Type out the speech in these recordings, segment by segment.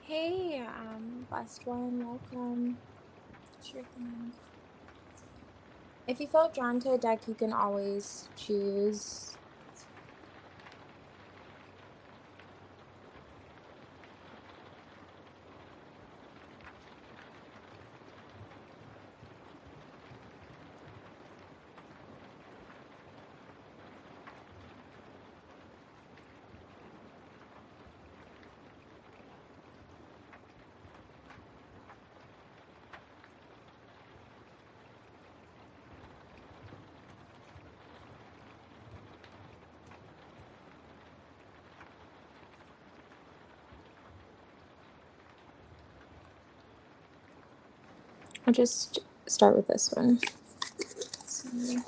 Hey, blessed one, welcome. Sure thing. If you felt drawn to a deck, you can always choose. I'll just start with this one. Let's see.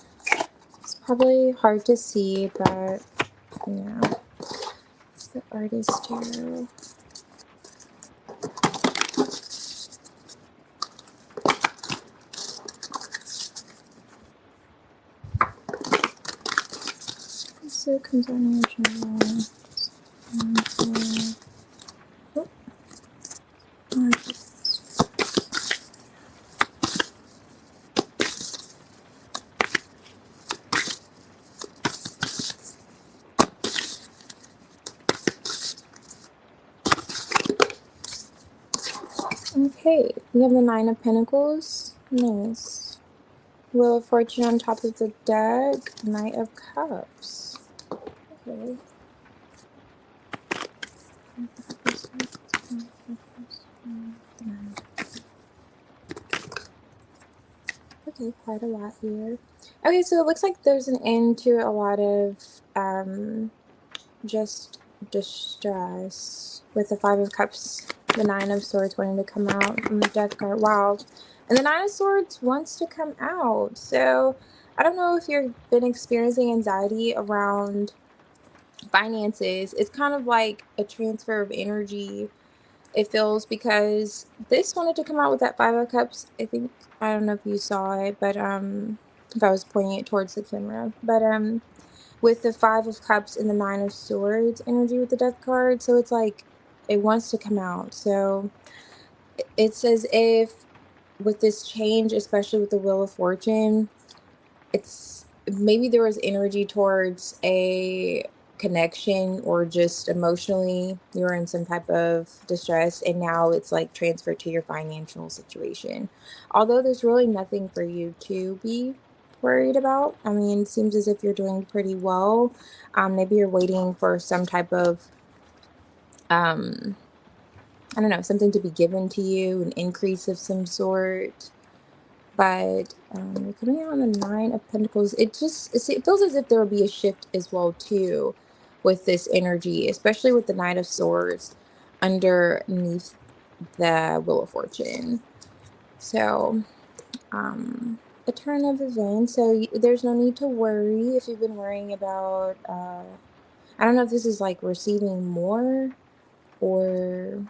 It's probably hard to see, but yeah, it's the artist tarot. So it comes out in general. Oh, okay, we have the Nine of Pentacles. Nice. Wheel of Fortune on top of the deck. Knight of Cups. Okay. Okay, quite a lot here. Okay, so it looks like there's an end to a lot of just distress with the Five of Cups, the Nine of Swords wanting to come out, and the Death card. Wow. And the Nine of Swords wants to come out. So I don't know if you've been experiencing anxiety around finances. It's kind of like a transfer of energy, it feels, because this wanted to come out with that Five of Cups. I think, I don't know if you saw it, but if I was pointing it towards the camera, but with the Five of Cups and the Nine of Swords energy with the Death card, so it's like it wants to come out. So it's as if with this change, especially with the Wheel of Fortune, it's maybe there was energy towards a connection, or just emotionally you were in some type of distress, and now it's like transferred to your financial situation, although there's really nothing for you to be worried about. I mean, it seems as if you're doing pretty well. Maybe you're waiting for some type of I don't know, something to be given to you, an increase of some sort. But we're coming out on the Nine of Pentacles. It feels as if there will be a shift as well too with this energy, especially with the Knight of Swords underneath the Wheel of Fortune. So a turn of events. So there's no need to worry if you've been worrying about I don't know if this is like receiving more, or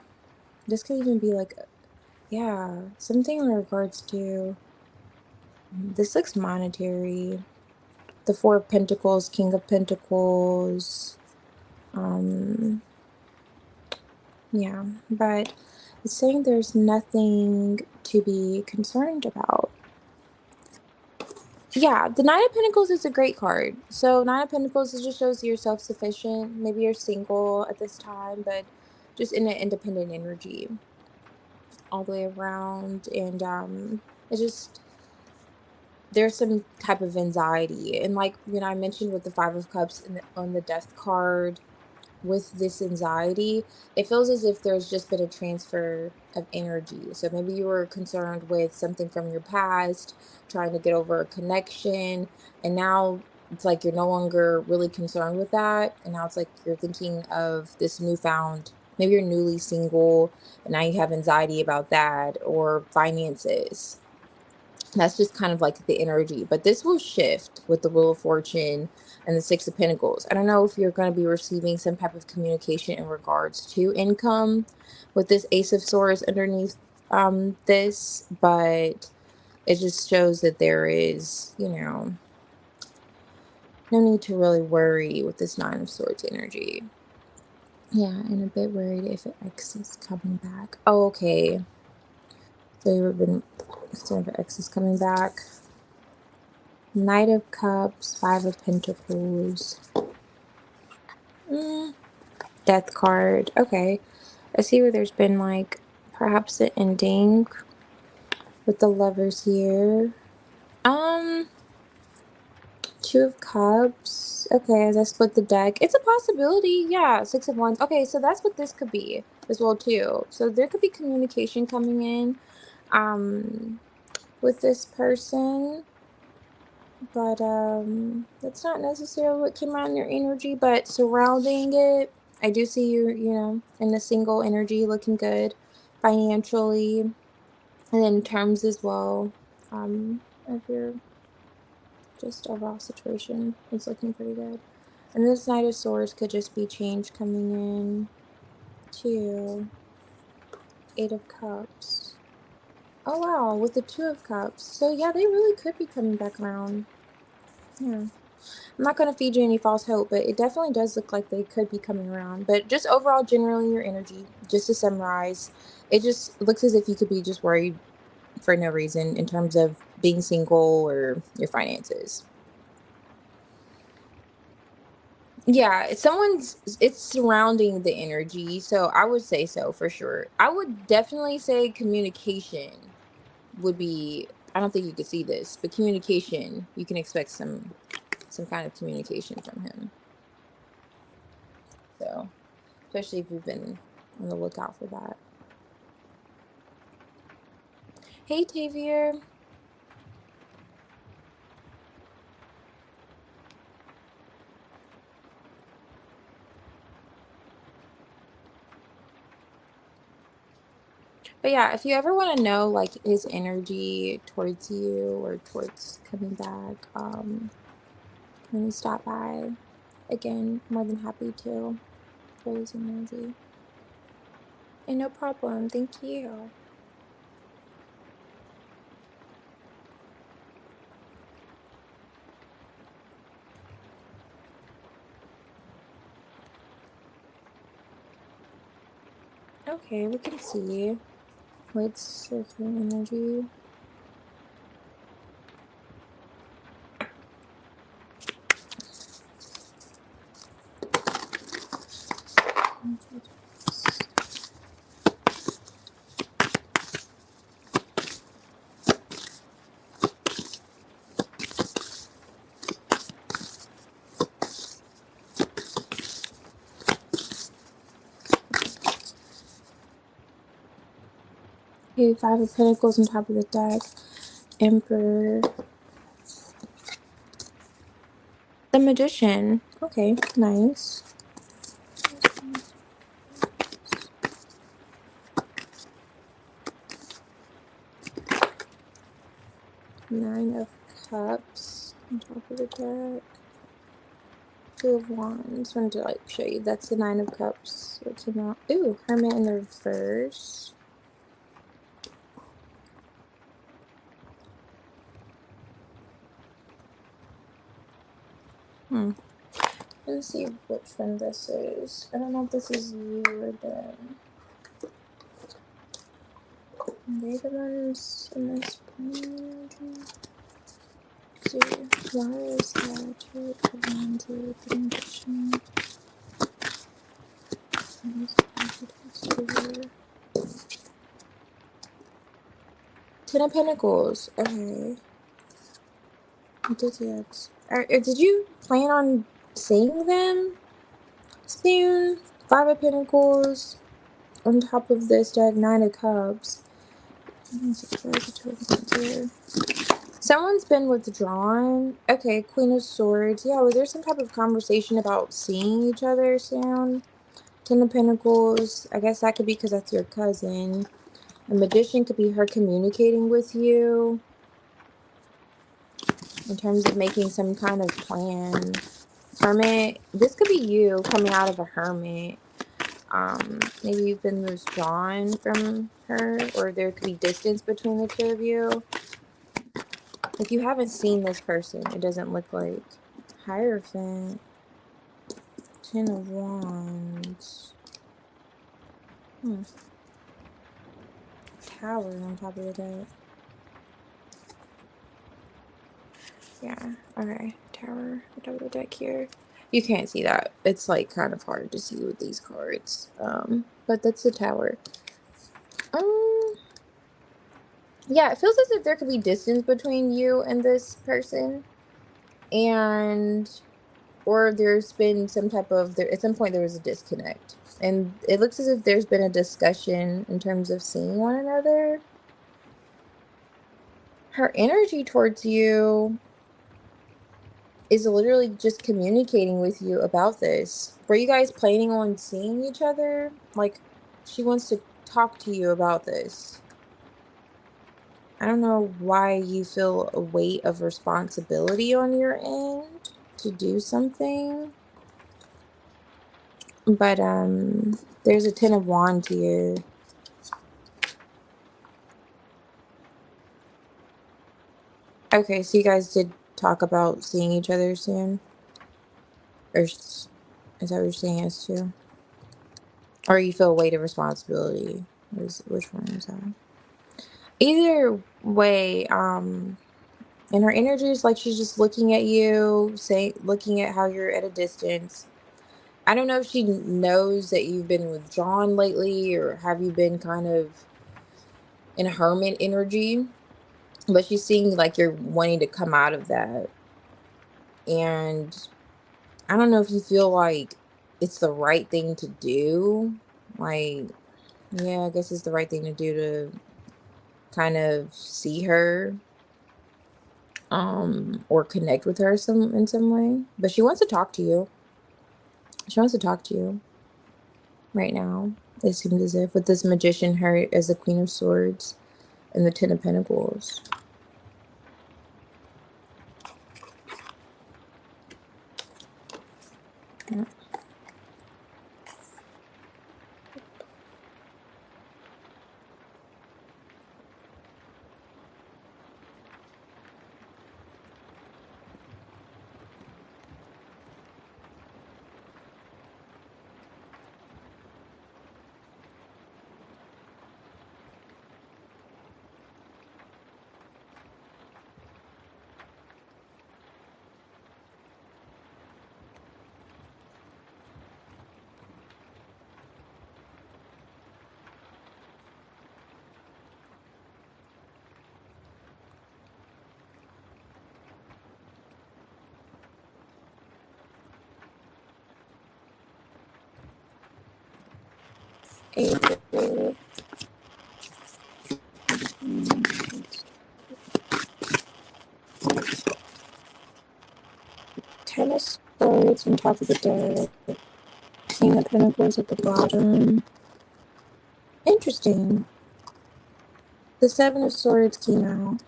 this could even be like, yeah, something in regards to, this looks monetary. The Four of Pentacles, King of Pentacles. Um, yeah, but it's saying there's nothing to be concerned about. Yeah, the Nine of Pentacles is a great card. So Nine of Pentacles, it just shows you're self-sufficient. Maybe you're single at this time, but just in an independent energy all the way around. And it just, there's some type of anxiety. And like, I mentioned with the Five of Cups and on the Death card, with this anxiety, it feels as if there's just been a transfer of energy. So maybe you were concerned with something from your past, trying to get over a connection, and now it's like you're no longer really concerned with that. And now it's like you're thinking of this newfound, maybe you're newly single, and now you have anxiety about that, or finances. That's just kind of like the energy, but this will shift with the Wheel of Fortune and the Six of Pentacles. I don't know if you're going to be receiving some type of communication in regards to income with this Ace of Swords underneath this, but it just shows that there is, no need to really worry with this Nine of Swords energy. Yeah, and a bit worried if an ex is coming back. Oh, okay. So you've been concerned if an ex is coming back. Knight of Cups, Five of Pentacles. Death card. Okay. I see where there's been like perhaps an ending with the Lovers here. Two of Cups. Okay, as I split the deck, it's a possibility. Yeah, Six of Wands. Okay, so that's what this could be as well too. So there could be communication coming in, with this person, but that's not necessarily what came out in your energy. But surrounding it, I do see you, in the single energy, looking good, financially, and in terms as well, of your just overall situation is looking pretty good. And this Knight of Swords could just be change coming in to Eight of Cups. Oh wow, with the Two of Cups. So yeah, they really could be coming back around. Yeah. I'm not going to feed you any false hope, but it definitely does look like they could be coming around. But just overall, generally, your energy, just to summarize, it just looks as if you could be just worried for no reason in terms of being single or your finances. Yeah, it's surrounding the energy, so I would say so for sure. I would definitely say communication would be, I don't think you could see this, but communication, you can expect some kind of communication from him. So, especially if you've been on the lookout for that. Hey, Tavier. But yeah, if you ever want to know like his energy towards you or towards coming back, when you stop by, again, more than happy to for his energy. And no problem. Thank you. Okay, we can see what's circling energy. Okay, Five of Pentacles on top of the deck. Emperor. The Magician. Okay, nice. Nine of Cups on top of the deck. Two of Wands. Wanted to like show you. That's the Nine of Cups. What came out? Ooh, Hermit in the reverse. Let's see which one this is. I don't know if this is you or them. They're the ones in this energy. See, why is that? Two of Wands, the Magician. Ten of Pentacles. Okay. Did you plan on seeing them soon? Five of Pentacles on top of this deck. Nine of Cups. Someone's been withdrawn. Okay, Queen of Swords. Yeah, was there some type of conversation about seeing each other soon? Ten of Pentacles. I guess that could be because that's your cousin. A Magician could be her communicating with you in terms of making some kind of plan. Hermit. This could be you coming out of a hermit. Maybe you've been withdrawn from her, or there could be distance between the two of you. If you haven't seen this person, it doesn't look like. Hierophant. Ten of Wands. Tower on top of the deck. Yeah, okay. Tower on top of the deck here. You can't see that. It's like kind of hard to see with these cards. But that's the tower. Yeah, it feels as if there could be distance between you and this person, and or there's been some type of there at some point there was a disconnect, and it looks as if there's been a discussion in terms of seeing one another. Her energy towards you is literally just communicating with you about this. Were you guys planning on seeing each other? Like, she wants to talk to you about this. I don't know why you feel a weight of responsibility on your end to do something. But there's a 10 of Wands here. Okay, so you guys did talk about seeing each other soon? Or is that what you're saying yes to? Or you feel a weight of responsibility? Which one is that? Either way, and her energy is like she's just looking at you, looking at how you're at a distance. I don't know if she knows that you've been withdrawn lately, or have you been kind of in a hermit energy, but she's seeing like you're wanting to come out of that. And I don't know if you feel like it's the right thing to do. Like, yeah, I guess it's the right thing to do to kind of see her or connect with her in some way. But she wants to talk to you. She wants to talk to you right now. It seems as if with this magician, her as the Queen of Swords and the 10 of Pentacles. Yeah. April. Tennis Swords on top of the deck. King of Pentacles at the bottom. Interesting. The 7 of Swords came out.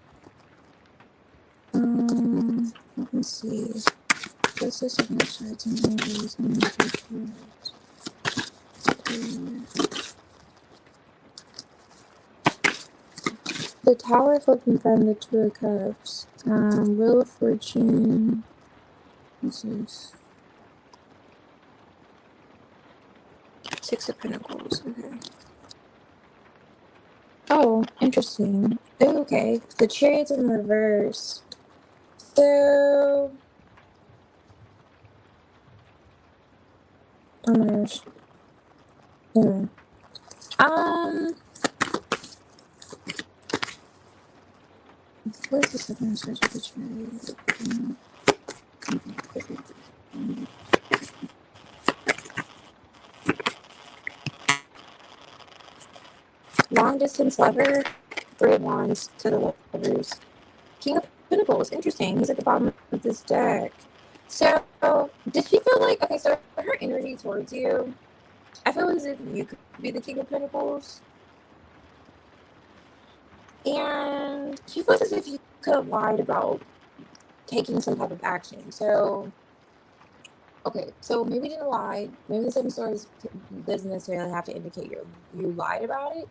Let me see. What's the 7 of Swords in Aries? The Tower flipping from the 2 of Cups. Wheel of Fortune. This is 6 of Pentacles. Okay. Oh, interesting. Okay. The Chariot's in reverse. So, oh my gosh. Anyway. Where's the 7 of Swords with the Chariot? Long distance lover, 3 of Wands to the lovers. King of Pentacles, interesting. He's at the bottom of this deck. So, did she feel like, okay, so her energy towards you, I feel as if you could be the King of Pentacles. And she feels as if you could have lied about taking some type of action. So, okay, so maybe you didn't lie. Maybe the 7 of Swords doesn't necessarily have to indicate you lied about it.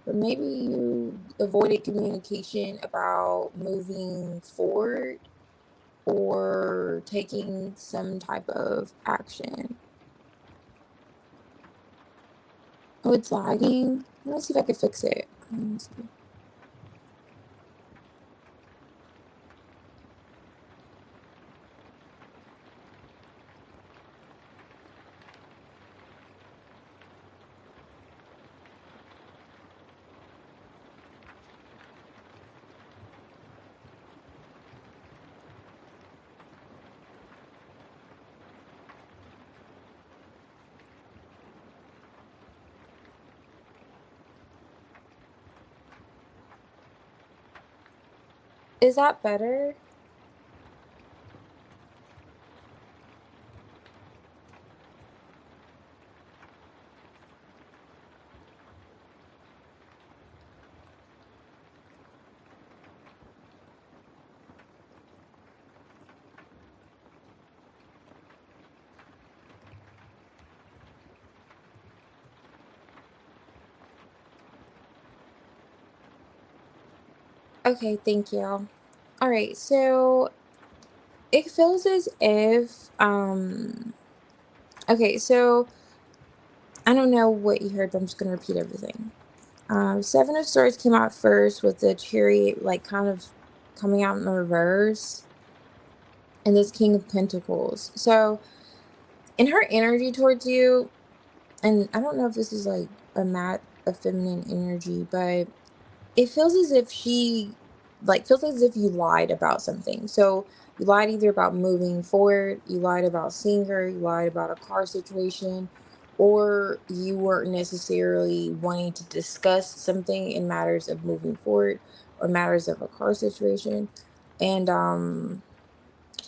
But maybe you avoided communication about moving forward or taking some type of action. Oh, it's lagging. Let me see if I can fix it. Let me see. Is that better? Okay, thank you. All right, so it feels as if okay, so I don't know what you heard, but I'm just gonna repeat everything. Seven of Swords came out first with the Chariot, like kind of coming out in the reverse, and this King of Pentacles. So, in her energy towards you, and I don't know if this is like a feminine energy, but it feels as if feels as if you lied about something. So you lied either about moving forward, you lied about seeing her, you lied about a car situation, or you weren't necessarily wanting to discuss something in matters of moving forward or matters of a car situation, and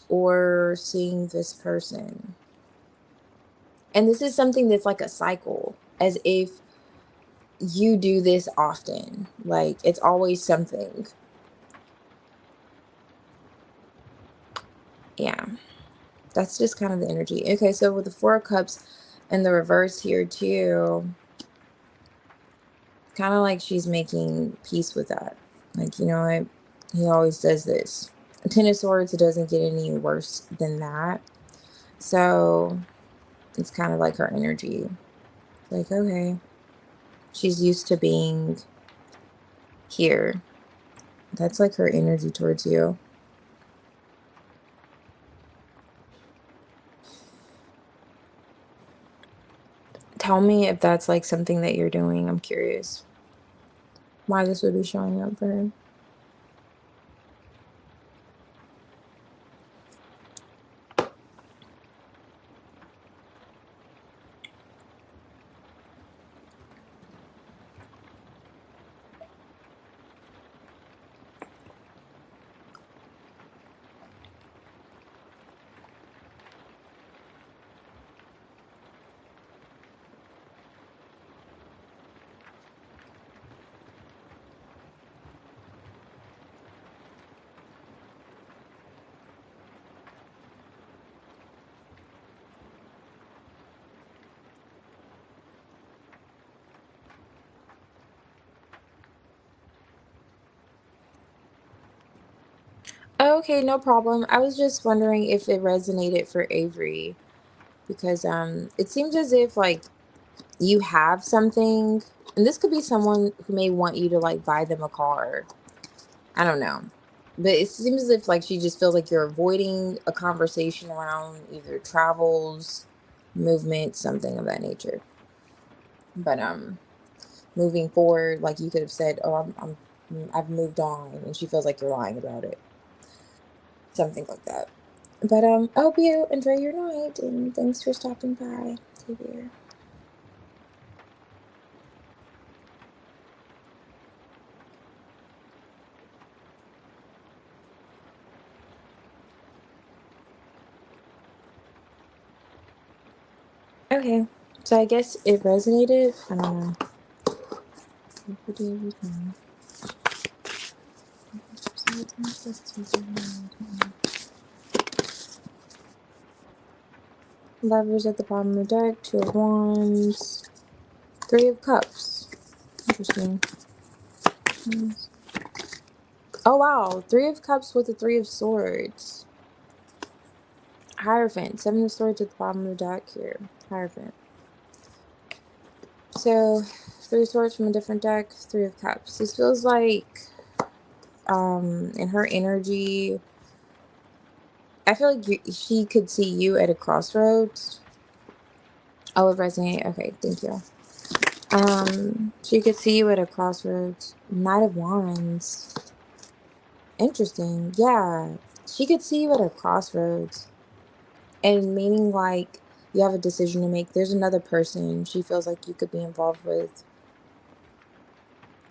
or seeing this person. And this is something that's like a cycle, as if you do this often. Like it's always something. Yeah. That's just kind of the energy. Okay, so with the Four of Cups and the reverse here too, kind of like she's making peace with that. Like, you know what? He always does this. Ten of Swords, it doesn't get any worse than that. So it's kind of like her energy. Like, okay, she's used to being here. That's like her energy towards you. Tell me if that's like something that you're doing. I'm curious why this would be showing up for her. Okay, no problem. I was just wondering if it resonated for Avery because it seems as if like you have something, and this could be someone who may want you to like buy them a car. I don't know. But it seems as if like she just feels like you're avoiding a conversation around either travels, movement, something of that nature. But moving forward, like you could have said, "Oh, I've moved on," and she feels like you're lying about it. Something like that. But I hope you enjoy your night and thanks for stopping by. Take care. Okay. So I guess it resonated. I don't know. Lovers at the bottom of the deck, Two of Wands, Three of Cups. Interesting. Oh wow, Three of Cups with the Three of Swords. Hierophant, Seven of Swords at the bottom of the deck here. Hierophant. So, three of swords from a different deck, three of cups. This feels like, in her energy, I feel like she could see you at a crossroads. Oh, it resonate. Okay, thank you. She could see you at a crossroads. Knight of Wands. Interesting. Yeah. She could see you at a crossroads. And meaning like you have a decision to make. There's another person she feels like you could be involved with.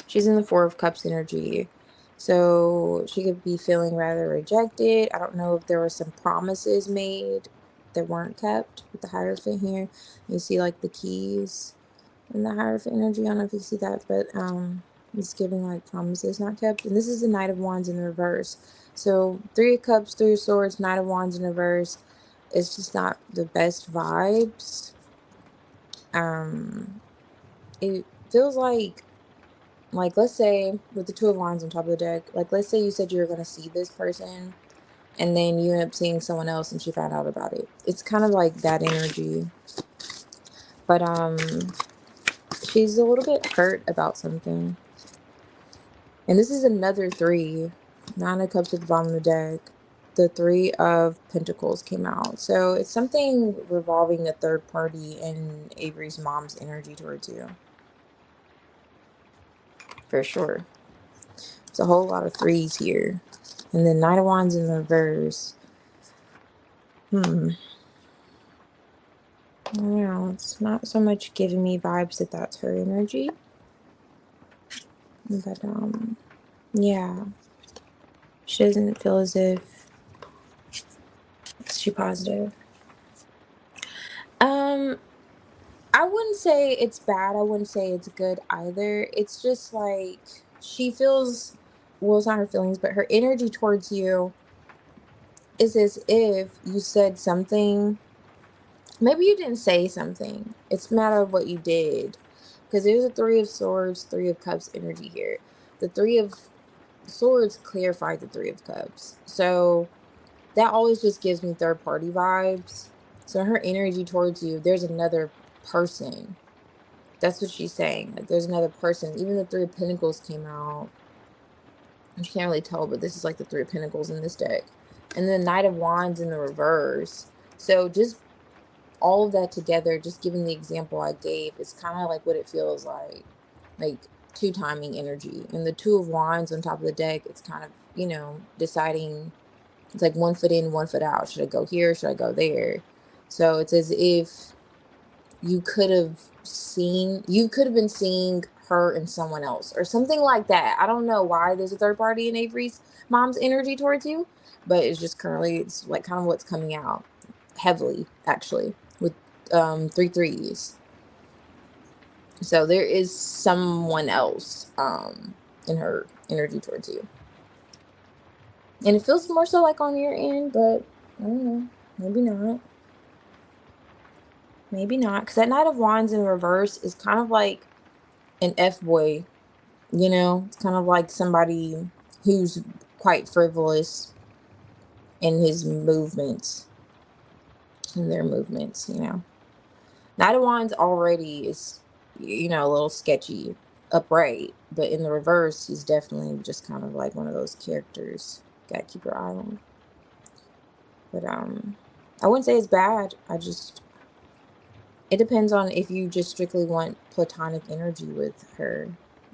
She's in the Four of Cups energy. So she could be feeling rather rejected. I don't know if there were some promises made that weren't kept with the Hierophant here. You see like the keys in the Hierophant energy. I don't know if you see that, but it's giving like promises not kept. And this is the Knight of Wands in reverse. So Three of Cups, Three of Swords, Knight of Wands in reverse. It's just not the best vibes. It feels like let's say with the Two of Wands on top of the deck, like let's say you said you were going to see this person and then you end up seeing someone else and she found out about it. It's kind of like that energy. But she's a little bit hurt about something. And this is another three. Nine of Cups at the bottom of the deck. The Three of Pentacles came out. So it's something revolving a third party and Avery's mom's energy towards you. For sure. It's a whole lot of threes here. And then Knight of Wands in reverse. I don't know. It's not so much giving me vibes that that's her energy. But, yeah. She doesn't feel as if she's positive. I wouldn't say it's bad. I wouldn't say it's good either. It's just like she feels, well, it's not her feelings, but her energy towards you is as if you said something. Maybe you didn't say something. It's a matter of what you did. Because there's a Three of Swords, Three of Cups energy here. The Three of Swords clarified the Three of Cups. So that always just gives me third party vibes. So her energy towards you, there's another person. That's what she's saying. Like there's another person. Even the Three of Pentacles came out. You can't really tell, but this is like the Three of Pentacles in this deck. And then Knight of Wands in the reverse. So just all of that together, just giving the example I gave, is kind of like what it feels like two timing energy. And the Two of Wands on top of the deck, it's kind of, you know, deciding, it's like one foot in, one foot out. Should I go here? Should I go there? So it's as if you could have been seeing her and someone else or something like that. I don't know why there's a third party in Avery's mom's energy towards you, but it's just currently, it's like kind of what's coming out heavily, actually, with three threes. So there is someone else in her energy towards you. And it feels more so like on your end, but I don't know. Maybe not. Maybe not. Because that Knight of Wands in reverse is kind of like an F-boy. You know? It's kind of like somebody who's quite frivolous in his movements. In their movements, you know? Knight of Wands already is, you know, a little sketchy upright, but in the reverse, he's definitely just kind of like one of those characters. Gotta keep your eye on. But I wouldn't say it's bad. It depends on if you just strictly want platonic energy with her.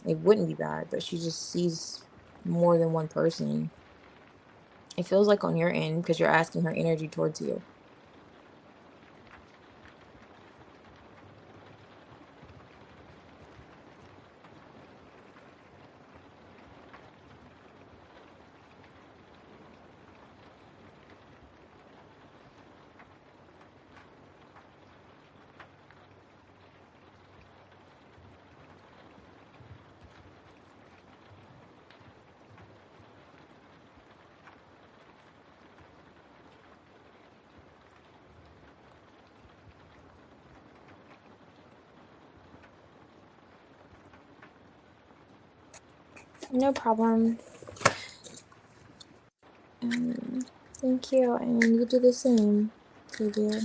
It wouldn't be bad, but she just sees more than one person. It feels like on your end because you're asking her energy towards you. No problem. Thank you, and you do the same, dear.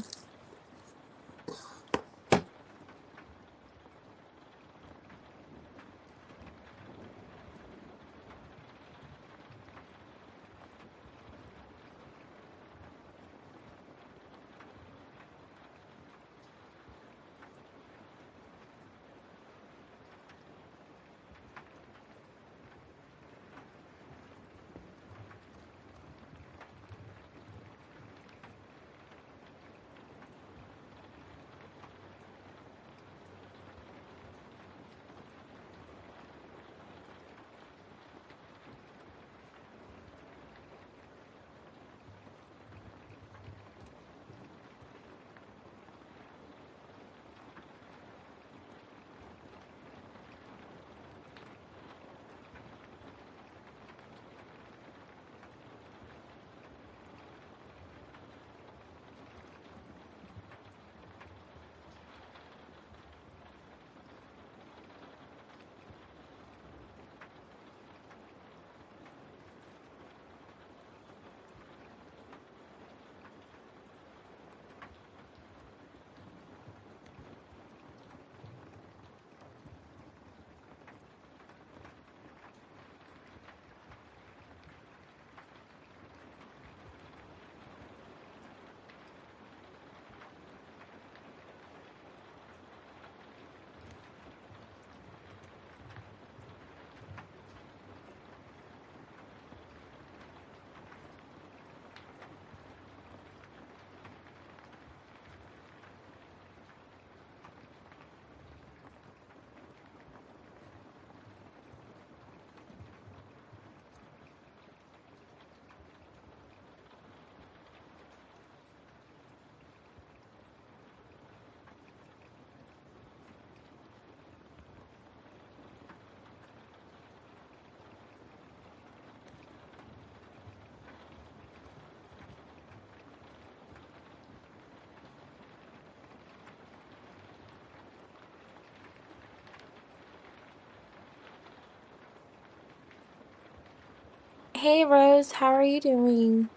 Hey Rose, how are you doing?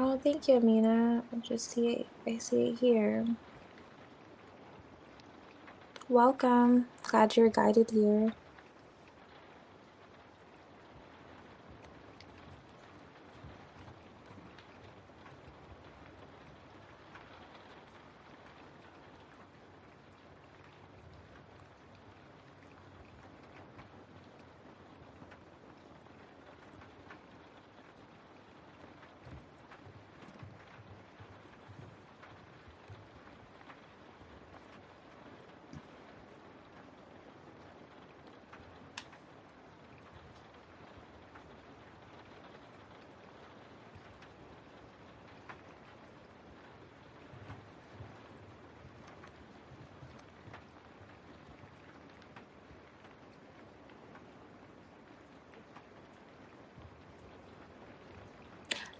Oh, thank you, Amina. I just see it. I see it here. Welcome. Glad you're guided here.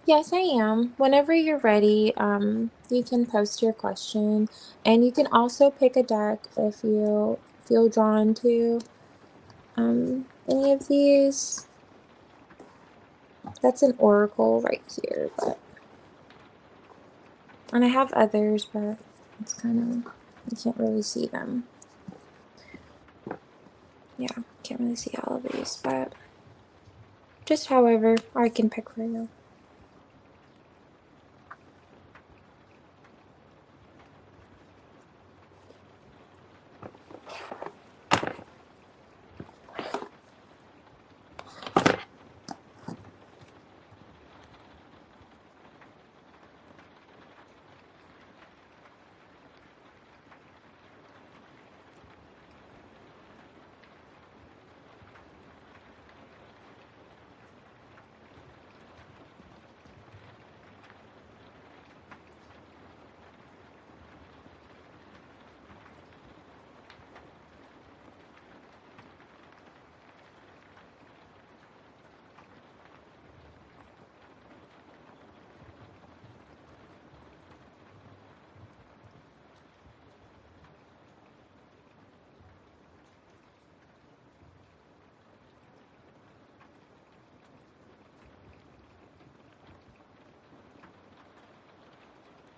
Yes, I am. Whenever you're ready, you can post your question, and you can also pick a deck if you feel drawn to any of these. That's an oracle right here, but and I have others, but it's kind of you can't really see them. Yeah, can't really see all of these, but just however I can pick for you.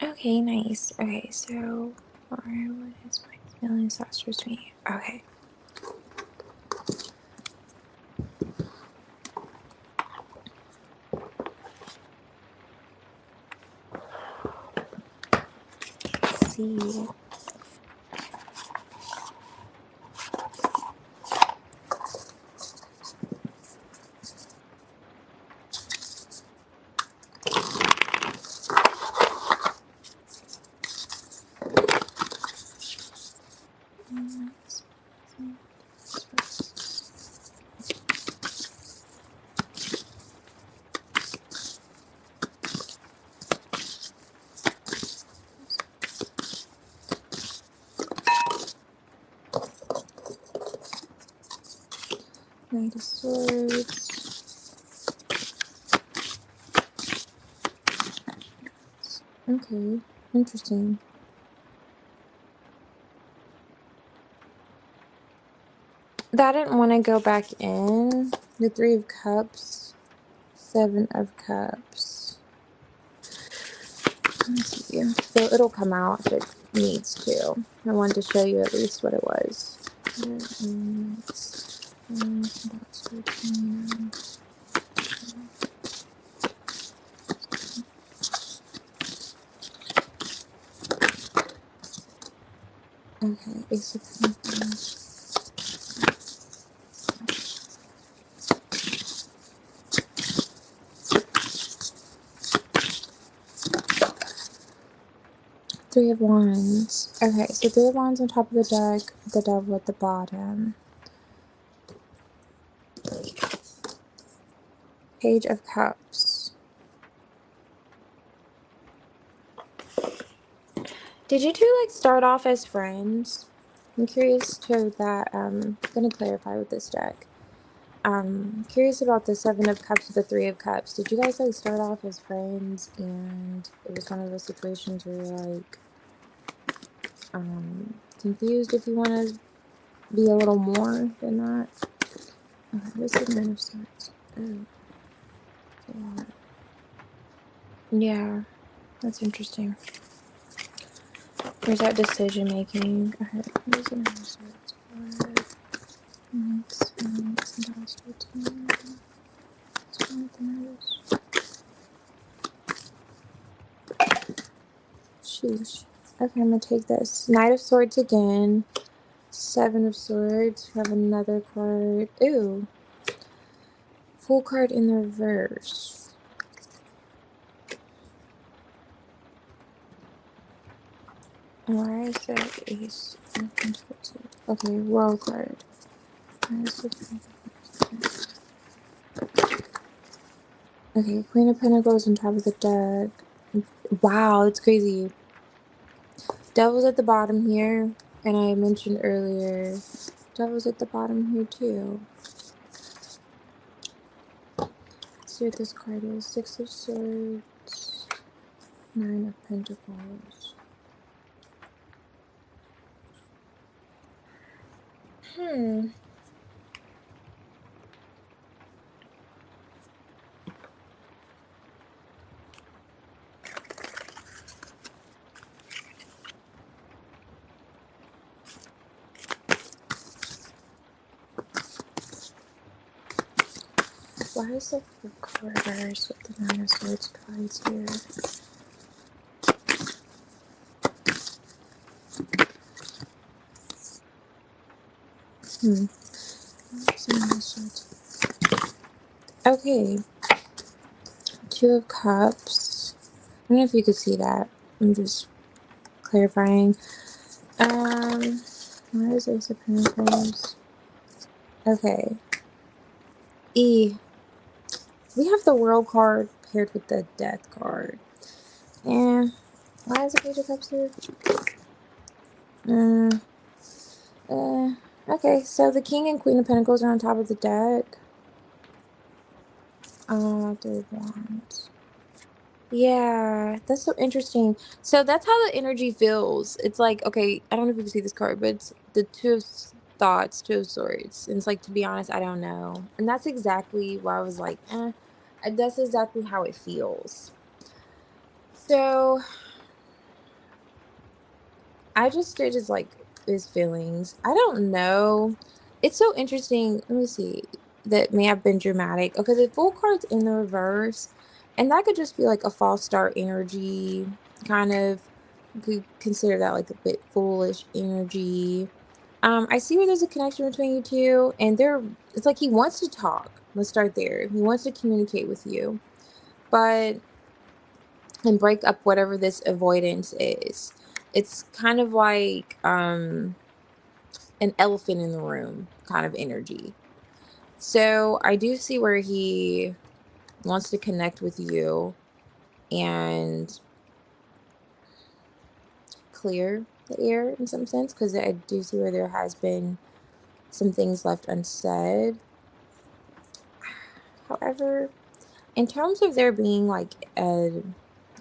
Okay, nice. Okay, so what is my feeling ancestors me? Okay. Let's see. Knight of Swords. Okay, interesting. That didn't want to go back in. The Three of Cups. Seven of Cups. Let's see. So it'll come out if it needs to. I wanted to show you at least what it was. Okay, Ace of Pentacles. Three of Wands. Okay, so Three of Wands on top of the deck, the Devil at the bottom. Page of Cups. Did you two like start off as friends? I'm curious to that. I'm gonna clarify with this deck. Curious about the Seven of Cups with the Three of Cups. Did you guys like start off as friends and it was one of those situations where you're like, confused if you want to be a little more than that. Okay, this is Nine of Swords. Oh, that's a lot. Yeah, that's interesting. There's that decision making. Okay, this is Nine of Swords. Next, Untitled Chapter. Sheesh. Okay, I'm gonna take this. Knight of Swords again. Seven of Swords. We have another card. Ooh. Full card in the reverse. Why is that Ace? Okay, World card. Okay, Queen of Pentacles on top of the deck. Wow, it's crazy. Devil's at the bottom here, and I mentioned earlier, Devil's at the bottom here too. Let's see what this card is. Six of Swords, Nine of Pentacles. Why is the reverse with the Nine of Swords cards here? Okay. Two of Cups. I don't know if you could see that. I'm just clarifying. Why is Ace of Pentacles? Okay. E. We have the World card paired with the Death card. And why is the Page of Cups here? Okay, so the King and Queen of Pentacles are on top of the deck. Three of Wands. Yeah, that's so interesting. So that's how the energy feels. It's like, okay, I don't know if you can see this card, but it's the Two of Thoughts, Two of Swords. And it's like, to be honest, I don't know. And that's exactly why I was like, that's exactly how it feels. So I just did his feelings. I don't know. It's so interesting. Let me see. That may have been dramatic. Okay, the Full card's in the reverse. And that could just be like a false start energy. Kind of. You could consider that like a bit foolish energy. I see where there's a connection between you two. And it's like he wants to talk. Let's start there. He wants to communicate with you. And break up whatever this avoidance is. It's kind of like an elephant in the room kind of energy. So I do see where he wants to connect with you and clear the air in some sense, because I do see where there has been some things left unsaid. However, in terms of there being like a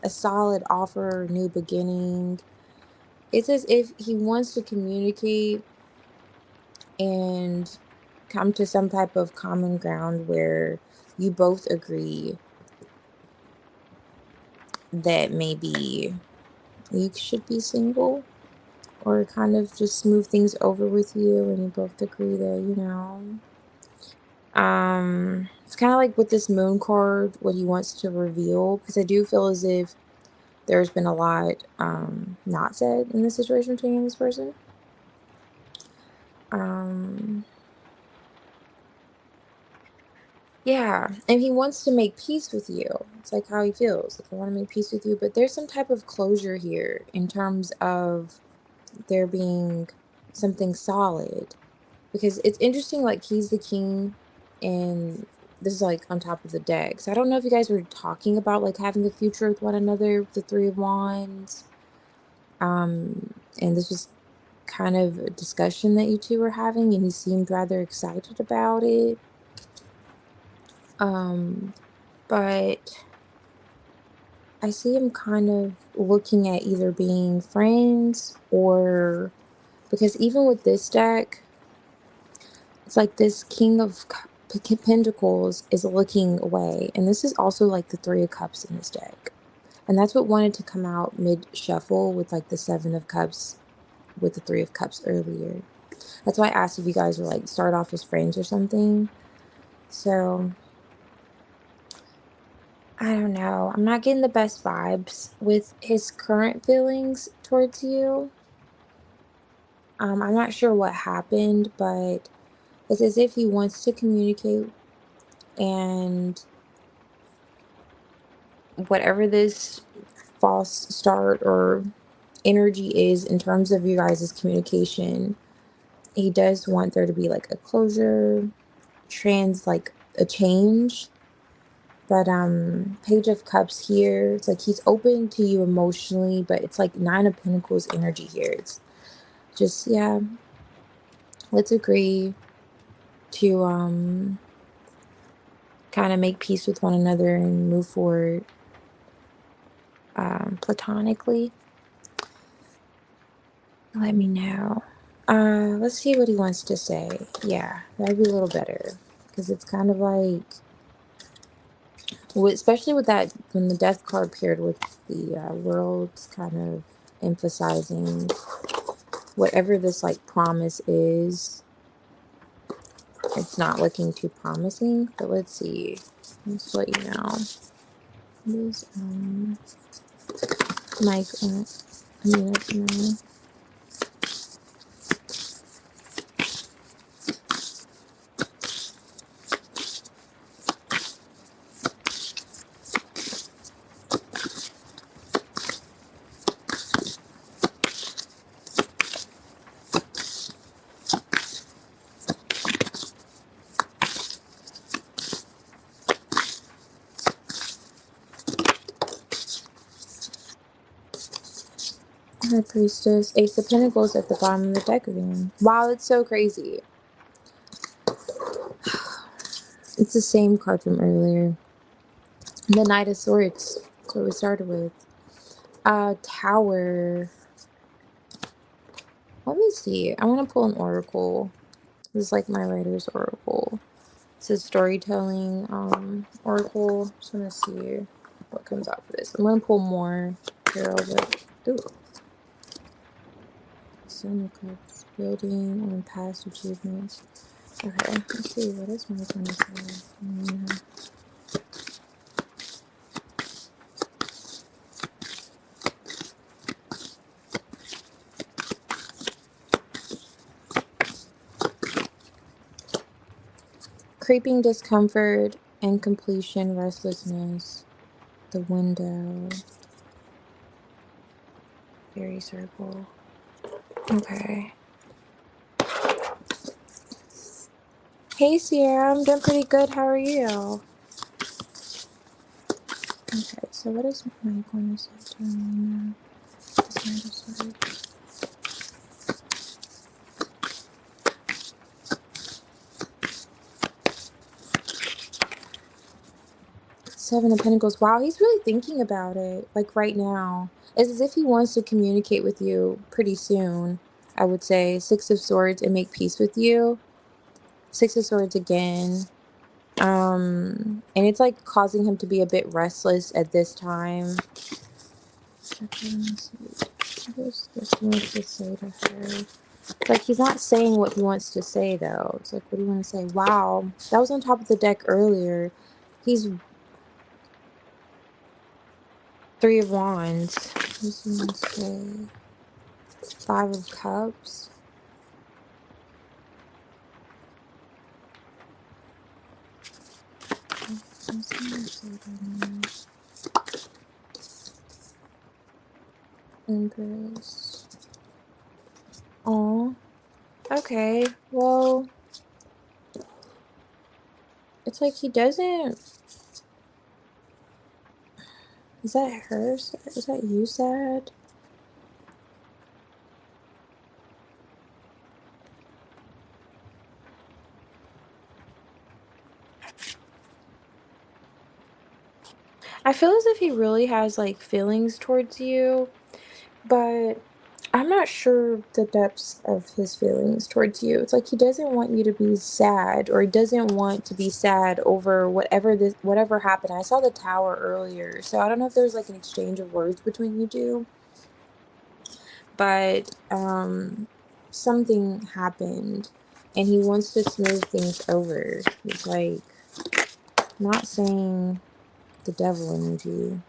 solid offer, new beginning, it's as if he wants to communicate and come to some type of common ground where you both agree that maybe you should be single, or kind of just smooth things over with you and you both agree that, it's kind of like with this Moon card, what he wants to reveal, because I do feel as if there's been a lot not said in the situation between you and this person. Yeah, and he wants to make peace with you. It's like how he feels. Like, I want to make peace with you, but there's some type of closure here in terms of there being something solid. Because it's interesting, like he's the king and this is like on top of the deck. So I don't know if you guys were talking about like having a future with one another, the Three of Wands. And this was kind of a discussion that you two were having, and he seemed rather excited about it. But I see him kind of looking at either being friends or Because even with this deck, it's like this King of Pentacles is looking away. And this is also like the Three of Cups in this deck. And that's what wanted to come out mid-shuffle with like the Seven of Cups with the Three of Cups earlier. That's why I asked if you guys were like start off as friends or something. So, I don't know. I'm not getting the best vibes with his current feelings towards you. I'm not sure what happened, but it's as if he wants to communicate, and whatever this false start or energy is in terms of you guys' communication, he does want there to be like a closure, like a change. But Page of Cups here, it's like he's open to you emotionally, but it's like Nine of Pentacles energy here. It's just, yeah, let's agree to kind of make peace with one another and move forward platonically. Let me know. Let's see what he wants to say. Yeah, that'd be a little better, because it's kind of like, especially with that, when the Death card paired with the World, kind of emphasizing whatever this like promise is. It's not looking too promising, but let's see. Let's let you know. This Mike, no. High Priestess, Ace of Pentacles at the bottom of the deck again. Wow, it's so crazy. It's the same card from earlier. The Knight of Swords. That's what we started with. Tower. Let me see. I want to pull an oracle. This is like my writer's oracle. It's a storytelling oracle. Just want to see what comes out for this. I'm going to pull more tarot, but ooh. Seven of Cups. Building on past achievements. Okay, let's see. What is my going to say? Creeping discomfort, incompletion, restlessness, the window, fairy circle. Okay. Hey Sierra, I'm doing pretty good. How are you? Okay, so what is my going to say to him? Seven of Pentacles. Wow, he's really thinking about it, like right now. It's as if he wants to communicate with you pretty soon, I would say. Six of Swords and make peace with you. Six of Swords again. And it's like causing him to be a bit restless at this time. What is this wants to say to her? Like, he's not saying what he wants to say, though. It's like, what do you want to say? Wow, that was on top of the deck earlier. He's Three of Wands. What does he want to say? Five of Cups. Empress. Oh, okay. Well, it's like he doesn't. Is that her? Is that you, sad? I feel as if he really has like feelings towards you, but I'm not sure the depths of his feelings towards you. It's like he doesn't want you to be sad, or he doesn't want to be sad over whatever happened. I saw the tower earlier, so I don't know if there's like an exchange of words between you two, but something happened and he wants to smooth things over. He's like not saying the devil energy.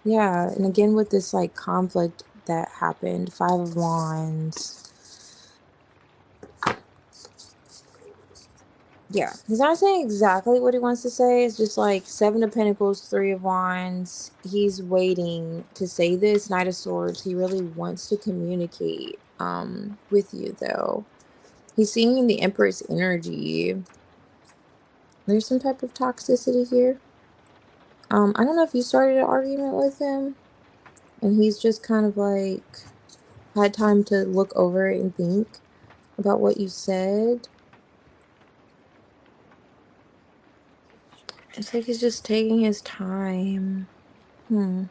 Yeah, and again with this like conflict that happened, 5 of Wands. Yeah, he's not saying exactly what he wants to say. It's just like 7 of Pentacles, 3 of Wands. He's waiting to say this. Knight of Swords. He really wants to communicate with you though. He's seeing the Empress energy. There's some type of toxicity here. I don't know if you started an argument with him and he's just kind of like had time to look over it and think about what you said. It's like he's just taking his time. I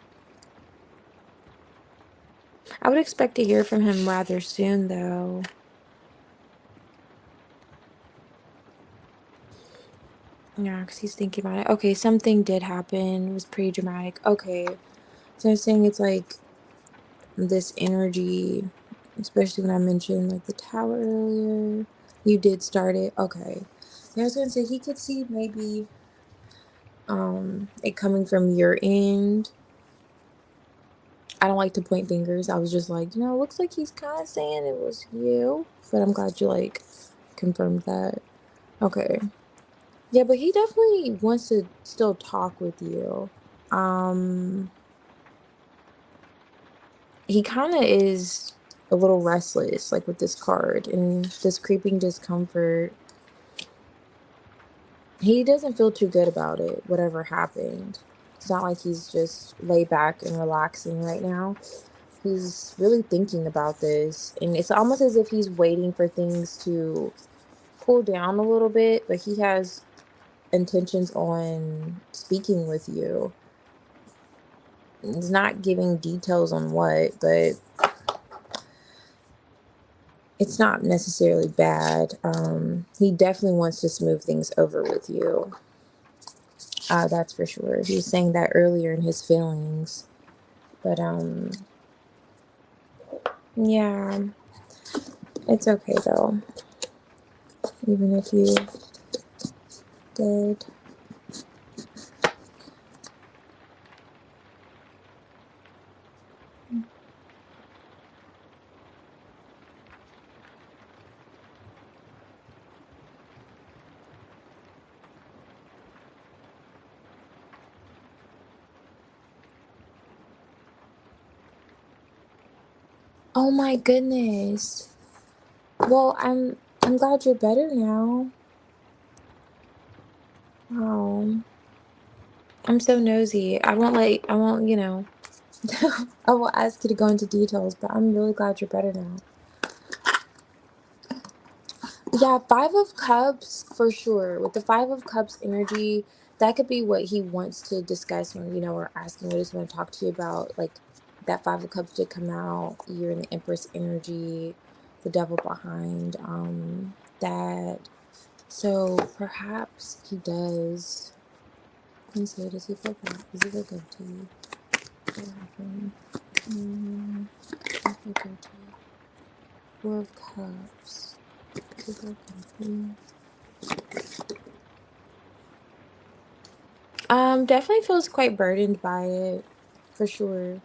would expect to hear from him rather soon, though. Yeah, because he's thinking about it. Okay, something did happen. It was pretty dramatic. Okay. So I'm saying it's like this energy, especially when I mentioned like the tower earlier. You did start it. Okay. Yeah, I was going to say he could see maybe it coming from your end. I don't like to point fingers. I was just like, it looks like he's kind of saying it was you. But I'm glad you like confirmed that. Okay. Yeah, but he definitely wants to still talk with you. He kind of is a little restless, like with this card and this creeping discomfort. He doesn't feel too good about it, whatever happened. It's not like he's just laid back and relaxing right now. He's really thinking about this, and it's almost as if he's waiting for things to cool down a little bit, but he has intentions on speaking with you. He's not giving details on what, but it's not necessarily bad. He definitely wants to smooth things over with you. That's for sure. He was saying that earlier in his feelings. But yeah, it's okay though. Even if you did. Oh my goodness. Well, I'm glad you're better now. Wow. I'm so nosy. I won't, I won't ask you to go into details, but I'm really glad you're better now. Yeah, 5 of Cups for sure. With the 5 of Cups energy, that could be what he wants to discuss when, or asking what he's going to talk to you about. Like, that 5 of Cups did come out. You're in the Empress energy, the devil behind that. So perhaps he does. Let me see, does he feel good? Does he feel good to you? What happened? I feel good to you. 4 of Cups. Definitely feels quite burdened by it, for sure.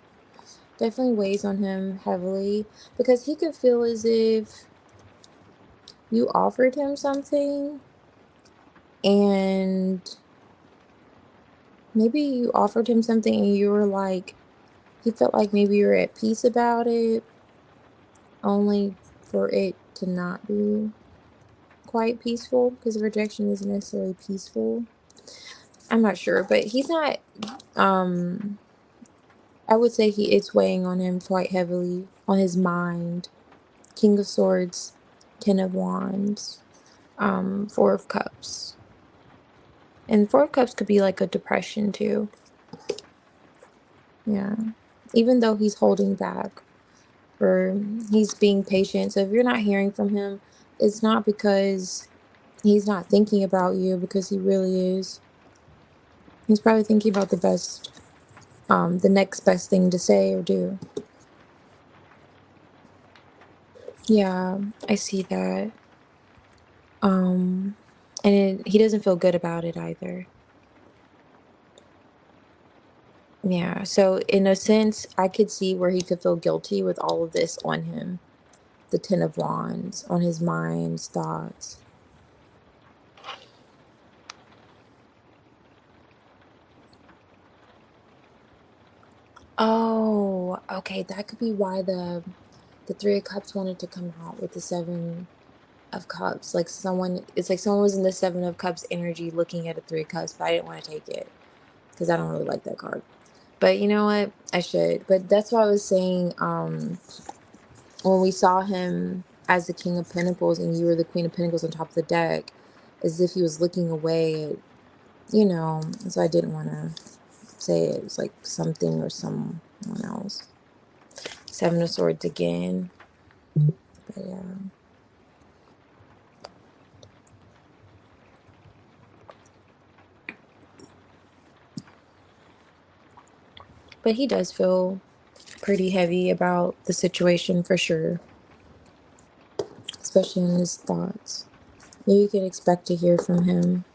Definitely weighs on him heavily because he could feel as if you offered him something and maybe you offered him something and you were like, he felt like maybe you were at peace about it, only for it to not be quite peaceful because rejection isn't necessarily peaceful. I'm not sure, but he's not, I would say it's weighing on him quite heavily, on his mind. King of Swords, 10 of Wands, 4 of Cups. And 4 of Cups could be like a depression too. Yeah. Even though he's holding back. or he's being patient. So if you're not hearing from him, it's not because he's not thinking about you, because he really is. He's probably thinking about the next best thing to say or do. Yeah, I see that. And he doesn't feel good about it either. Yeah, so in a sense, I could see where he could feel guilty with all of this on him. The Ten of Wands, on his mind's thoughts. Oh, okay, that could be why the Three of Cups wanted to come out with the Seven of Cups. Like it's like someone was in the Seven of Cups energy looking at a Three of Cups, but I didn't want to take it because I don't really like that card. But you know what? I should. But that's why I was saying, when we saw him as the King of Pentacles and you were the Queen of Pentacles on top of the deck, as if he was looking away at, so I didn't want to say it was like something or someone else. Seven of Swords again. But yeah. But he does feel pretty heavy about the situation for sure, especially in his thoughts. You could expect to hear from him.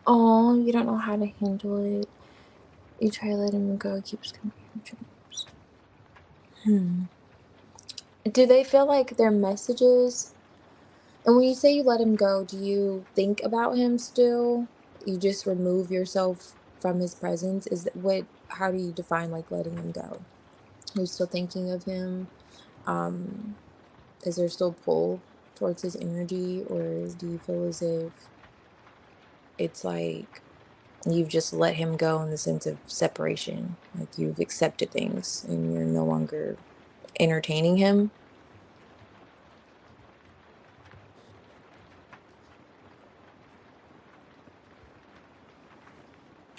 Oh, you don't know how to handle it. You try to let him go, it keeps coming in dreams. Do they feel like they're messages? And when you say you let him go, do you think about him still? You just remove yourself from his presence? How do you define like letting him go? Are you still thinking of him? Um, is there still pull towards his energy, or do you feel as if it's like you've just let him go in the sense of separation? Like you've accepted things and you're no longer entertaining him?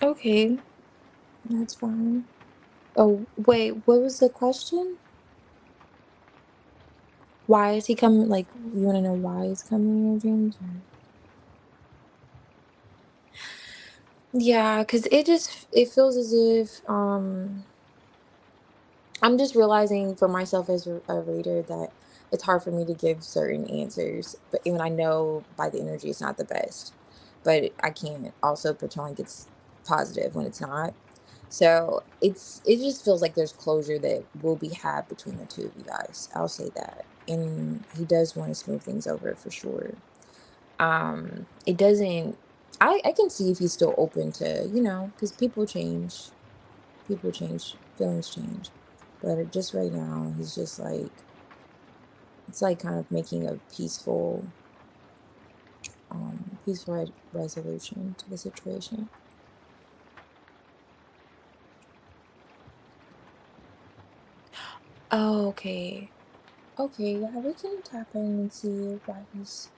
Okay, that's fine. Oh, wait, what was the question? Why is he coming? Like, you want to know why he's coming in your dreams? Yeah, because it feels as if, I'm just realizing for myself as a reader that it's hard for me to give certain answers, but even I know by the energy it's not the best, but I can't also pretend like it's positive when it's not. So it just feels like there's closure that will be had between the two of you guys. I'll say that. And he does want to smooth things over for sure. It doesn't I can see if he's still open to, because people change, feelings change. But just right now, he's just like, it's like kind of making a peaceful resolution to the situation. Oh, okay. Okay, yeah, we can tap in and see why he's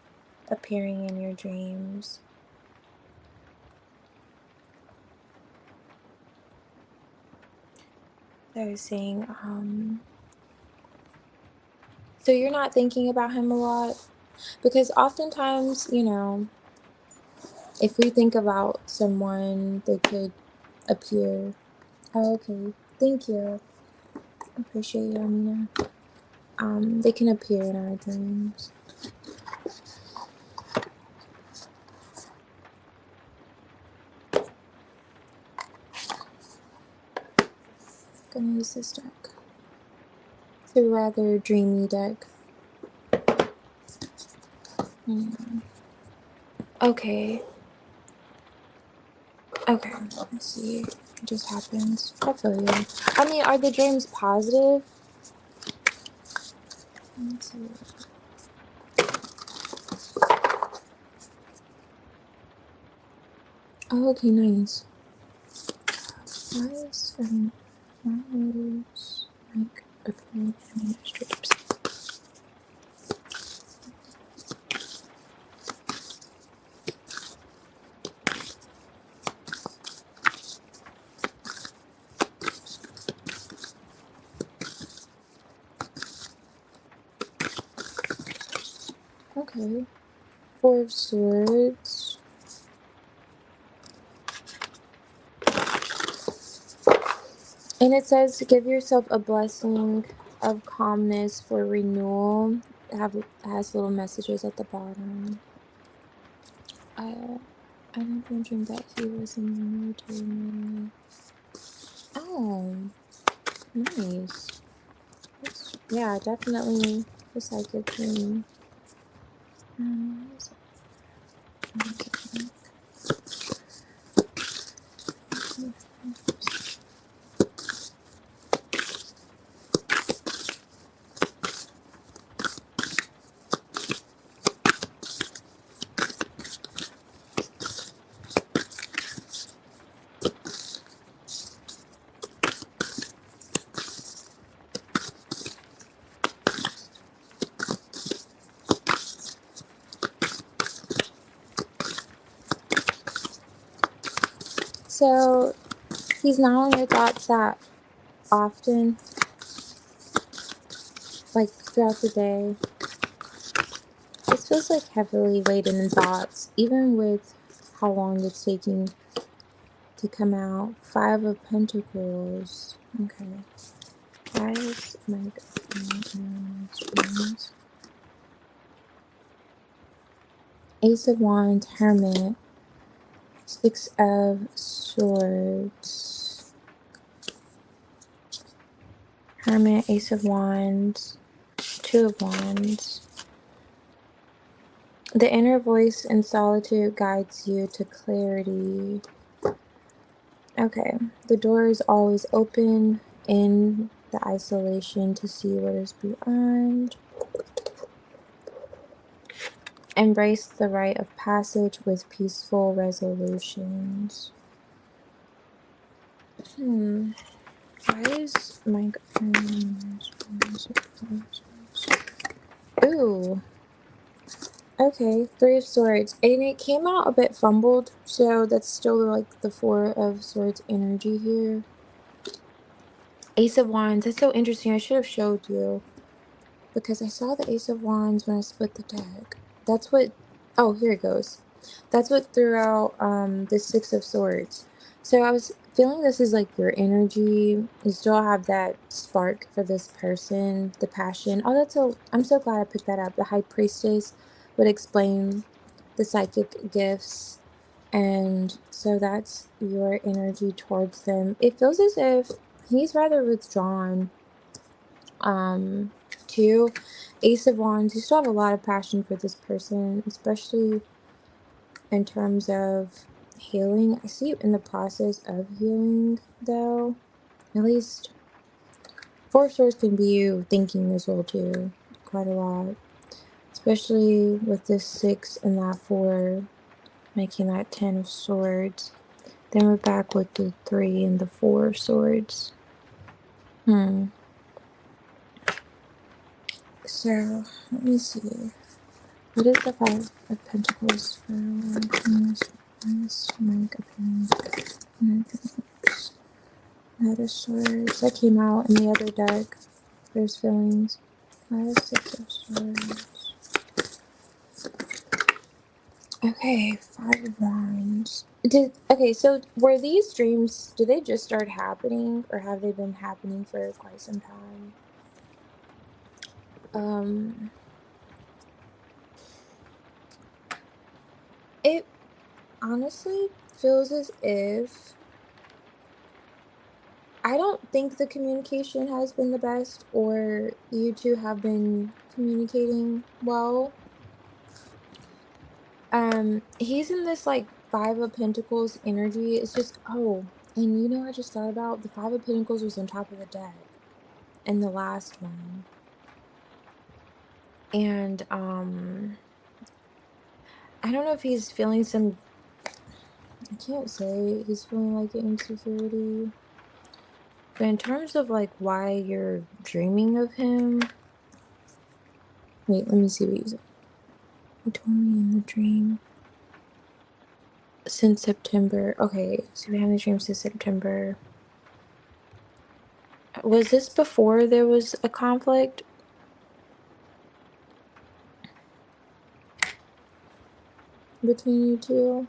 appearing in your dreams. I was saying, so you're not thinking about him a lot? Because oftentimes, if we think about someone, they could appear. Oh, okay, thank you. I appreciate you, Amina. They can appear in our dreams. gonna use this deck. It's a rather dreamy deck. Okay. Okay, let's see. It just happens. I feel you. I mean, are the dreams positive? Let's see. Oh, okay, nice. Why is like appearing in streams? Okay. Four of Swords. And it says, give yourself a blessing of calmness for renewal. Has little messages at the bottom. I don't dream that he was in the military in my life. Oh, nice. Yeah, definitely a psychic dream. So he's not on your thoughts that often, like throughout the day. This feels like heavily laden in thoughts, even with how long it's taking to come out. Five of Pentacles. Okay. Guys, Ace of Wands, Hermit, Six of Swords, Hermit, Ace of Wands, Two of Wands. The inner voice in solitude guides you to clarity. Okay, the door is always open in the isolation to see what is beyond. Embrace the rite of passage with peaceful resolutions. Why is my... Ooh. Okay, Three of Swords. And it came out a bit fumbled, so that's still like the Four of Swords energy here. Ace of Wands. That's so interesting. I should have showed you, because I saw the Ace of Wands when I split the deck. That's what... Oh, here it goes. That's what threw out the Six of Swords. So I was feeling this is like your energy. You still have that spark for this person, the passion. Oh, that's so... I'm so glad I picked that up. The High Priestess would explain the psychic gifts. And so that's your energy towards them. It feels as if he's rather withdrawn. Two, Ace of Wands. You still have a lot of passion for this person, especially in terms of healing. I see you in the process of healing, though. At least Four of Swords can be you thinking as well, too. Quite a lot. Especially with this 6 and that 4, making that 10 of Swords. Then we're back with the 3 and the 4 of Swords. So, let me see. What is the Five of Pentacles for Knight of Swords. That came out in the other deck. There's feelings. Six of Swords. Okay, Five of Wands. Okay, so were these dreams, did they just start happening, or have they been happening for quite some time? It honestly feels as if I don't think the communication has been the best, or you two have been communicating well. He's in this like Five of Pentacles energy. It's just, oh, and I just thought about the Five of Pentacles was on top of the deck in the last one. And I don't know if he's feeling some, I can't say he's feeling like insecurity. But in terms of like why you're dreaming of him, wait, let me see what you said. He told me in the dream. Since September. Okay, so we had the dream since September. Was this before there was a conflict between you two?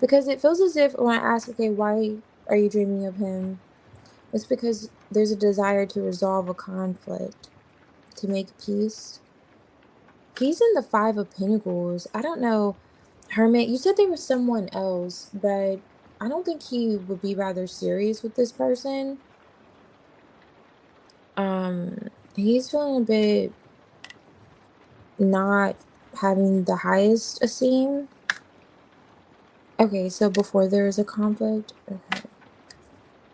Because it feels as if when I ask, okay, why are you dreaming of him? It's because there's a desire to resolve a conflict, to make peace. He's in the Five of Pentacles. I don't know. Hermit, you said there was someone else, but I don't think he would be rather serious with this person. He's feeling a bit not having the highest esteem. Okay, so before there is a conflict. Okay.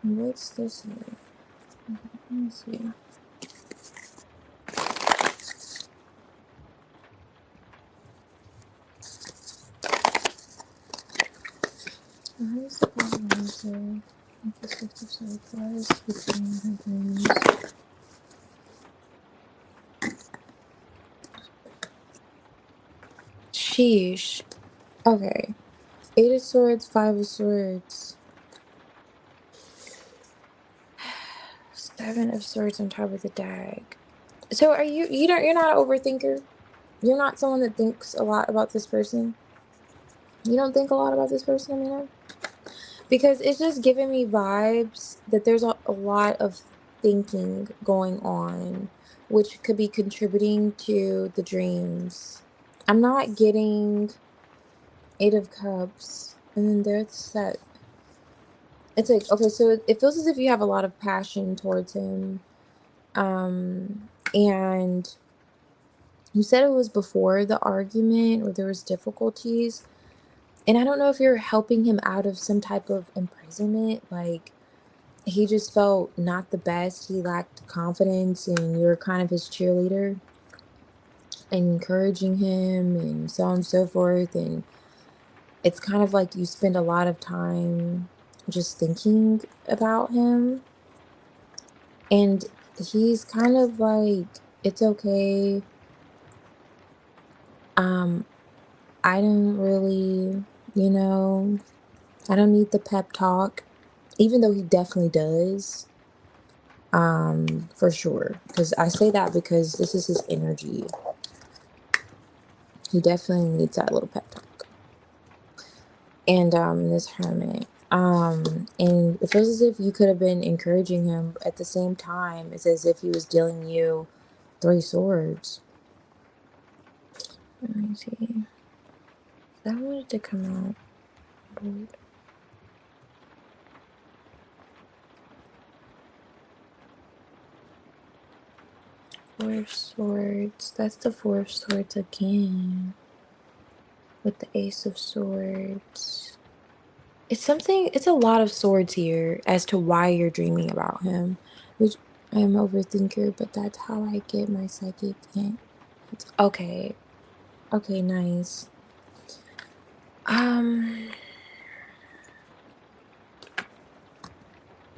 What's this here? Let me see. How does the answer perspective surprise between her dreams? Sheesh. Okay. Eight of Swords, Five of Swords. Seven of Swords on top of the deck. So are you're not an overthinker? You're not someone that thinks a lot about this person? You don't think a lot about this person, Amina? Because it's just giving me vibes that there's a lot of thinking going on, which could be contributing to the dreams. I'm not getting Eight of Cups, and then there's that. It's like, okay, so it feels as if you have a lot of passion towards him. And you said it was before the argument or there was difficulties. And I don't know if you're helping him out of some type of imprisonment, like he just felt not the best. He lacked confidence, and you're kind of his cheerleader, encouraging him, and so on and so forth. And it's kind of like you spend a lot of time just thinking about him. And he's kind of like, it's okay. I don't really, I don't need the pep talk, even though he definitely does. For sure. Because I say that because this is his energy. He definitely needs that little pep talk. And this Hermit. And it feels as if you could have been encouraging him at the same time. It's as if he was dealing you Three Swords. Let me see. That wanted to come out. Four of Swords. That's the Four of Swords again. With the Ace of Swords. It's a lot of swords here as to why you're dreaming about him. Which I am an overthinker, but that's how I get my psychic in. Okay. Okay, nice.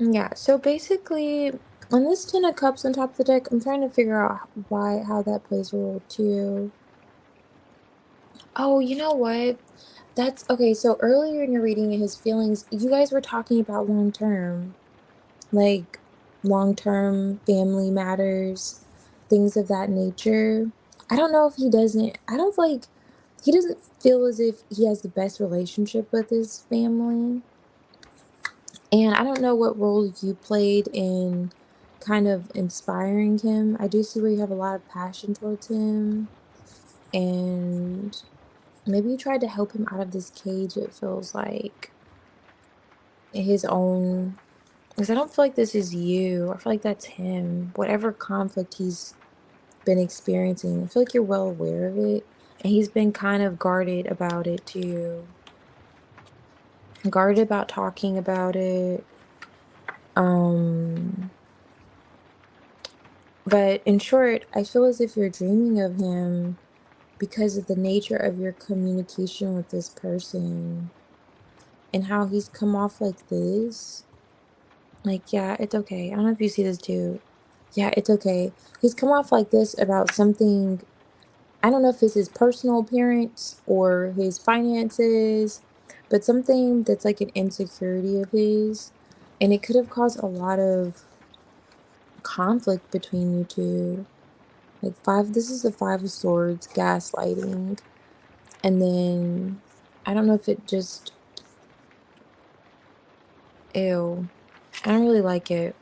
Yeah, so basically on this Ten of Cups on top of the deck, I'm trying to figure out how that plays a role too. Oh, you know what? That's okay. So earlier in your reading his feelings, you guys were talking about like long term family matters, things of that nature. I don't know if he doesn't, I don't like, he doesn't feel as if he has the best relationship with his family. And I don't know what role you played in kind of inspiring him. I do see where you have a lot of passion towards him. And maybe you tried to help him out of this cage, it feels like. His own Because I don't feel like this is you. I feel like that's him. Whatever conflict he's been experiencing, I feel like you're well aware of it. And he's been kind of guarded about it too. Guarded about talking about it. But in short, I feel as if you're dreaming of him because of the nature of your communication with this person and how he's come off like this. Like, yeah, it's okay. I don't know if you see this too. Yeah, it's okay. He's come off like this about something. I don't know if it's his personal appearance or his finances, but something that's like an insecurity of his. And it could have caused a lot of conflict between you two. Like this is the Five of Swords, gaslighting. And then I don't know if it just, ew, I don't really like it.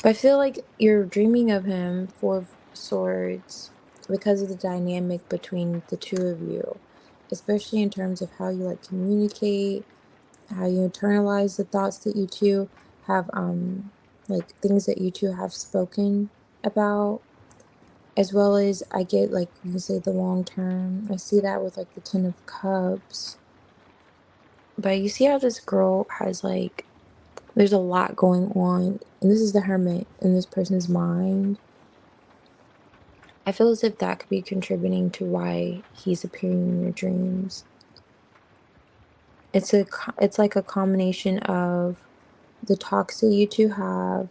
But I feel like you're dreaming of him, Four of Swords, because of the dynamic between the two of you, especially in terms of how you like communicate, how you internalize the thoughts that you two have, like things that you two have spoken about, as well as I get like you say the long term. I see that with like the Ten of Cups. But you see how this girl has like, there's a lot going on, and this is the Hermit in this person's mind. I feel as if that could be contributing to why he's appearing in your dreams. It's like a combination of the talks that you two have,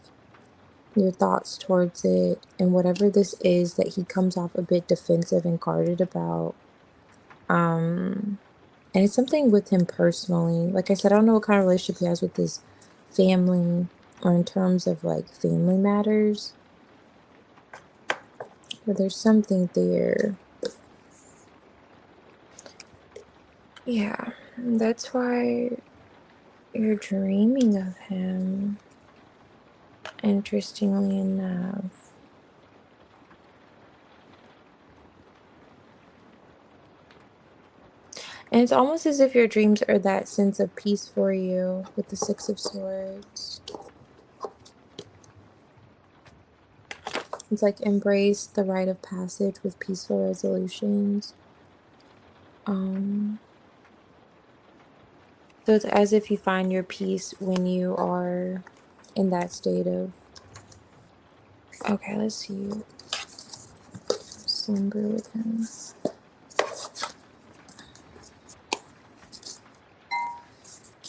your thoughts towards it, and whatever this is that he comes off a bit defensive and guarded about. And it's something with him personally. Like I said, I don't know what kind of relationship he has with his family or in terms of like family matters, but there's something there. Yeah, that's why you're dreaming of him, interestingly enough. And it's almost as if your dreams are that sense of peace for you with the Six of Swords. It's like embrace the rite of passage with peaceful resolutions. So it's as if you find your peace when you are in that state of, okay, let's see, slumber with him.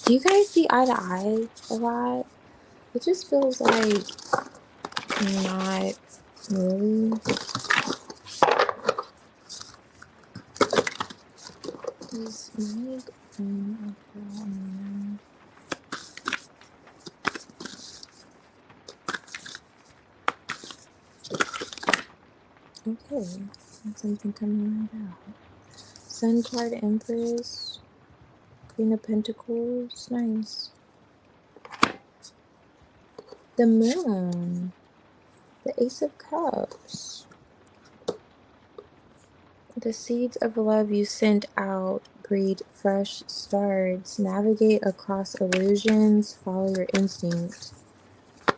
Do you guys see eye to eye a lot? It just feels like not really. Is my dream of man? Okay, that's something coming right out. Sun card, Empress, Queen of Pentacles, nice. The Moon, the Ace of Cups. The seeds of love you sent out breed fresh starts. Navigate across illusions. Follow your instinct.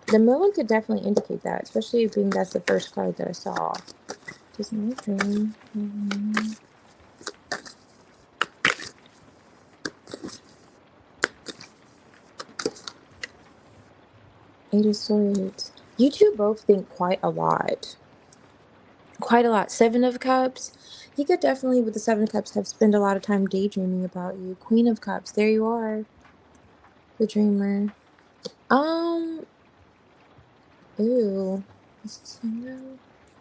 The moon could definitely indicate that, especially being that's the first card that I saw. Just my dream. Eight of Swords. You two both think quite a lot. Quite a lot. Seven of Cups. He could definitely, with the Seven of Cups, have spent a lot of time daydreaming about you. Queen of Cups. There you are. The dreamer. Ooh.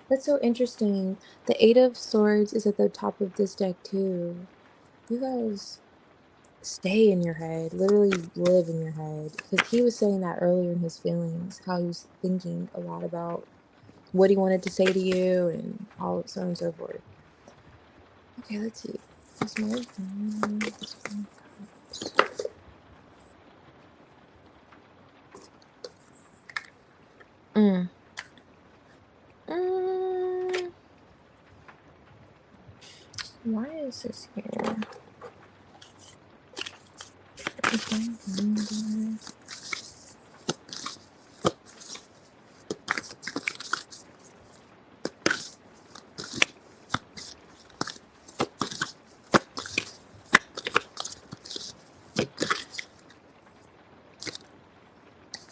That's so interesting. The Eight of Swords is at the top of this deck too. You guys stay in your head, literally live in your head. Because he was saying that earlier in his feelings, how he was thinking a lot about what he wanted to say to you and all so on and so forth. Okay, let's see. What's my mm. Mm. Why is this here?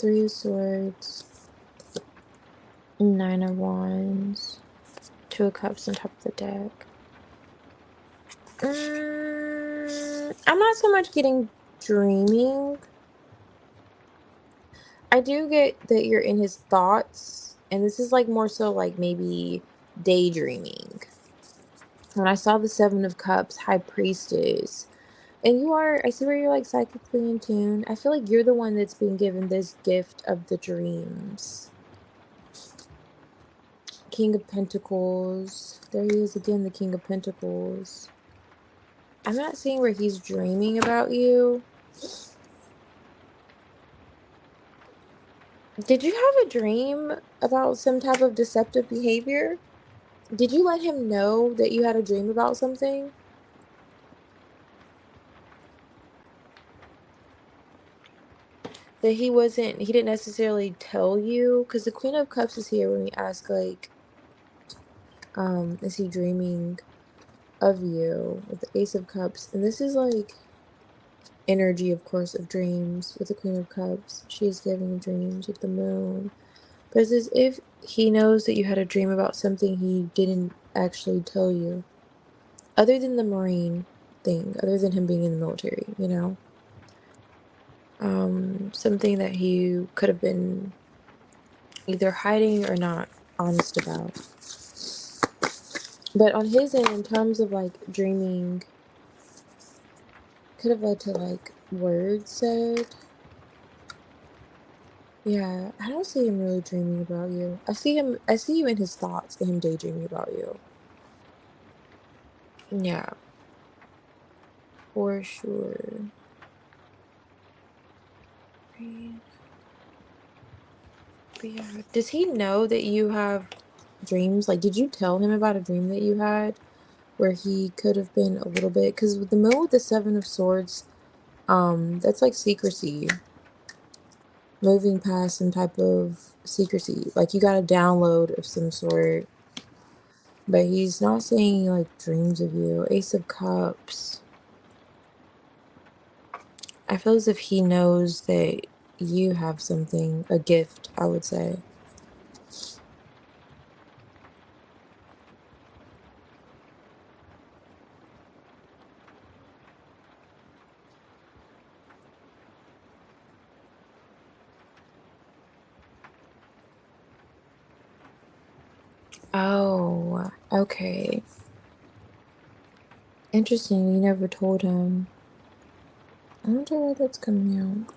Three of Swords, Nine of Wands, Two of Cups on top of the deck. I'm not so much getting dreaming. I do get that you're in his thoughts, and this is like more so like maybe daydreaming. When I saw the Seven of Cups, High Priestess, and you are, I see where you're like psychically in tune. I feel like you're the one that's been given this gift of the dreams. King of Pentacles. There he is again, the King of Pentacles. I'm not seeing where he's dreaming about you. Did you have a dream about some type of deceptive behavior? Did you let him know that you had a dream about something? That he didn't necessarily tell you? Because the Queen of Cups is here when we ask, like, is he dreaming of you? With the Ace of Cups. And this is like energy, of course, of dreams with the Queen of Cups. She is giving dreams with the moon. But it's as if he knows that you had a dream about something he didn't actually tell you. Other than the Marine thing, other than him being in the military, you know? Something that he could have been either hiding or not honest about. But on his end, in terms of like dreaming, could have led to like words said. Yeah, I don't see him really dreaming about you. I see you in his thoughts and him daydreaming about you. Yeah, for sure. Right. But yeah, does he know that you have dreams? Like, did you tell him about a dream that you had where he could have been a little bit? Because with the moon with the Seven of Swords, that's like secrecy. Moving past some type of secrecy. Like, you got a download of some sort. But he's not saying, like, dreams of you. Ace of Cups. I feel as if he knows that you have something, a gift, I would say. Oh, okay. Interesting, you never told him. I wonder why that's coming out.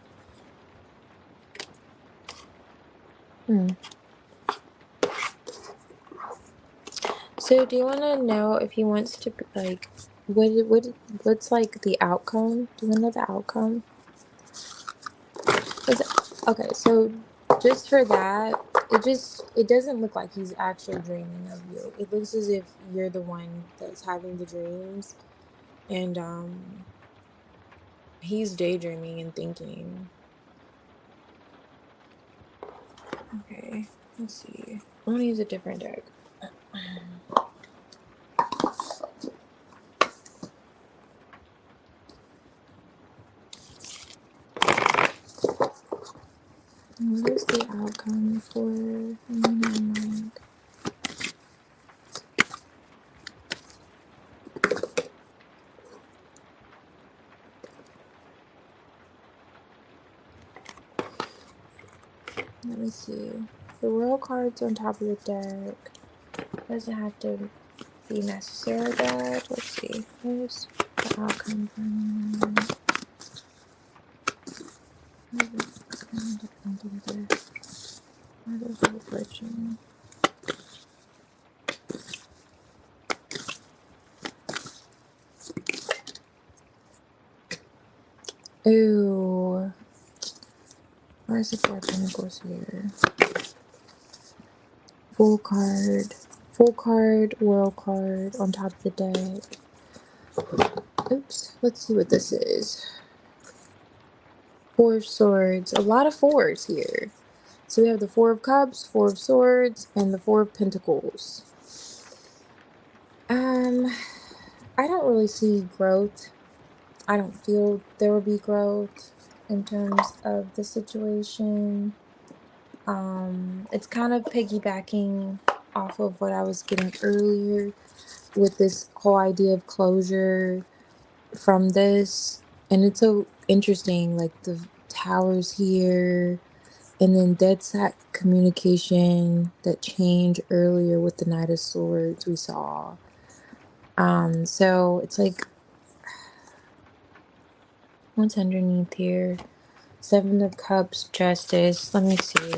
So do you want to know if he wants to, like, what's, like, the outcome? Do you want to know the outcome? Okay, so just for that, it doesn't look like he's actually dreaming of you. It looks as if you're the one that's having the dreams, and he's daydreaming and thinking. Okay, let's see. I'm gonna use a different deck. What is the outcome for mind? Let me see. The World card's on top of the deck. Doesn't have to be necessarily bad. Let's see. Where's the outcome for mind? Ooh. Where's the Four of Pentacles here? Full card, World card on top of the deck. Oops. Let's see what this is. Four of Swords. A lot of fours here. So we have the Four of Cups, Four of Swords, and the Four of Pentacles. I don't really see growth. I don't feel there will be growth. in terms of the situation. It's kind of piggybacking off of what I was getting earlier with this whole idea of closure from this. And it's so interesting, like the towers here, and then dead set communication that changed earlier with the Knight of Swords we saw. So it's like, what's underneath here? Seven of Cups, Justice. Let me see.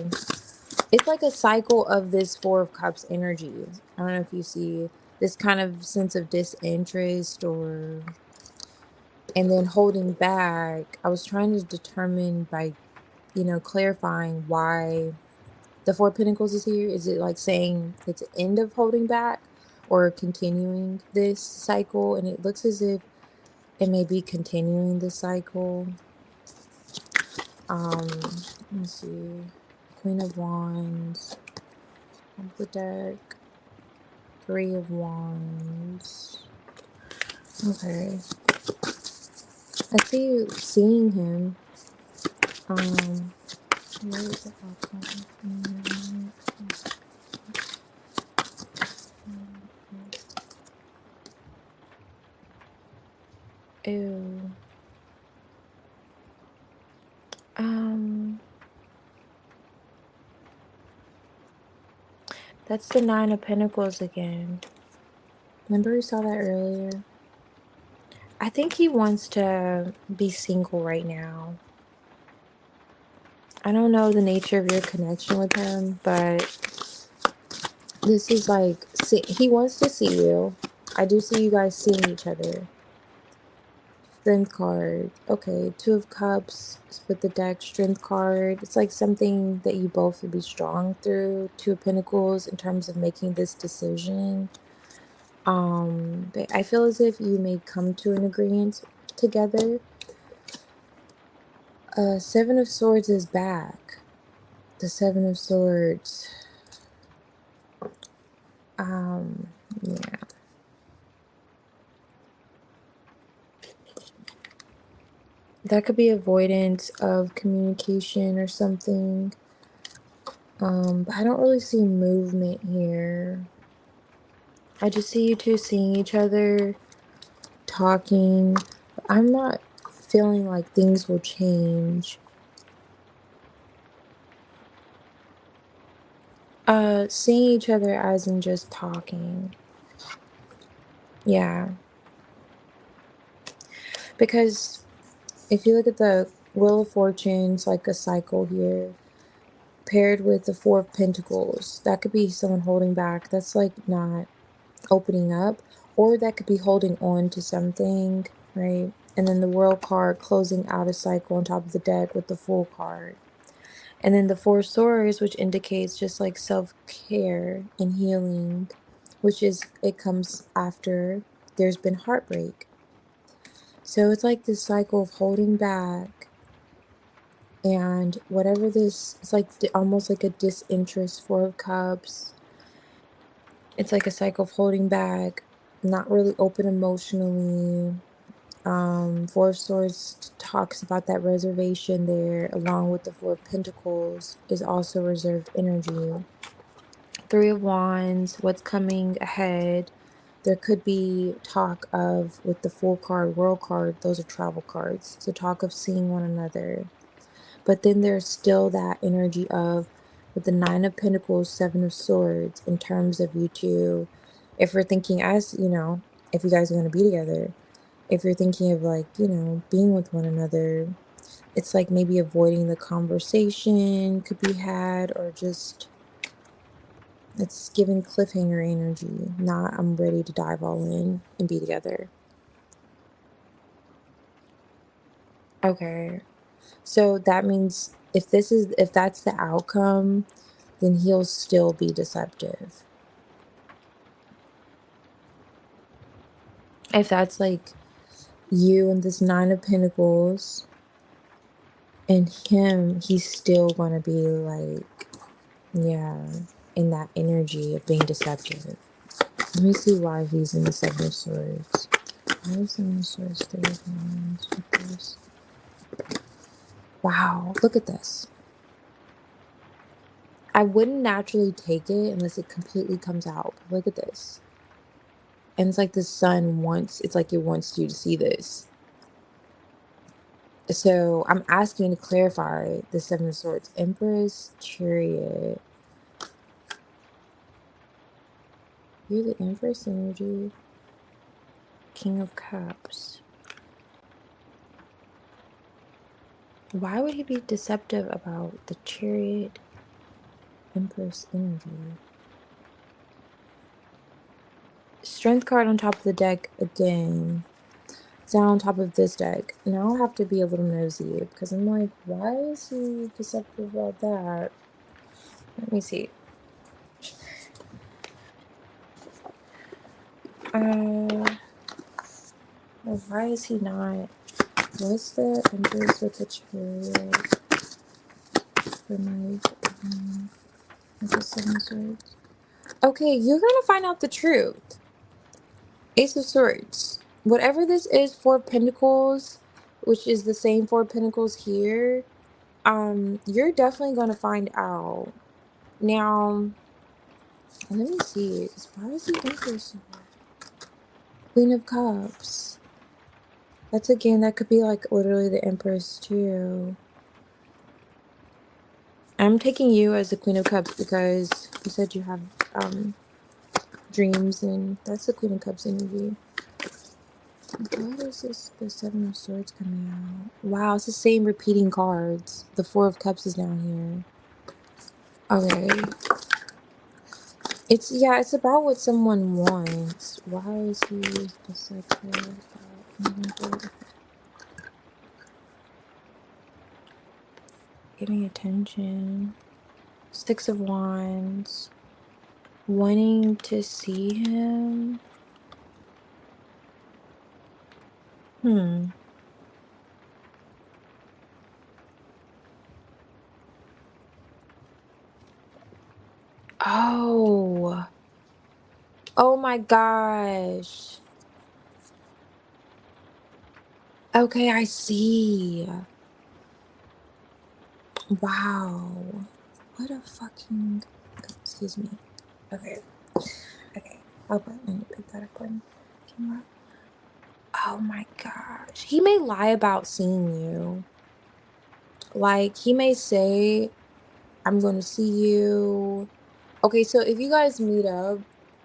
It's like a cycle of this Four of Cups energy. I don't know if you see this kind of sense of disinterest or, and then holding back. I was trying to determine by, clarifying why the Four of Pentacles is here. Is it like saying it's an end of holding back or continuing this cycle? And it looks as if it may be continuing the cycle. Let me see. Queen of Wands. On the deck. Three of Wands. Okay. I see you seeing him. Where is the outcome? Ew. That's the Nine of Pentacles again. Remember we saw that earlier? I think he wants to be single right now. I don't know the nature of your connection with him, but this is like, he wants to see you. I do see you guys seeing each other. Strength card. Okay, Two of Cups with the deck. Strength card. It's like something that you both would be strong through. Two of Pentacles in terms of making this decision. But I feel as if you may come to an agreement together. Seven of Swords is back. The Seven of Swords. Yeah. That could be avoidance of communication or something. But I don't really see movement here. I just see you two seeing each other, talking. I'm not feeling like things will change. Seeing each other as in just talking. Yeah. Because if you look at the Wheel of Fortune, it's like a cycle here. Paired with the Four of Pentacles. That could be someone holding back. That's like not opening up. Or that could be holding on to something, right? And then the World card closing out a cycle on top of the deck with the Fool card. And then the Four of Swords, which indicates just like self-care and healing, which is, it comes after there's been heartbreak. So it's like this cycle of holding back, and whatever this, it's like almost like a disinterest. Four of Cups. It's like a cycle of holding back, not really open emotionally. Four of Swords talks about that reservation there, along with the Four of Pentacles is also reserved energy. Three of Wands, what's coming ahead. There could be talk of, with the Fool card, World card, those are travel cards. So talk of seeing one another. But then there's still that energy of, with the Nine of Pentacles, Seven of Swords, in terms of you two, if we're thinking as, if you guys are going to be together, if you're thinking of like, being with one another, it's like maybe avoiding the conversation could be had, or just, it's giving cliffhanger energy, not I'm ready to dive all in and be together. Okay. So that means if that's the outcome, then he'll still be deceptive. If that's like you and this Nine of Pentacles and him, he's still gonna be like, yeah, in that energy of being deceptive. Let me see why he's in the Seven of Swords. Why is Seven of Swords Three of Wands with this? Wow, look at this. I wouldn't naturally take it unless it completely comes out. But look at this. And it's like the sun wants, it's like it wants you to see this. So I'm asking you to clarify the Seven of Swords. Empress, Chariot. You're the Empress energy. King of Cups. Why would he be deceptive about the Chariot, Empress energy? Strength card on top of the deck again. It's down on top of this deck. Now I'll have to be a little nosy because I'm like, why is he deceptive about that? Let me see. Well, why is he not? What's the Empress with the Chariot for my with the Seven of Swords? Okay, you're gonna find out the truth. Ace of Swords. Whatever this is, Four of Pentacles, which is the same Four of Pentacles here, you're definitely gonna find out. Now, let me see. Why is the Empress here? Queen of Cups. That's again, that could be like literally the Empress too. I'm taking you as the Queen of Cups because you said you have dreams, and that's the Queen of Cups energy. What is this? The Seven of Swords coming out. Wow, it's the same repeating cards. The Four of Cups is now here. Okay. It's about what someone wants. Why is he deceptive about getting attention? Six of Wands. Wanting to see him. Oh. Oh my gosh. Okay, I see. Wow. What a fucking... Excuse me. Okay. Okay. Oh, but I need to pick that up on camera. Oh my gosh. He may lie about seeing you. Like, he may say, I'm going to see you. Okay, so if you guys meet up,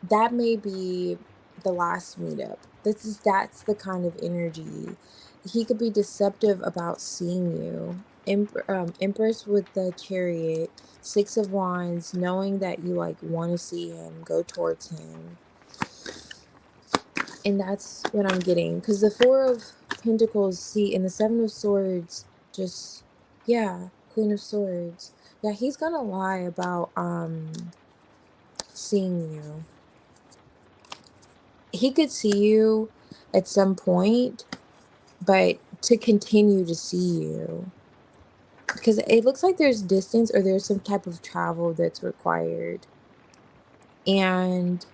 that may be the last meetup. That's the kind of energy. He could be deceptive about seeing you. Empress with the Chariot, Six of Wands, knowing that you like want to see him, go towards him. And that's what I'm getting. Because the Four of Pentacles, see, and the Seven of Swords, just, yeah, Queen of Swords. Yeah, he's gonna lie about seeing you. He could see you at some point, but to continue to see you. Because it looks like there's distance or there's some type of travel that's required. And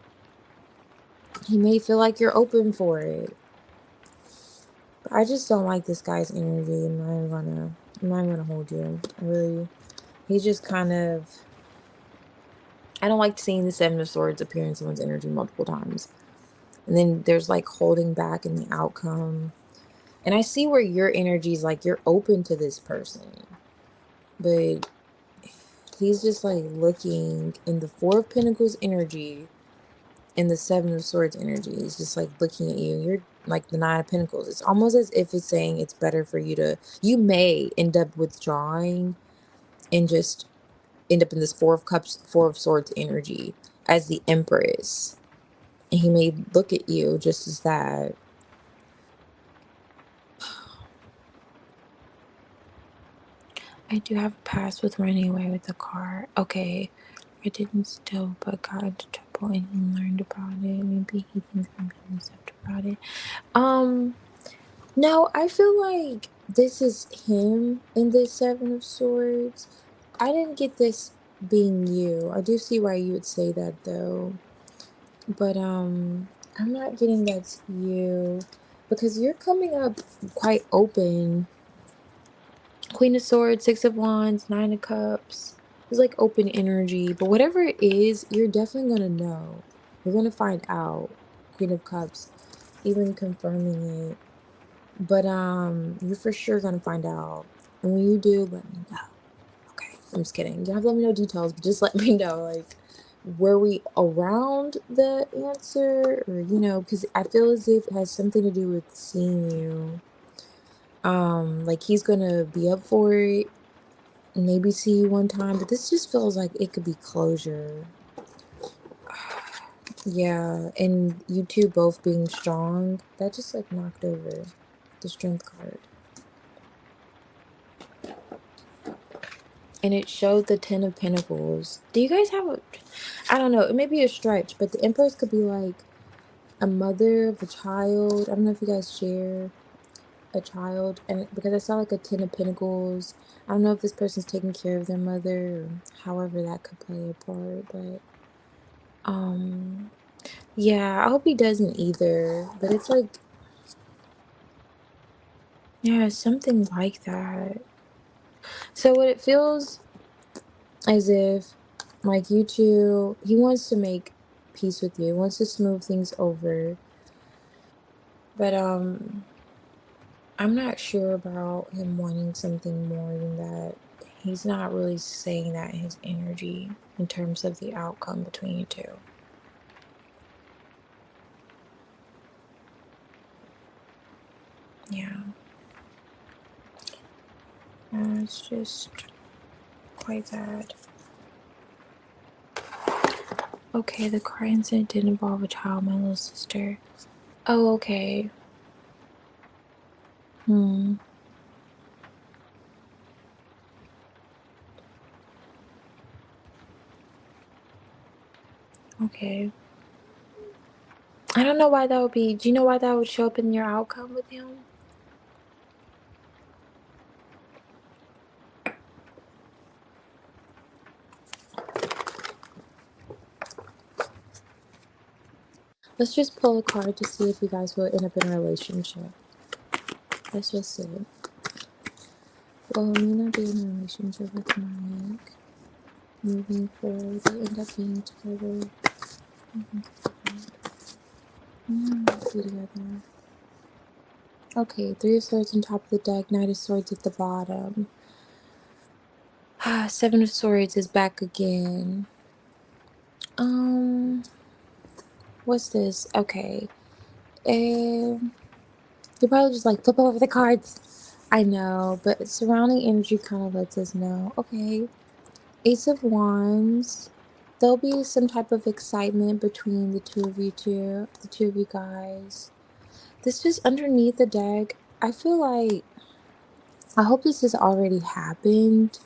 he may feel like you're open for it. But I just don't like this guy's energy. I'm not gonna hold you. He's just kind of, I don't like seeing the Seven of Swords appear in someone's energy multiple times. And then there's like holding back in the outcome. And I see where your energy is like, you're open to this person. But he's just like looking in the Four of Pentacles energy and the Seven of Swords energy. He's just like looking at you. You're like the Nine of Pentacles. It's almost as if it's saying it's better for you to, you may end up withdrawing and just end up in this Four of Cups, Four of Swords energy as the Empress. And he may look at you just as that. I do have a past with running away with the car. Okay. I didn't steal, but got into trouble and he learned about it. Maybe he thinks I'm being deceptive about it. No, I feel like this is him in this Seven of Swords. I didn't get this being you. I do see why you would say that though. But I'm not getting that's you because you're coming up quite open Queen of Swords, Six of Wands, Nine of Cups. It's like open energy. But whatever it is, you're definitely going to know. You're going to find out. Queen of Cups, even confirming it. But you're for sure going to find out. And when you do, let me know. Okay, I'm just kidding. You don't have to let me know details, but just let me know, like, were we around the answer? Or, because I feel as if it has something to do with seeing you. Like he's gonna be up for it, maybe see you one time, but this just feels like it could be closure. Yeah, and you two both being strong, that just like knocked over the strength card. And it showed the Ten of Pentacles. Do you guys have I don't know, it may be a stretch, but the Empress could be like a mother of a child. I don't know if you guys share a child, and because I saw like a Ten of Pentacles, I don't know if this person's taking care of their mother or however that could play a part, but yeah, I hope he doesn't either, but it's like, yeah, something like that. So what it feels as if, like, you two, he wants to make peace with you, he wants to smooth things over, but I'm not sure about him wanting something more than that. He's not really saying that in his energy in terms of the outcome between you two. Yeah. It's just quite bad. Okay, the car incident did involve a child, my little sister. Oh, okay. Hmm. Okay. I don't know why that would be. Do you know why that would show up in your outcome with him? Let's just pull a card to see if you guys will end up in a relationship. Let's just see. Well, may not be in a relationship with Mike. Moving forward, they end up being together. Be together. Okay, Three of Swords on top of the deck, Knight of Swords at the bottom. Seven of Swords is back again. What's this? Okay. You're probably just like, flip over the cards. I know, but surrounding energy kind of lets us know. Okay. Ace of Wands. There'll be some type of excitement between the two of you guys. This is underneath the deck. I feel like, I hope this has already happened,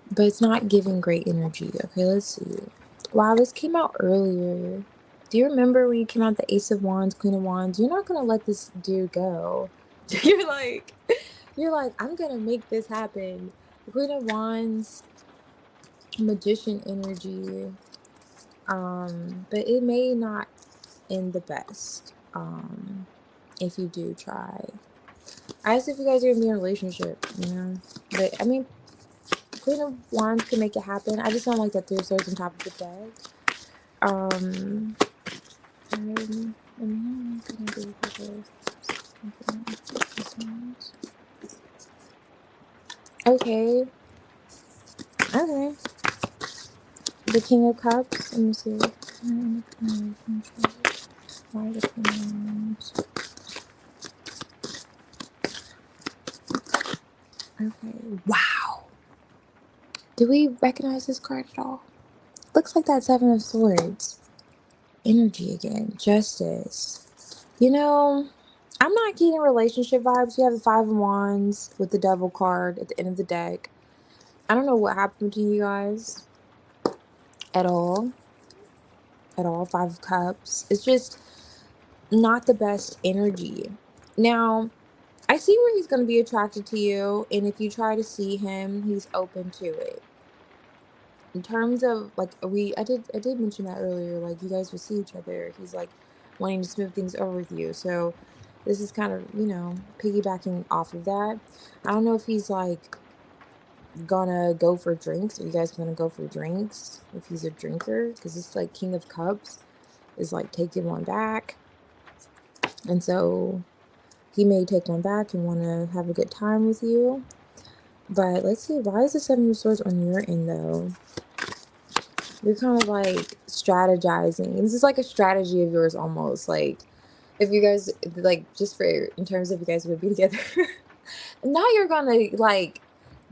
but it's not giving great energy. Okay, let's see. Wow, this came out earlier. Do you remember when you came out the Ace of Wands, Queen of Wands? You're not gonna let this dude go. You're like, I'm gonna make this happen. The Queen of Wands, Magician energy. But it may not end the best. If you do try. I asked if you guys are gonna be in a relationship, But I mean, Queen of Wands can make it happen. I just don't like that Three of Swords on top of the deck. I'm gonna do okay. Okay. The King of Cups. Let me see. Why the King of Wands? Okay. Wow. Do we recognize this card at all? Looks like that Seven of Swords. Energy again. Justice. I'm not getting relationship vibes. We have the Five of Wands with the Devil card at the end of the deck. I don't know what happened to you guys at all. At all. Five of Cups. It's just not the best energy. Now, I see where he's going to be attracted to you, and if you try to see him, he's open to it. In terms of like, I did mention that earlier, like you guys will see each other. He's like wanting to smooth things over with you. So this is kind of, piggybacking off of that. I don't know if he's like gonna go for drinks? Are you guys gonna go for drinks if he's a drinker? Because it's like King of Cups is like taking one back, and so he may take one back and want to have a good time with you. But let's see, why is the Seven of Swords on your end though? You're kind of like strategizing. This is like a strategy of yours almost. Like if you guys like, just for in terms of you guys would be together. Now you're gonna like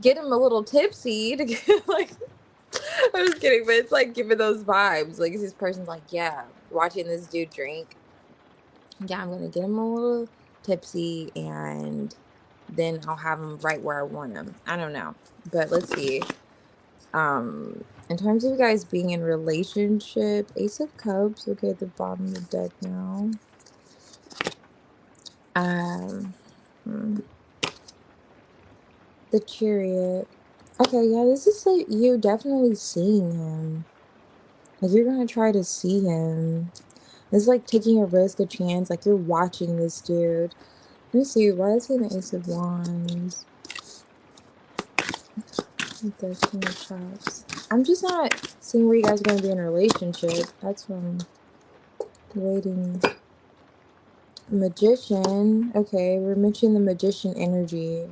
get him a little tipsy to get like, I'm just kidding, but it's like giving those vibes. Like this person's like, yeah, watching this dude drink. Yeah, I'm gonna get him a little tipsy and then I'll have him right where I want him. I don't know. But let's see. In terms of you guys being in relationship, Ace of Cups, okay, at the bottom of the deck now. Um the Chariot. Okay, yeah, this is like you definitely seeing him. Like you're gonna try to see him. It's like taking a risk, a chance. Like you're watching this dude. Let me see. Why is he in the Ace of Wands? The King of Cups. I'm just not seeing where you guys are gonna be in a relationship. That's what I'm waiting. Magician. Okay, we're mentioning the Magician energy.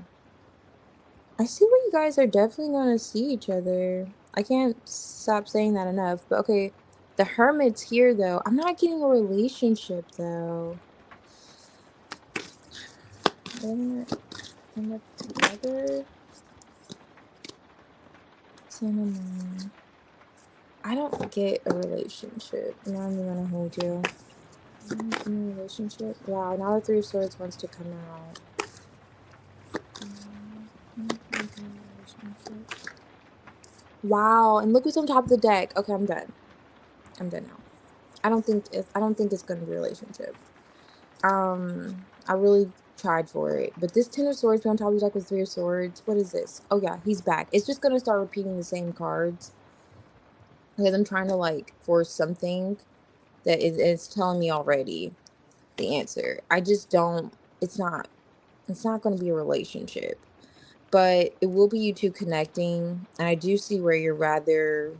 I see where you guys are definitely gonna see each other. I can't stop saying that enough. But okay, the Hermit's here though. I'm not getting a relationship though. They're gonna end up together. Cinnamon. I don't get a relationship. Now I'm gonna hold you. I'm not in a relationship. Wow, now the Three of Swords wants to come out. Wow, and look who's on top of the deck. Okay, I'm done. I'm done now. I don't think it's gonna be a relationship. I really tried for it, but this Ten of Swords on top of the deck with Three of Swords. What is this? Oh yeah, he's back. It's just gonna start repeating the same cards because I'm trying to like force something that is telling me already the answer. I just don't. It's not. It's not gonna be a relationship, but it will be you two connecting, and I do see where you're rather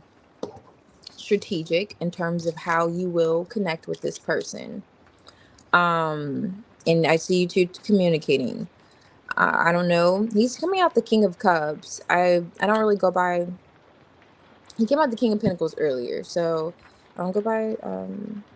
strategic in terms of how you will connect with this person. And I see you two communicating. I don't know. He's coming out the King of Cups. I don't really go by. He came out the King of Pentacles earlier, so I don't go by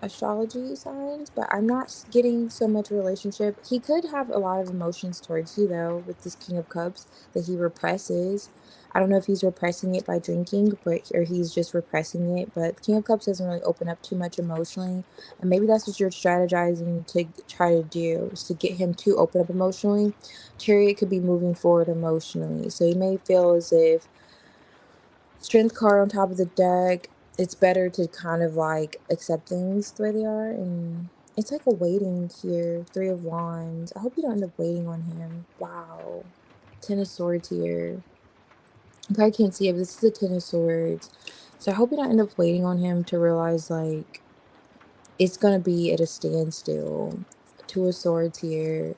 astrology signs. But I'm not getting so much relationship. He could have a lot of emotions towards you though, with this King of Cups that he represses. I don't know if he's repressing it by drinking, or he's just repressing it. But King of Cups doesn't really open up too much emotionally, and maybe that's what you're strategizing to try to do, is to get him to open up emotionally. Chariot could be moving forward emotionally, so you may feel as if Strength card on top of the deck. It's better to kind of like accept things the way they are, and it's like a waiting here. Three of Wands. I hope you don't end up waiting on him. Wow. Ten of Swords here. You probably can't see it, but this is the Ten of Swords. So I hope you don't end up waiting on him to realize like it's gonna be at a standstill. Two of Swords here,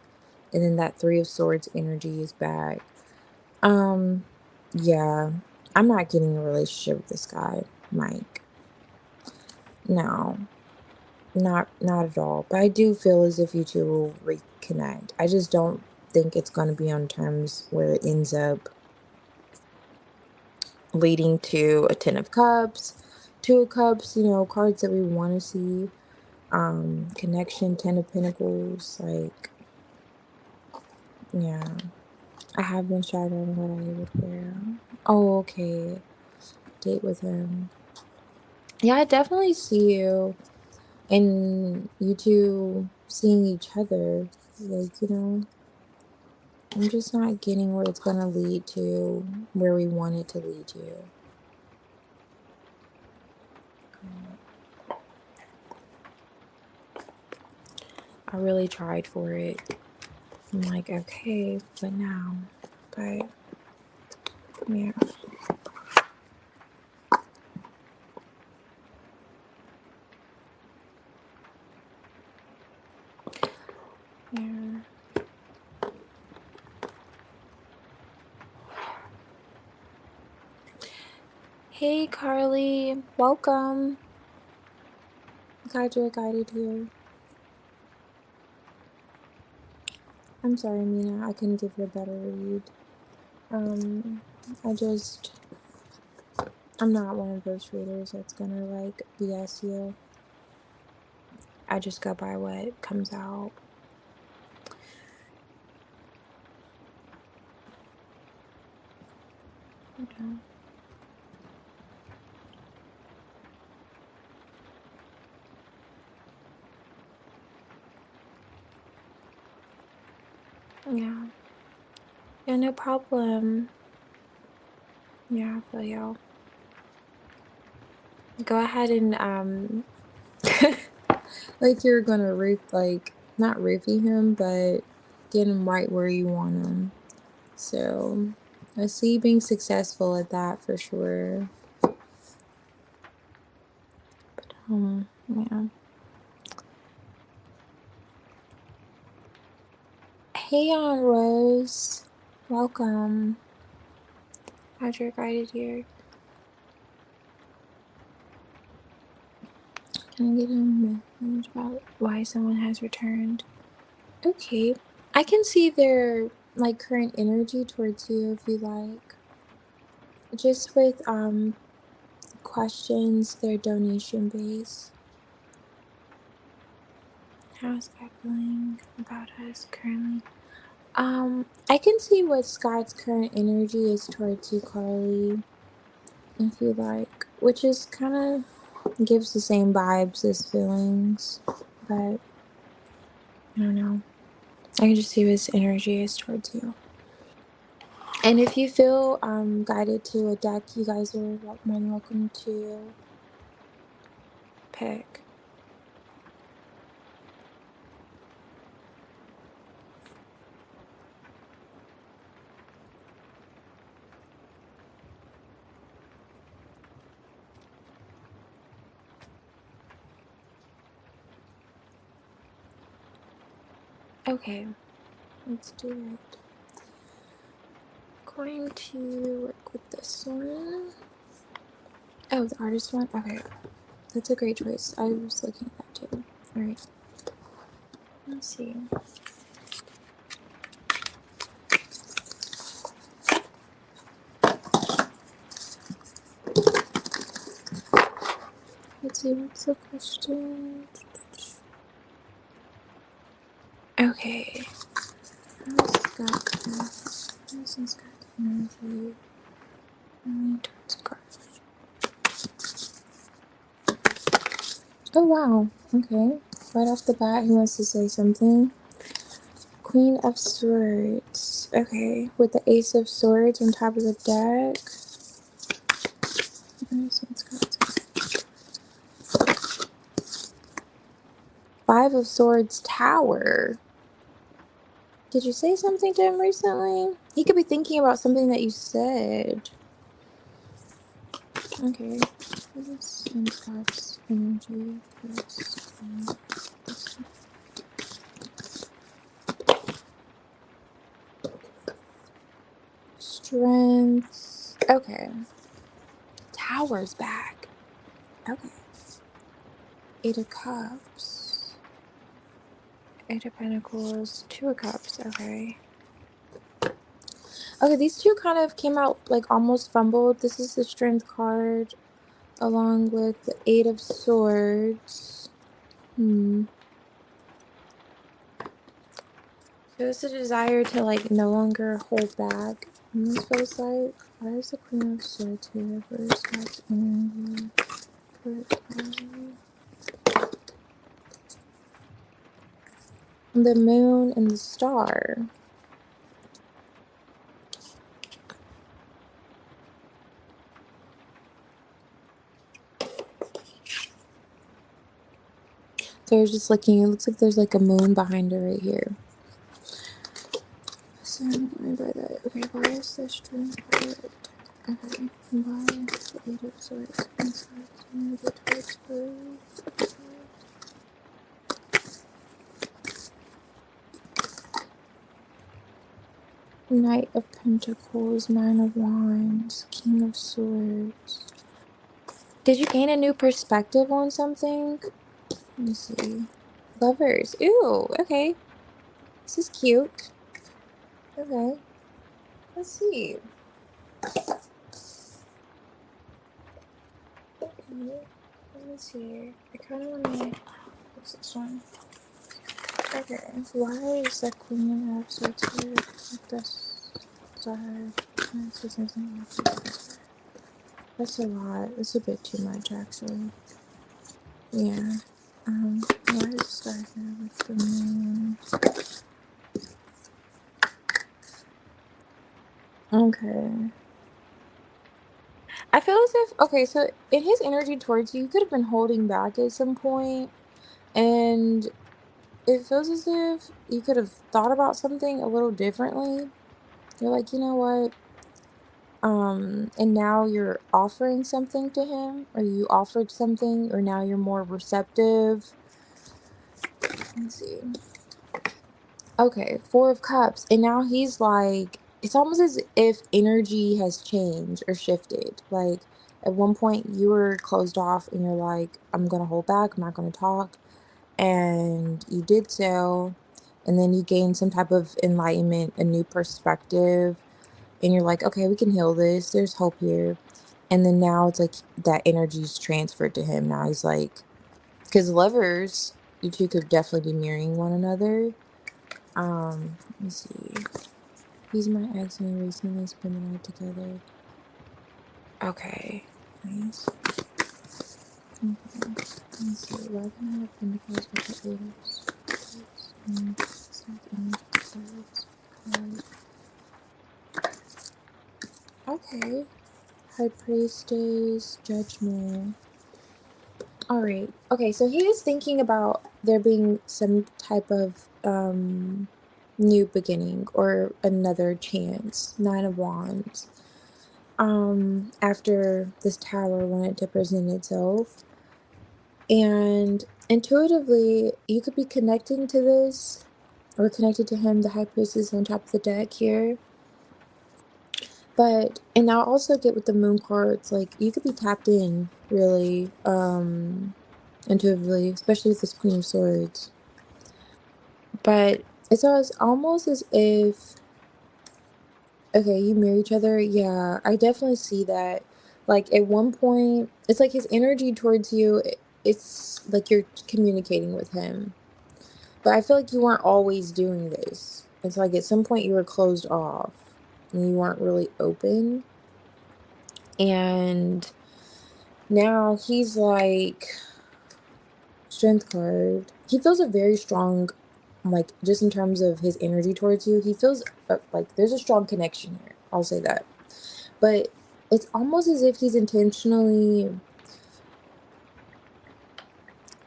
and then that Three of Swords energy is back. Yeah, I'm not getting a relationship with this guy, Mike. No, not at all. But I do feel as if you two will reconnect. I just don't think it's going to be on terms where it ends up leading to a Ten of Cups, Two of Cups, you know, cards that we want to see. Connection, Ten of Pentacles, like, yeah. I have been shattered on what I would wear. Oh, okay. Date with him. Yeah, I definitely see you and you two seeing each other. Like, you know, I'm just not getting where it's going to lead to, where we want it to lead to. I really tried for it. I'm like, okay, but now, but yeah. Yeah. Hey, Carly. Welcome. Glad you're guided here. I'm sorry, Mina. I couldn't give you a better read. I'm not one of those readers that's gonna, like, BS you. I just go by what comes out. Okay. Yeah. Yeah, no problem. Yeah, I feel you. Go ahead and, like you're gonna not roofie him, but get him right where you want him. So, I see you being successful at that for sure. Yeah. Hey, Aunt Rose. Welcome. How's your guided here? Can I get a message about why someone has returned? Okay. I can see their like current energy towards you if you like. Just with questions, their donation base. How's that feeling about us currently? I can see what Scott's current energy is towards you, Carly, if you like. Which is kinda gives the same vibes as feelings. But I don't know. I can just see what his energy is towards you. And if you feel guided to a deck, you guys are more than welcome to pick. Okay, let's do it. Going to work with this one. Oh, the artist one? Okay. That's a great choice. I was looking at that too. Alright. Let's see. Let's see, what's the question? Okay. How's Scott's energy? Towards Scarlet. Oh wow. Okay. Right off the bat, he wants to say something. Queen of Swords. Okay. With the Ace of Swords on top of the deck. Five of Swords Tower. Did you say something to him recently? He could be thinking about something that you said. Okay. What is Scott's energy? Strength. Okay. Tower's back. Okay. Eight of Cups. Eight of Pentacles. Two of Cups. Okay. Okay, these two kind of came out like almost fumbled. This is the Strength card along with the Eight of Swords. So it's a desire to like no longer hold back. And this feels like, why is the Queen of Swords here? Where's Scott's energy? The Moon and the Star. So I was just looking, it looks like there's like a moon behind her right here. So I'm going by that. Okay, why is the Strength card? Okay, why is the Eight of Swords and Scott's energy towards her? Knight of Pentacles, Nine of Wands, King of Swords. Did you gain a new perspective on something? Let me see. Lovers. Ooh, okay. This is cute. Okay. Let's see. Okay. Let me see. I kind of want to... What's this one? Okay. Why is the Queen of Swords here with this? Sorry. This is something else. That's a lot. It's a bit too much, actually. Yeah. Why is Star here with the moon? Okay. I feel as if, okay, so in his energy towards you, he could have been holding back at some point, and it feels as if you could have thought about something a little differently. You're like, you know what? And now you're offering something to him, or you offered something, or now you're more receptive. Let's see. Okay, Four of Cups. And now he's like, it's almost as if energy has changed or shifted. Like, at one point you were closed off and you're like, I'm going to hold back, I'm not going to talk. And you did so. And then you gained some type of enlightenment, a new perspective. And you're like, okay, we can heal this. There's hope here. And then now it's like that energy's transferred to him. Now he's like, because lovers, you two could definitely be mirroring one another. Let me see. He's my ex and we recently spent the night together. Okay. Nice. Okay. Let me see. Why can I have pentacles with the Aries? It's like energy cards. Okay. High Priestess, Judgment. Alright. Okay, so he is thinking about there being some type of new beginning or another chance. Nine of Wands. After this tower wanted to present itself. And intuitively, you could be connecting to this or connected to him, the High Priestess on top of the deck here. But, and I'll also get with the moon cards, like you could be tapped in really, intuitively, especially with this Queen of Swords. But it's almost as if, okay, you mirror each other. Yeah, I definitely see that. Like at one point, it's like his energy towards you, it's like you're communicating with him. But I feel like you weren't always doing this. It's like at some point you were closed off and you weren't really open. And now he's like, Strength card. He feels a very strong, like just in terms of his energy towards you, he feels like there's a strong connection here. I'll say that. But it's almost as if he's intentionally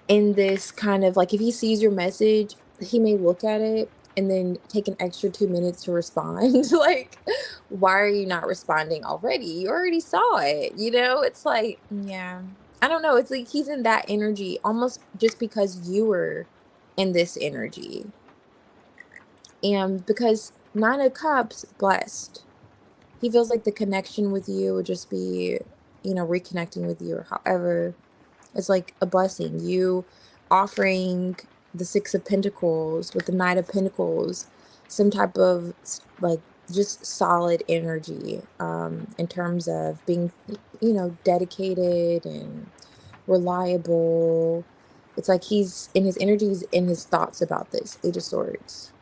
in this kind of like, if he sees your message, he may look at it and then take an extra 2 minutes to respond. Like, why are you not responding already? You already saw it, you know? It's like, yeah. I don't know. It's like he's in that energy almost just because you were in this energy. And because Nine of Cups, blessed. He feels like the connection with you would just be, you know, reconnecting with you or however. It's like a blessing. You offering the Six of Pentacles with the Knight of Pentacles, some type of like just solid energy in terms of being, you know, dedicated and reliable. It's like he's in his energies, in his thoughts about this. Eight of Swords.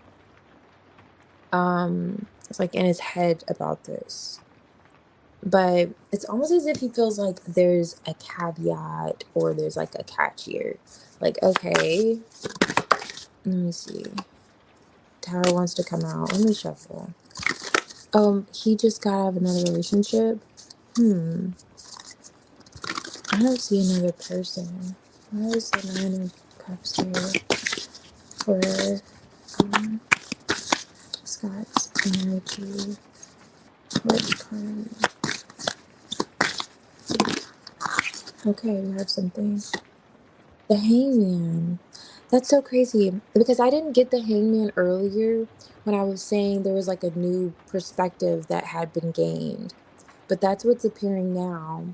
It's like in his head about this. But it's almost as if he feels like there's a caveat or there's like a catch here. Like, okay, let me see. Tower wants to come out. Let me shuffle. He just got out of another relationship. I don't see another person. Why is the Nine of Cups here for Scott's energy? Which card? Okay, we have something. The Hangman. That's so crazy because I didn't get the Hangman earlier when I was saying there was like a new perspective that had been gained. But that's what's appearing now.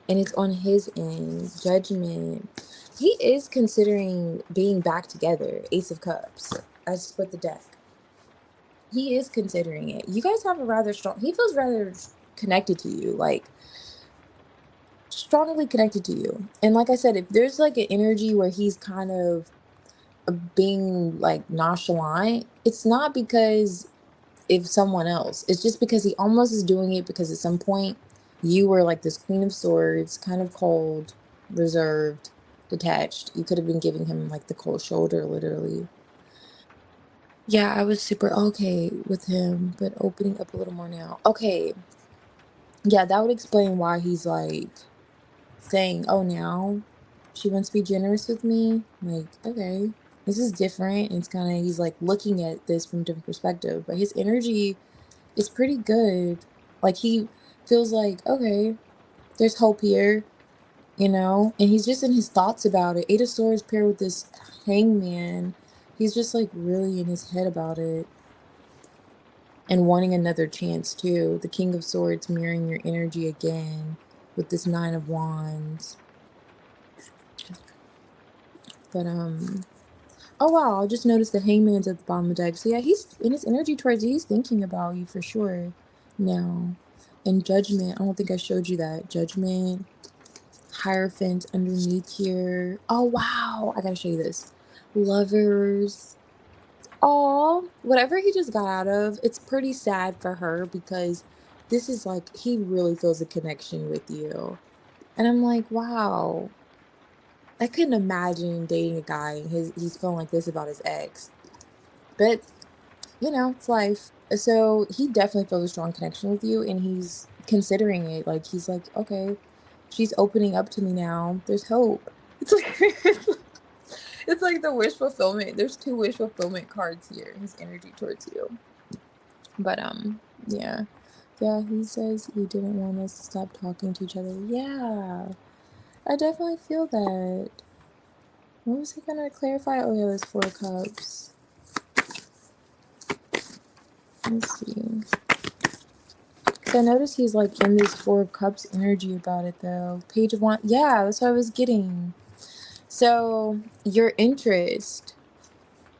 And it's on his end. Judgment. He is considering being back together. Ace of Cups. I split the deck. He is considering it. You guys have a rather strong... He feels rather connected to you. Like, strongly connected to you. And like I said, if there's like an energy where he's kind of being like nonchalant, it's not because if someone else, it's just because he almost is doing it because at some point you were like this Queen of Swords, kind of cold, reserved, detached. You could have been giving him like the cold shoulder, literally. Yeah, I was super okay with him, but opening up a little more now. Okay, yeah, that would explain why he's like saying, oh, now she wants to be generous with me. Like, okay, this is different. And it's kind of, he's like looking at this from a different perspective, but his energy is pretty good. Like, he feels like, okay, there's hope here, you know, and he's just in his thoughts about it. Eight of Swords paired with this Hangman. He's just like really in his head about it and wanting another chance too. The King of Swords mirroring your energy again with this Nine of Wands. But oh wow, I just noticed the Hangman's at the bottom of the deck. So yeah, he's in his energy towards you. He's thinking about you for sure now. And Judgment, I don't think I showed you that. Judgment, Hierophant underneath here. Oh wow, I gotta show you this. Lovers. Oh, whatever he just got out of, it's pretty sad for her because this is like, he really feels a connection with you. And I'm like, wow, I couldn't imagine dating a guy and he's feeling like this about his ex. But, you know, it's life. So he definitely feels a strong connection with you and he's considering it. Like, he's like, okay, she's opening up to me now. There's hope. It's like, it's like the wish fulfillment. There's two wish fulfillment cards here. His energy towards you. But, yeah. Yeah, he says he didn't want us to stop talking to each other. Yeah, I definitely feel that. What was he gonna clarify? Oh, yeah, it was Four Cups. Let's see. So I noticed he's like in this Four of Cups energy about it though. Page of Wands. Yeah, that's what I was getting. So your interest,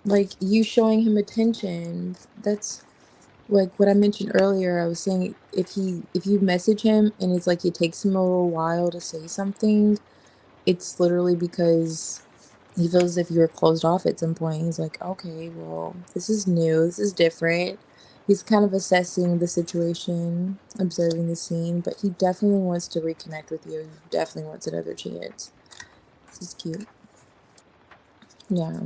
like you showing him attention, that's like what I mentioned earlier. I was saying if you message him and it's like it takes him a little while to say something, it's literally because he feels as if you were closed off at some point. He's like, okay, well, this is new. This is different. He's kind of assessing the situation, observing the scene, but he definitely wants to reconnect with you. He definitely wants another chance. This is cute. Yeah.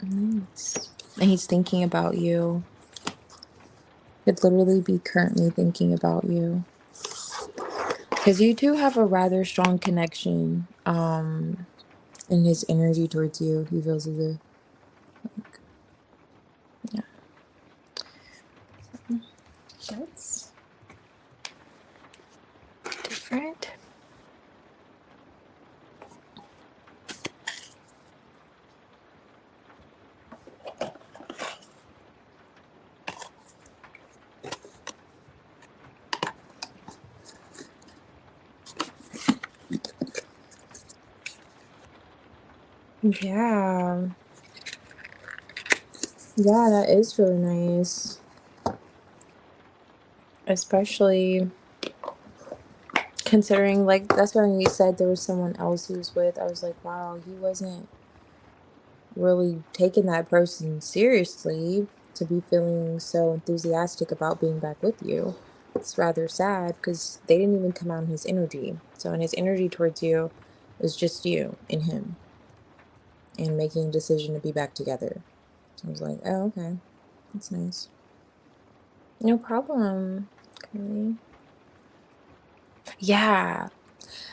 Nice. And he's thinking about you. Could literally be currently thinking about you. Because you two have a rather strong connection in his energy towards you. He feels as if, like, yeah. That's different. Yeah. Yeah, that is really nice. Especially considering, like, that's when you said there was someone else he was with. I was like, wow, he wasn't really taking that person seriously to be feeling so enthusiastic about being back with you. It's rather sad because they didn't even come out in his energy. So in his energy towards you, it was just you and him and making a decision to be back together. So I was like, oh, okay. That's nice. No problem, Curly. Yeah.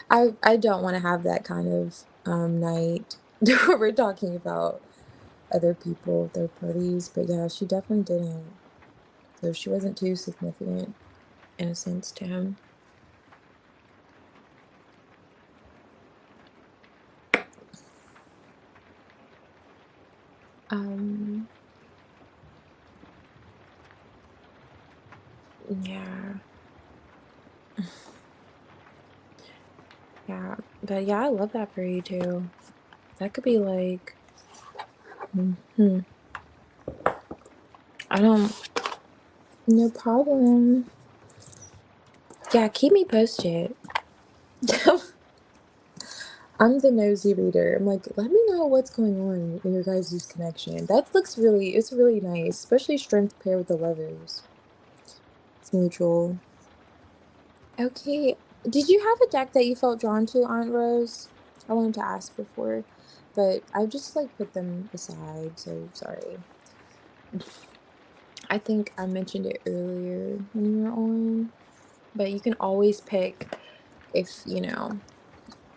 I don't want to have that kind of night where we're talking about other people, third parties. But yeah, she definitely didn't. So she wasn't too significant in a sense to him. Um, yeah. Yeah, but yeah, I love that for you too. That could be like, I don't, no problem. Yeah, keep me posted. I'm the nosy reader. I'm like, let me know what's going on in your guys' connection. That looks really, it's really nice, especially strength paired with the lovers. It's mutual. Okay, did you have a deck that you felt drawn to, Aunt Rose? I wanted to ask before, but I just like put them aside, so sorry. I think I mentioned it earlier when you were on, but you can always pick if, you know,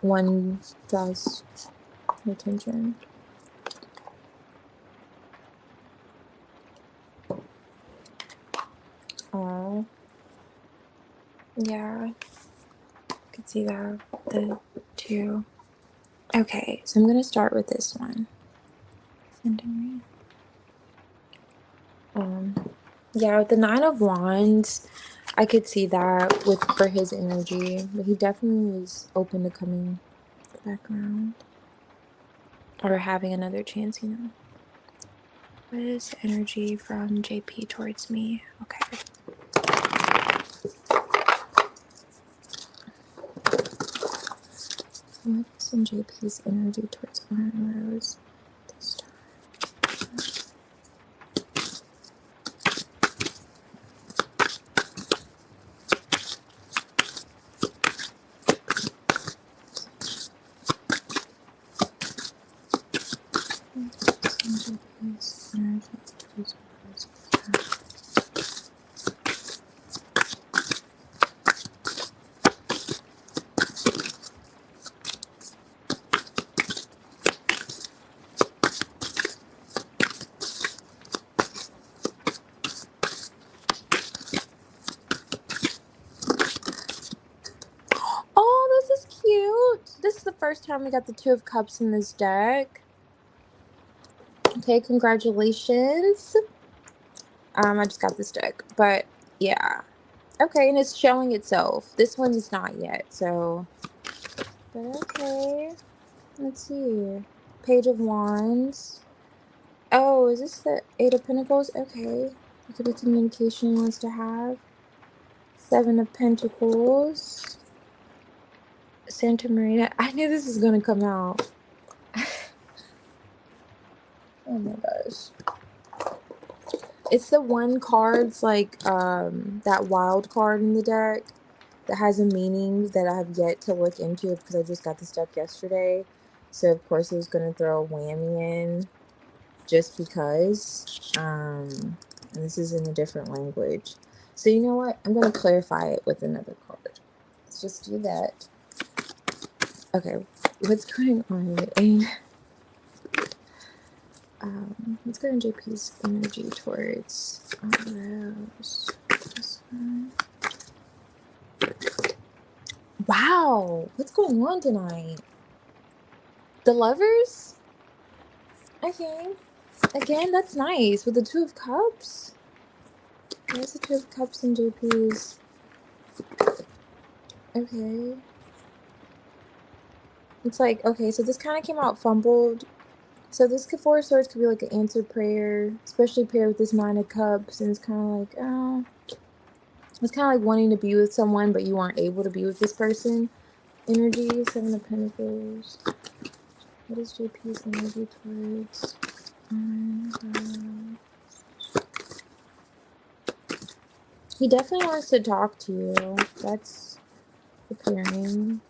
one draws your attention. Oh, yeah, I could see that. The two. Okay, so I'm gonna start with this one. Yeah, with the Nine of Wands, I could see that with for his energy, but he definitely was open to coming back around or having another chance, you know. What is the energy from JP towards me? Okay. What is in JP's energy towards Aunt Rose this time? What is in JP's energy towards Aunt Rose this time? Oh, this is cute. This is the first time we got the Two of Cups in this deck. Okay, congratulations. I just got this deck, but yeah. Okay, and it's showing itself. This one is not yet, so. But okay. Let's see. Page of Wands. Oh, is this the Eight of Pentacles? Okay. It could be communication he wants to have. Seven of Pentacles. Santa Maria. I knew this was gonna come out. Oh my gosh. It's the one card's like that wild card in the deck that has a meaning that I have yet to look into because I just got this deck yesterday. So of course I was gonna throw a whammy in just because. And this is in a different language. So you know what? I'm gonna clarify it with another card. Let's just do that. Okay, what's going on in let's go in JP's energy towards Rose. This one. Wow, what's going on tonight? The lovers? Okay. Again, that's nice. With the Two of Cups? There's the Two of Cups in JP's. Okay. It's like, okay, so this kind of came out fumbled. So this Four of Swords could be like an answered prayer, especially paired with this Nine of Cups. And it's kind of like, oh. It's kind of like wanting to be with someone, but you aren't able to be with this person. Energy, Seven of Pentacles. What is JP's energy towards? He definitely wants to talk to you. That's appearing.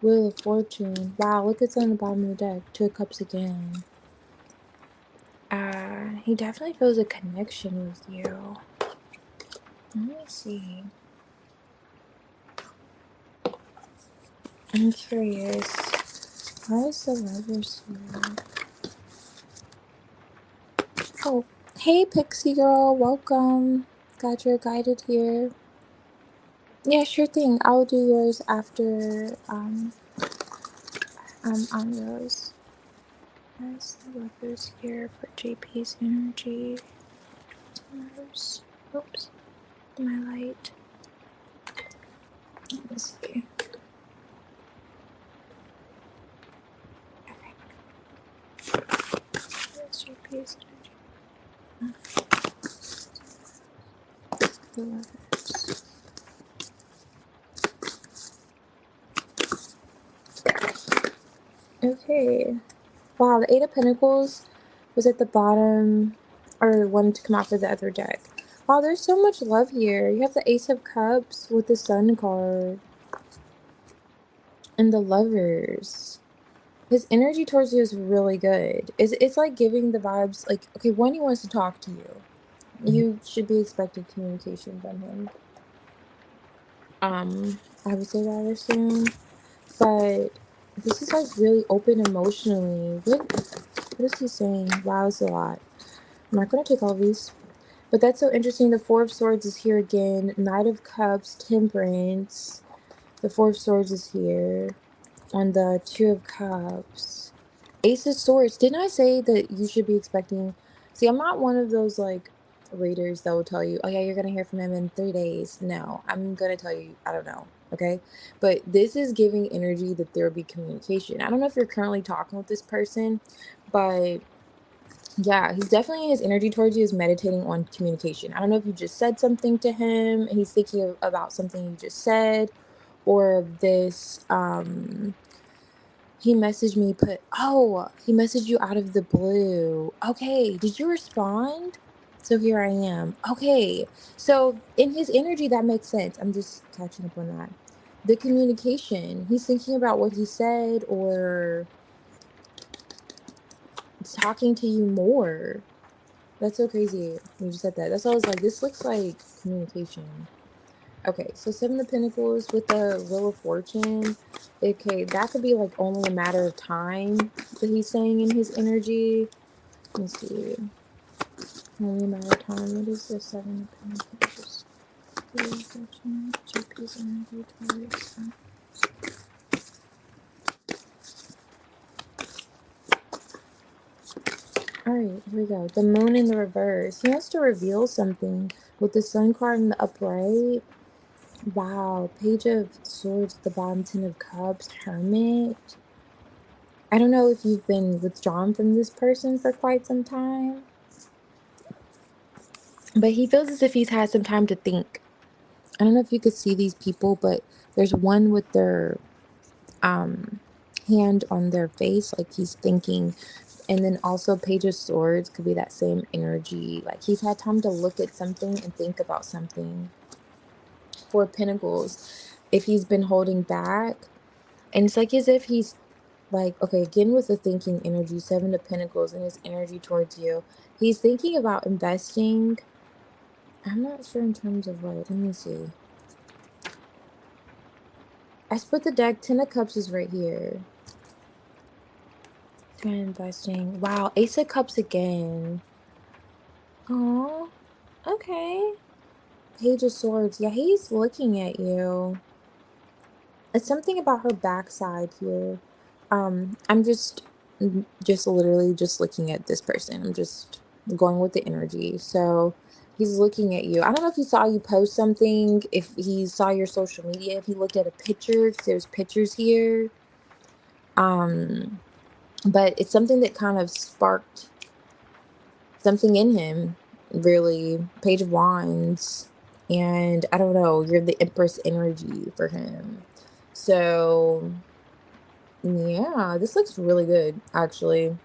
Wheel of Fortune. Wow, look what's on the bottom of the deck. Two of Cups again. He definitely feels a connection with you. Let me see. I'm curious. Why is the Lovers here? Oh, hey Pixie girl, welcome. Got your guided here. Yeah, sure thing. I'll do yours after on Rose. Where's the Lovers here for JP's energy? Rose. Oops. My light. Let me see. Where's your peace energy? The Lovers. Okay. Wow, the Eight of Pentacles was at the bottom, or wanted to come out for the other deck. Wow, there's so much love here. You have the Ace of Cups with the Sun card. And the Lovers. His energy towards you is really good. It's like giving the vibes, like, okay, one, he wants to talk to you. You should be expecting communication from him. I would say rather soon. But this is like really open emotionally. What is he saying? Wow, it's a lot. I'm not going to take all these. But that's so interesting. The Four of Swords is here again. Knight of Cups, Temperance. The Four of Swords is here. On the Two of Cups. Ace of Swords. Didn't I say that you should be expecting... See, I'm not one of those, like, readers that will tell you, oh, yeah, you're going to hear from him in 3 days. No, I'm going to tell you, I don't know, okay? But this is giving energy that there will be communication. I don't know if you're currently talking with this person, but... yeah, he's definitely, his energy towards you is meditating on communication. I don't know if you just said something to him and he's thinking about something you just said, or this, he messaged me, he messaged you out of the blue. Okay, did you respond? So here I am. Okay, so in his energy, that makes sense. I'm just catching up on that. The communication, he's thinking about what he said or talking to you more. That's so crazy. You just said that. That's why I was like, this looks like communication. Okay, so Seven of Pentacles with the Wheel of Fortune. Okay, that could be like only a matter of time that he's saying in his energy. Let me see. Only a matter of time. What is the Seven of Pentacles? Wheel of Fortune. JP's energy. Taurus. Alright, here we go. The Moon in the reverse. He wants to reveal something with the Sun card in the upright. Wow, Page of Swords at the bottom, Ten of Cups, Hermit. I don't know if you've been withdrawn from this person for quite some time, but he feels as if he's had some time to think. I don't know if you could see these people, but there's one with their hand on their face, like he's thinking. And then also Page of Swords could be that same energy. Like he's had time to look at something and think about something. Four of Pentacles, if he's been holding back. And it's like as if he's like, okay, again with the thinking energy, Seven of Pentacles and his energy towards you. He's thinking about investing. I'm not sure in terms of what. Let me see. I split the deck. Ten of Cups is right here. Trying investing. Wow, Ace of Cups again. Oh, okay. Page of Swords. Yeah, he's looking at you. It's something about her backside here. I'm just literally just looking at this person. I'm just going with the energy. So he's looking at you. I don't know if he saw you post something, if he saw your social media, if he looked at a picture, because there's pictures here. But it's something that kind of sparked something in him, really. Page of Wands. And I don't know, you're the Empress energy for him. So yeah, this looks really good, actually.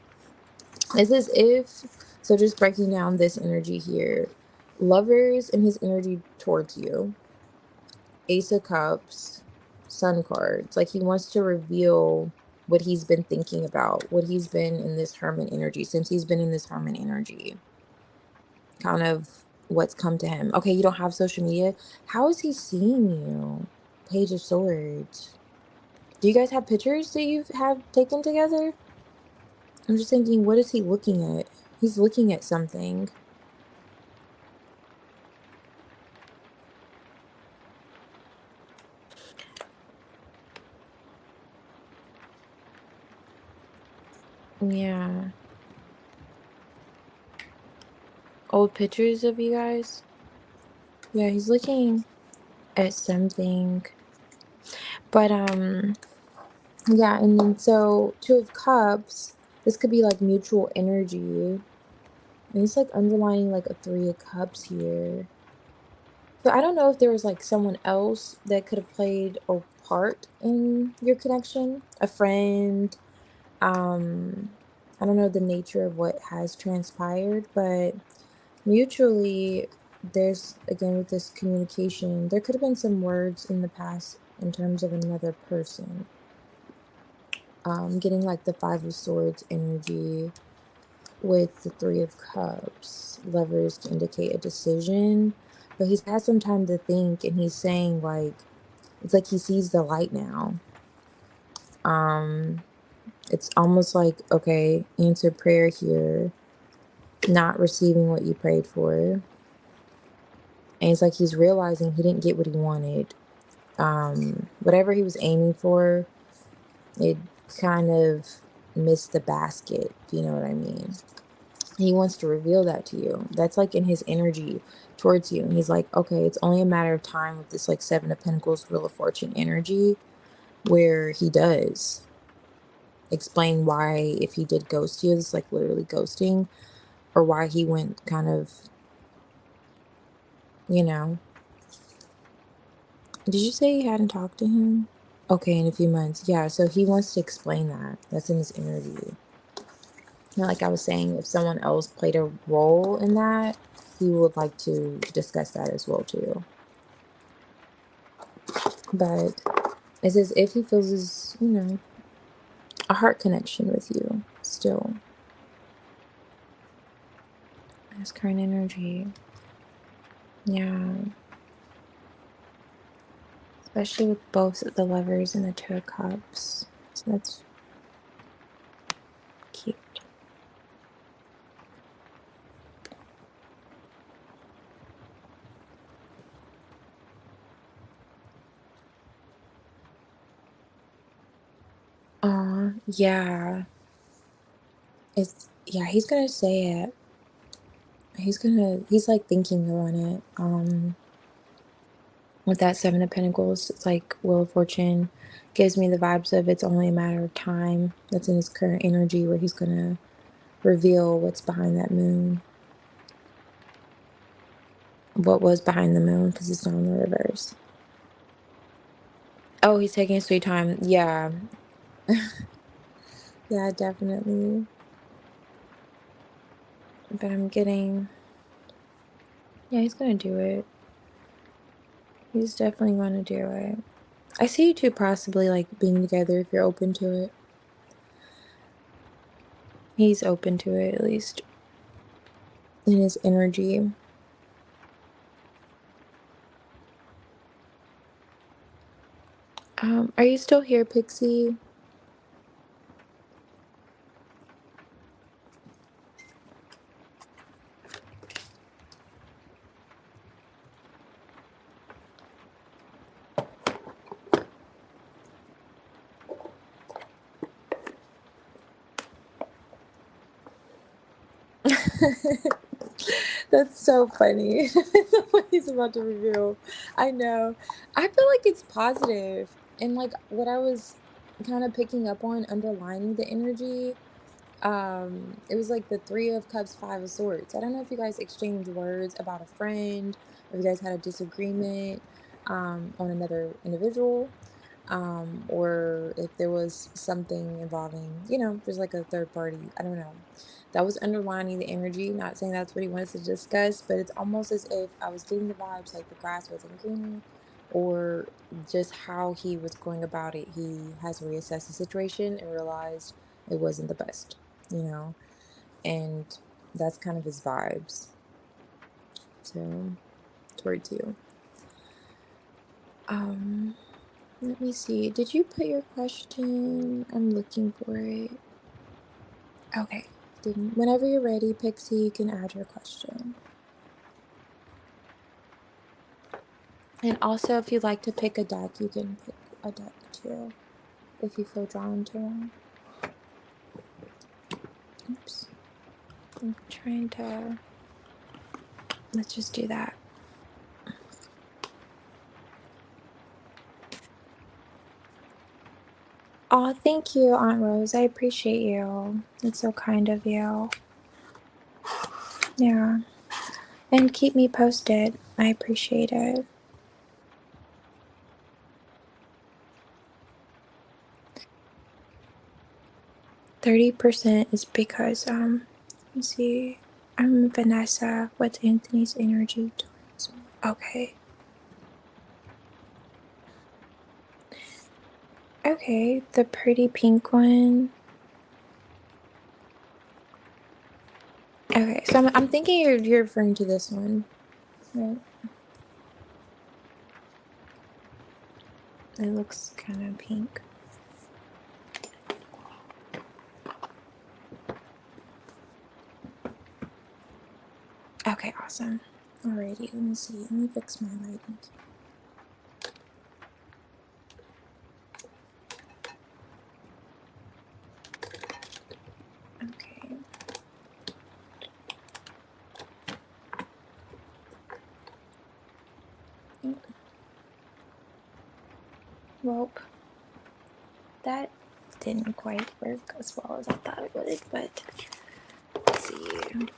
It's as if, so just breaking down this energy here. Lovers and his energy towards you. Ace of Cups, Sun cards. Like he wants to reveal what he's been thinking about, what he's been in this Hermit energy, since he's been in this Hermit energy. Kind of what's come to him. Okay, you don't have social media. How is he seeing you? Page of Swords. Do you guys have pictures that you've had taken together? I'm just thinking, what is he looking at? He's looking at something. Yeah. Old pictures of you guys? Yeah, he's looking at something. But yeah, and then so Two of Cups, this could be like mutual energy. And it's like underlining like a Three of Cups here. So I don't know if there was like someone else that could have played a part in your connection, a friend. I don't know the nature of what has transpired, but mutually, there's again with this communication, there could have been some words in the past in terms of another person. Getting like the Five of Swords energy with the Three of Cups, Lovers to indicate a decision, but he's had some time to think, and he's saying like it's like he sees the light now. Um, it's almost like, okay, answer prayer here, not receiving what you prayed for, and it's like he's realizing he didn't get what he wanted. Whatever he was aiming for, it kind of missed the basket, if you know what I mean. He wants to reveal that to you. That's like in his energy towards you. And he's like, okay, it's only a matter of time with this like Seven of Pentacles, Wheel of Fortune energy, where he does explain why, if he did ghost you, it's like literally ghosting, or why he went kind of, you know. Did you say you hadn't talked to him? Okay, in a few months. Yeah, so he wants to explain that. That's in his energy. And like I was saying, if someone else played a role in that, he would like to discuss that as well too. But it's as if he feels his, a heart connection with you still. His current energy. Yeah. Especially with both the Lovers and the Two of Cups. So that's cute. Yeah. He's gonna say it. He's like thinking on it. With that Seven of Pentacles, it's like Wheel of Fortune gives me the vibes of it's only a matter of time. That's in his current energy where he's gonna reveal what's behind that moon. What was behind the moon, because it's not in the reverse. Oh, he's taking his sweet time. Yeah. Yeah, definitely. But I'm getting, yeah, he's gonna do it. He's definitely gonna do it. I see you two possibly like being together if you're open to it. He's open to it, at least in his energy. Are you still here, Pixie? That's so funny. What he's about to reveal. I know. I feel like it's positive. And like what I was kind of picking up on, underlining the energy, it was like the Three of Cups, Five of Swords. I don't know if you guys exchanged words about a friend, or if you guys had a disagreement on another individual, or if there was something involving, there's like a third party. I don't know. That was underlining the energy. Not saying that's what he wanted to discuss, but it's almost as if I was getting the vibes like the grass wasn't greener, or just how he was going about it. He has reassessed the situation and realized it wasn't the best, you know, and that's kind of his vibes. So, towards you. Let me see. Did you put your question? I'm looking for it. Okay. Didn't. Whenever you're ready, Pixie, you can add your question. And also, if you'd like to pick a deck, you can pick a deck too, if you feel drawn to one. Oops. I'm trying to. Let's just do that. Oh, thank you, Aunt Rose. I appreciate you. It's so kind of you. Yeah. And keep me posted. I appreciate it. 30% is because, let's see. I'm Vanessa with Anthony's energy towards me. Okay. Okay, the pretty pink one. Okay, so I'm thinking you're referring to this one, right? It looks kind of pink. Okay, awesome. Alrighty, let me see. Let me fix my lighting. Okay. Well, that didn't quite work as well as I thought it would, but let's see.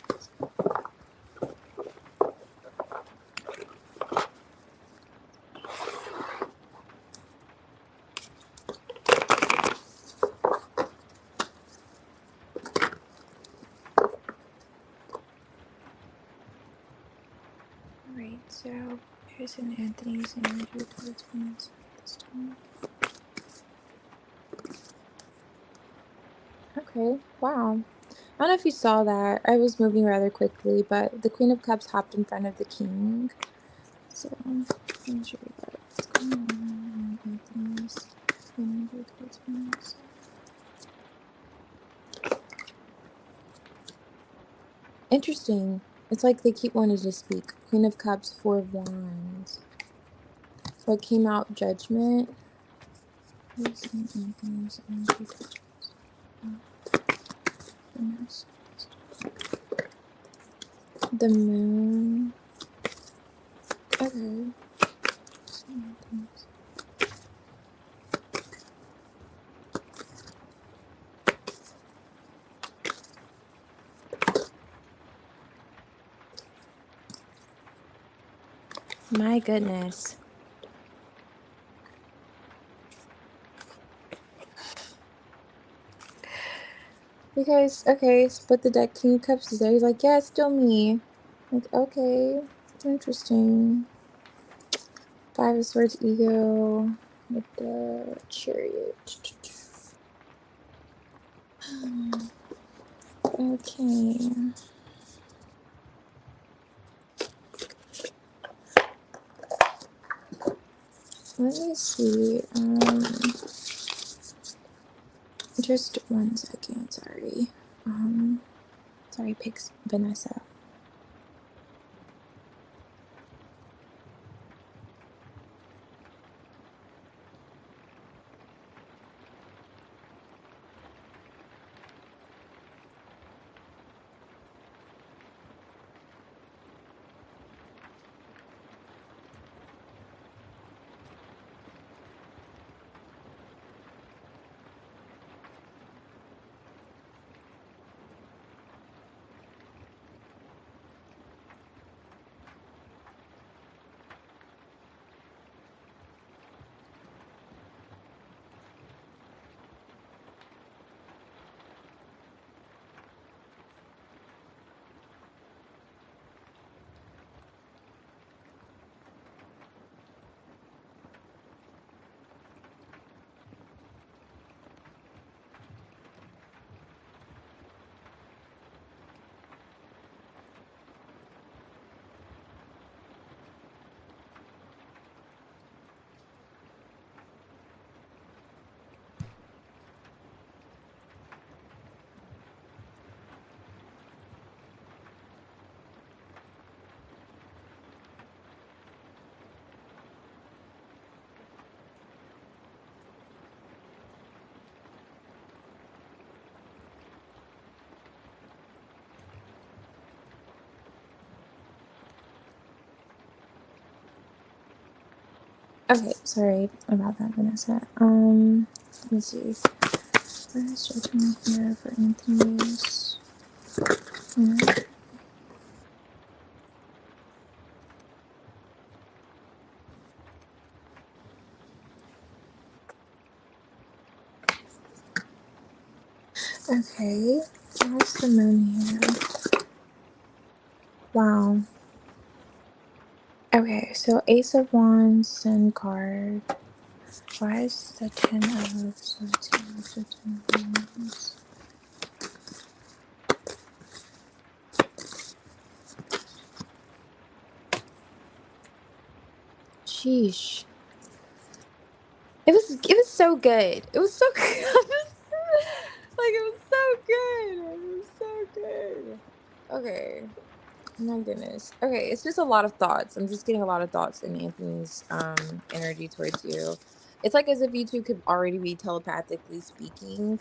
Alright, so here's an Anthony's energy towards Venus this time. Okay, wow. I don't know if you saw that. I was moving rather quickly, but the Queen of Cups hopped in front of the King. So, let me show you what's going on in Anthony's energy towards Venus. Interesting. It's like they keep wanting to speak. Queen of Cups, Four of Wands. So it came out Judgment. Who's in Anthony's energy towards Venus? The Moon. Okay. My goodness. Because, okay, split the deck, King of Cups is there. He's like, yeah, it's still me. Like, okay, interesting. Five of Swords, Ego, with the Chariot. Okay. Let me see. Just 1 second, sorry. Sorry, Pix Vanessa. Okay, sorry about that, Vanessa. Let me see. What is judgment here for Anthony's? Okay, what's the moon here? Wow. Okay, so Ace of Wands, Sun card. Why is the Ten of Swords here with the Ten of Wands? Sheesh. It was so good. It was so good. Like it was so good. It was so good. Okay. My goodness. Okay, it's just a lot of thoughts. I'm just getting a lot of thoughts in Anthony's energy towards you. It's like as if you two could already be telepathically speaking,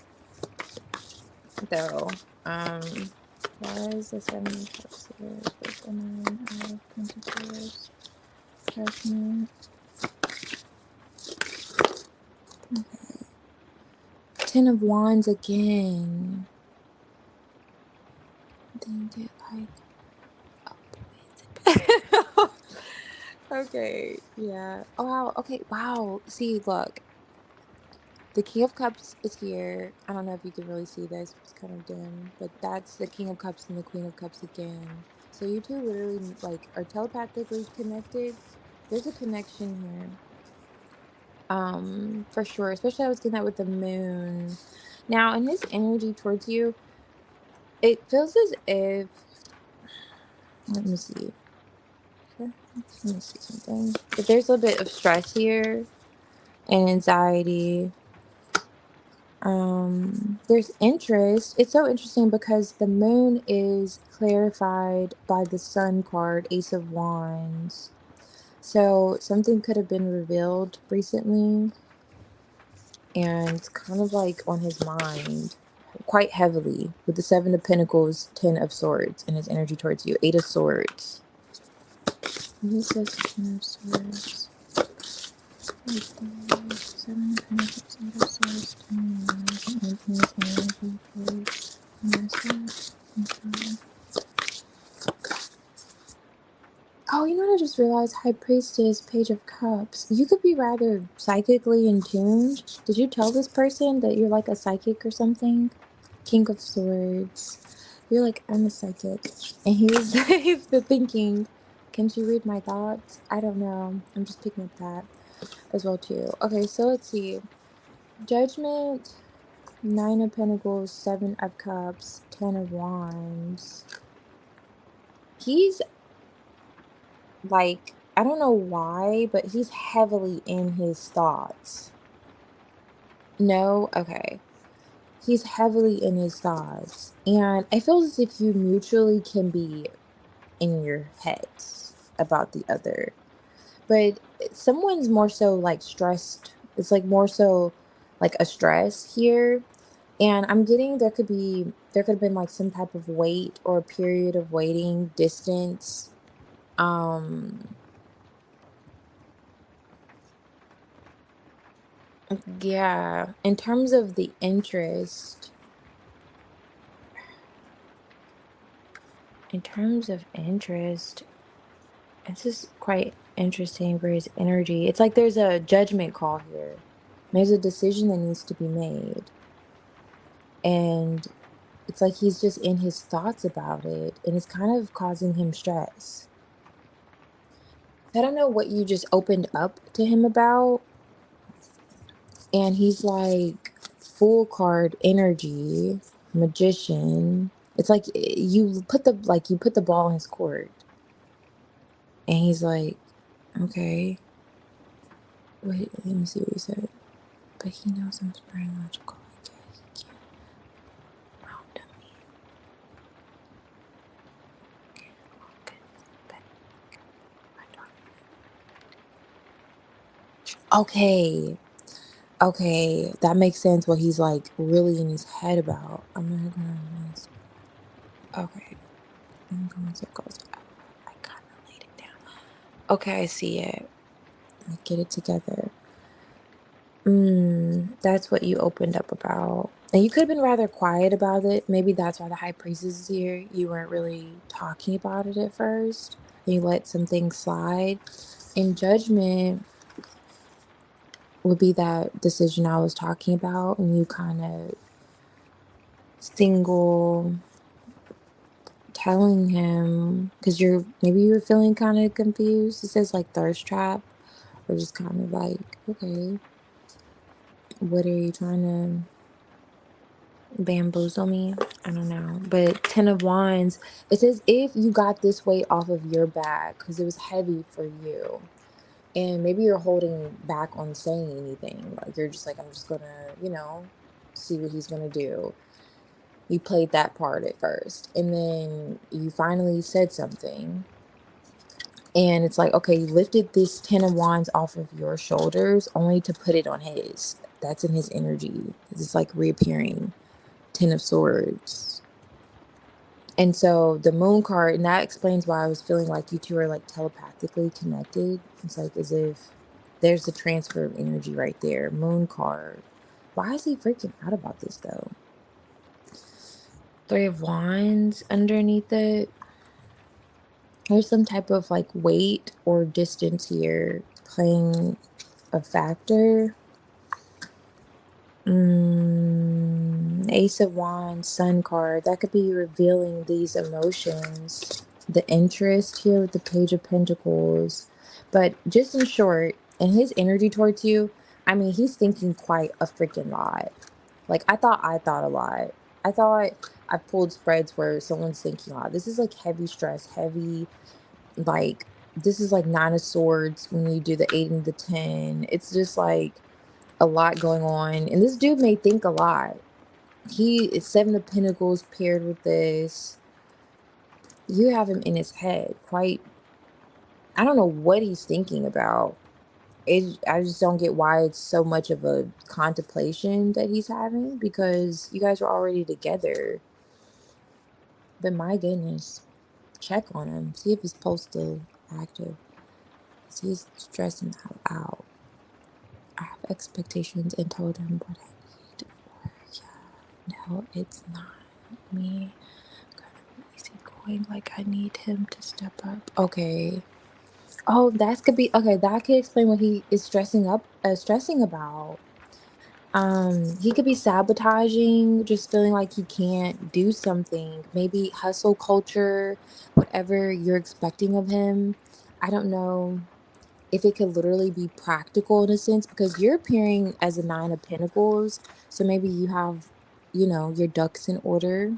though. Why is the Seven of Cups here with the Nine of Pentacles? Judgment. Okay. Ten of Wands again. Then get like, oh boy. Okay, yeah. Oh wow. Okay, wow. See, look. The King of Cups is here. I don't know if you can really see this. It's kind of dim, but that's the King of Cups and the Queen of Cups again. So you two literally like are telepathically connected. There's a connection here. For sure. Especially I was getting that with the moon. Now, in his energy towards you, it feels as if, let me see. Let me see something. If there's a bit of stress here and anxiety. There's interest. It's so interesting because the moon is clarified by the Sun card, Ace of Wands. So something could have been revealed recently and it's kind of like on his mind quite heavily with the Seven of Pentacles, Ten of Swords, and his energy towards you, Eight of Swords. He says Ten of Swords. Seven of Pentacles, Eight of Swords, Ten of Wands, and Anthony's energy towards Oh, you know what I just realized? High Priestess, Page of Cups. You could be rather psychically in tune. Did you tell this person that you're like a psychic or something? King of Swords. You're like, I'm a psychic. And he's been thinking, can she read my thoughts? I don't know. I'm just picking up that as well too. Okay, so let's see. Judgment, Nine of Pentacles, Seven of Cups, Ten of Wands. He's like, I don't know why, but he's heavily in his thoughts. No? Okay. He's heavily in his thoughts. And I feel as if you mutually can be in your heads about the other. But someone's more so like stressed. It's like more so like a stress here. And I'm getting there could have been like some type of wait or a period of waiting, distance. Um Yeah, in terms of the interest, this is quite interesting for his energy. It's like there's a judgment call here. There's a decision that needs to be made. And it's like he's just in his thoughts about it, and it's kind of causing him stress. I don't know what you just opened up to him about, and he's like full card energy, magician. It's like you put the ball in his court, and he's like, okay, wait, let me see what he said. But he knows I'm very logical. I guess he can't round me. Okay, okay, that makes sense. What he's like really in his head about. I'm not gonna miss. Okay, I'm going circles. I kind of laid it down. Okay, I see it. Get it together. That's what you opened up about. And you could have been rather quiet about it. Maybe that's why the High Priestess is here. You weren't really talking about it at first. And you let some things slide. In Judgment would be that decision I was talking about, and you kind of single telling him, because maybe you were feeling kind of confused. It says like thirst trap, or just kind of like, okay, what are you trying to bamboozle me? I don't know. But 10 of Wands, it says if you got this weight off of your back because it was heavy for you, and maybe you're holding back on saying anything, like you're just like, I'm just gonna, see what he's gonna do. You played that part at first, and then you finally said something. And it's like, okay, you lifted this 10 of Wands off of your shoulders only to put it on his. That's in his energy. It's like reappearing. 10 of Swords. And so the Moon card, and that explains why I was feeling like you two are like telepathically connected. It's like as if there's a transfer of energy right there. Moon card. Why is he freaking out about this though? 3 of Wands underneath it. There's some type of like weight or distance here playing a factor. Ace of Wands, Sun card. That could be revealing these emotions. The interest here with the Page of Pentacles. But just in short, and his energy towards you, I mean, he's thinking quite a freaking lot. Like, I thought a lot. I thought I've pulled spreads where someone's thinking a lot. This is like heavy stress, heavy, like, this is like 9 of Swords when you do the 8 and the 10. It's just like a lot going on. And this dude may think a lot. He is 7 of Pentacles paired with this. You have him in his head. Quite, I don't know what he's thinking about. I just don't get why it's so much of a contemplation that he's having, because you guys are already together. But my goodness, check on him. See if his pulse still active. He's stressing out. I have expectations and told him what I need for you. No, it's not me. Going like I need him to step up. Okay. Oh, that could be okay. That could explain what he is stressing about. He could be sabotaging, just feeling like he can't do something. Maybe hustle culture, whatever you're expecting of him. I don't know if it could literally be practical in a sense, because you're appearing as a 9 of Pentacles. So maybe you have, your ducks in order,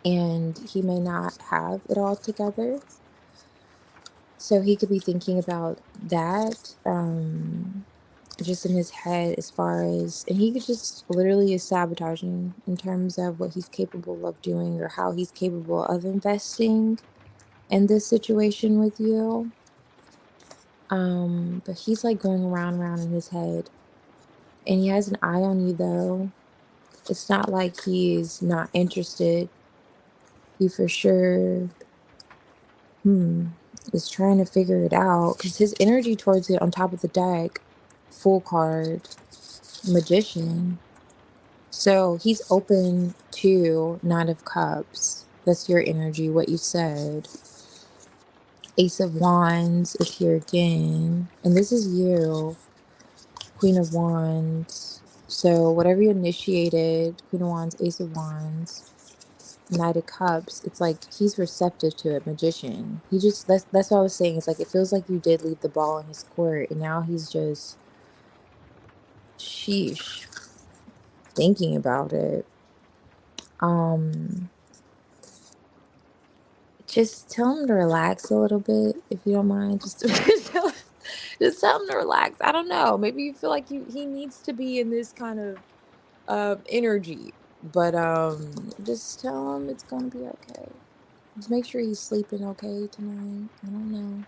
and he may not have it all together. So he could be thinking about that, just in his head, as far as, and he could just literally is sabotaging in terms of what he's capable of doing or how he's capable of investing in this situation with you. But he's like going around and around in his head, and he has an eye on you though. It's not like he's not interested. He for sure is trying to figure it out, because his energy towards it on top of the deck, full card, Magician. So he's open to 9 of Cups. That's your energy, what you said. Ace of Wands is here again. And this is you, Queen of Wands. So whatever you initiated, Queen of Wands, Ace of Wands, Knight of Cups, it's like he's receptive to it, Magician. He just, that's what I was saying. It's like it feels like you did leave the ball in his court, and now he's just, sheesh, thinking about it. Just tell him to relax a little bit, if you don't mind. Just just tell him to relax. I don't know. Maybe you feel like he needs to be in this kind of energy, but just tell him it's gonna be okay. Just make sure he's sleeping okay tonight. I don't know,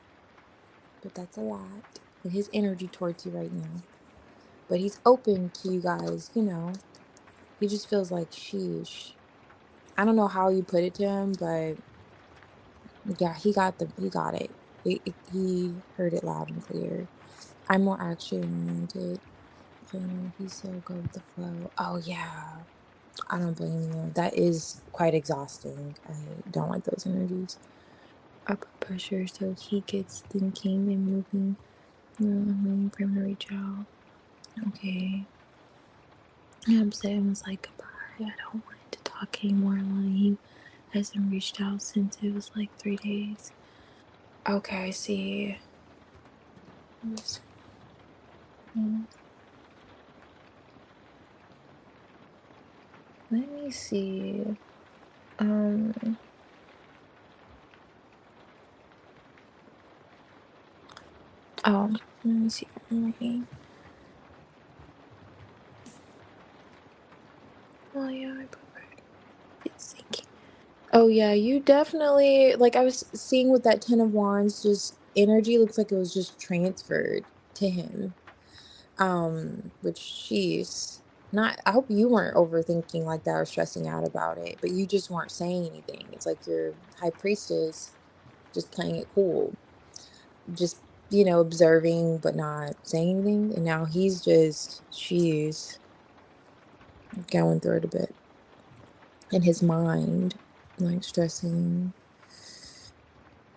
but that's a lot with his energy towards you right now. But he's open to you guys. He just feels like, sheesh. I don't know how you put it to him, but yeah, he got it. He heard it loud and clear. I'm more action oriented. planner. He's so go with the flow. Oh yeah, I don't blame you. That is quite exhausting. I don't like those energies. I put pressure so he gets thinking and moving. I'm waiting for him to reach out. Okay. I'm saying it's like goodbye. I don't want to talk anymore. Like, he hasn't reached out since it was like 3 days. Okay, I see. Let me see. Oh, let me see. Oh yeah, I put right. It's thinking. Oh yeah, you definitely like I was seeing with that Ten of Wands, just energy looks like it was just transferred to him. Which she's not I hope you weren't overthinking like that or stressing out about it, but you just weren't saying anything. It's like your high priestess just playing it cool. Just, observing but not saying anything. And now she's going through it a bit in his mind, like stressing.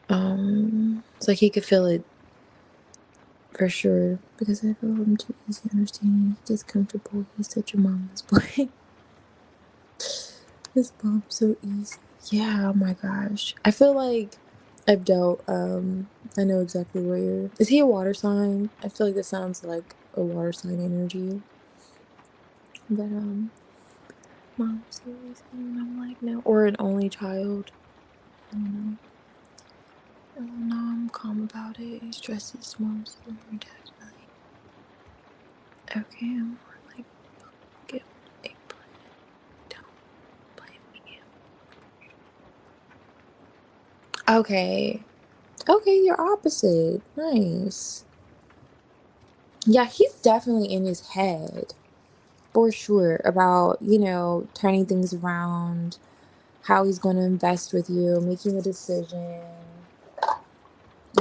It's like he could feel it for sure because I feel him too easy understanding. He gets comfortable. He's such a mama's boy. His mom's so easy. Yeah, oh my gosh. I feel like I've dealt, I know exactly where is he a water sign? I feel like this sounds like a water sign energy. But, mom's so easy. And I'm like, no. Or an only child. I don't know. Oh, no, I'm calm about it. He stresses mom's more definitely. Okay, I'm more like, get a plan. Don't blame me. Okay. Okay, you're opposite. Nice. Yeah, he's definitely in his head for sure about, turning things around, how he's going to invest with you, making a decision.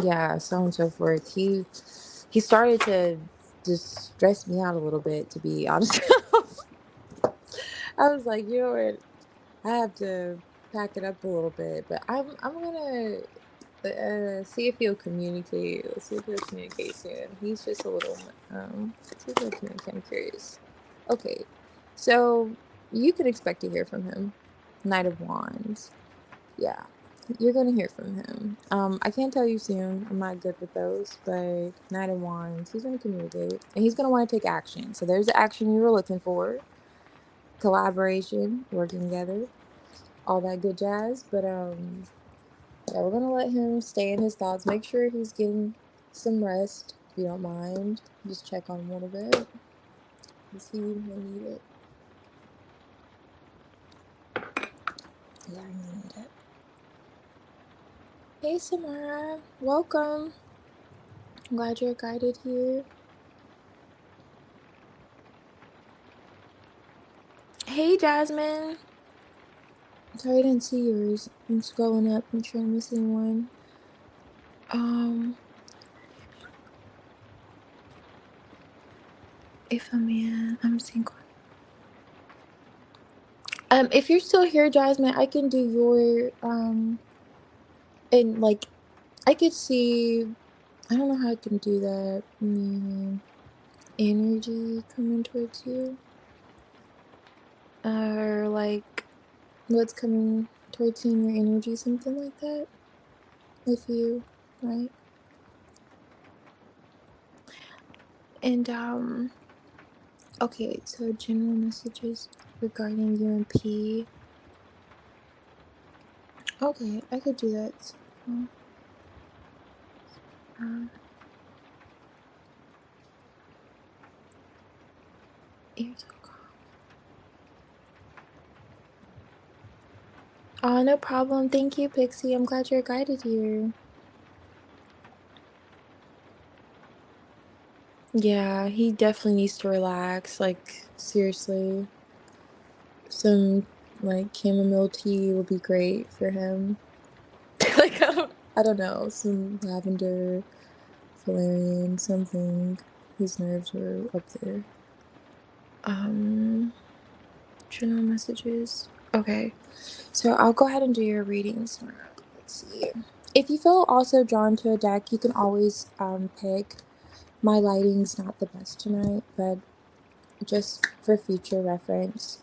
Yeah, so on and so forth. He started to just stress me out a little bit, to be honest. I was like, you know what? I have to pack it up a little bit, but I'm gonna see if he'll communicate. Let's see if he'll communicate soon. He's just a little see if he'll communicate. I'm curious. Okay, so you can expect to hear from him. Knight of Wands. Yeah, you're gonna hear from him. I can't tell you soon. I'm not good with those, but Knight of Wands. He's gonna communicate, and he's gonna want to take action. So there's the action you were looking for: collaboration, working together, all that good jazz. But yeah, we're gonna let him stay in his thoughts. Make sure he's getting some rest, if you don't mind. Just check on him a little bit, because he may need it. Yeah, I may need it. Hey, Samara. Welcome. I'm glad you're guided here. Hey, Jasmine. Sorry I didn't see yours. I'm scrolling up, make sure I miss anyone. If I'm in, I'm single. If you're still here, Jasmine, I can do your, and like, I could see, I don't know how I can do that. Energy coming towards you. Or like, what's coming towards you in your energy, something like that. With you, right? And, okay, so general messages regarding you and P. Okay, I could do that. So, you're so calm. No problem. Thank you, Pixie. I'm glad you're guided here. Yeah, he definitely needs to relax. Like, seriously. Some, like, chamomile tea will be great for him. Like, I don't know. Some lavender, valerian, something. His nerves are up there. General messages. Okay, so I'll go ahead and do your readings now. Let's see. If you feel also drawn to a deck, you can always pick. My lighting's not the best tonight, but just for future reference,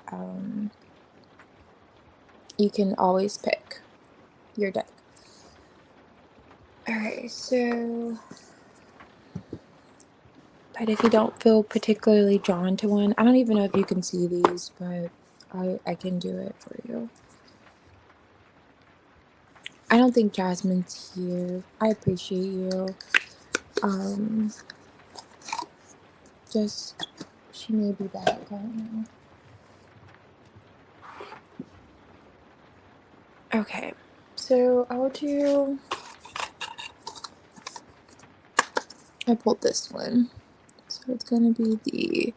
you can always pick your deck. Alright, so, but if you don't feel particularly drawn to one, I don't even know if you can see these, but I can do it for you. I don't think Jasmine's here. I appreciate you. Just, she may be back, I don't know. Okay, so I pulled this one. So it's gonna be the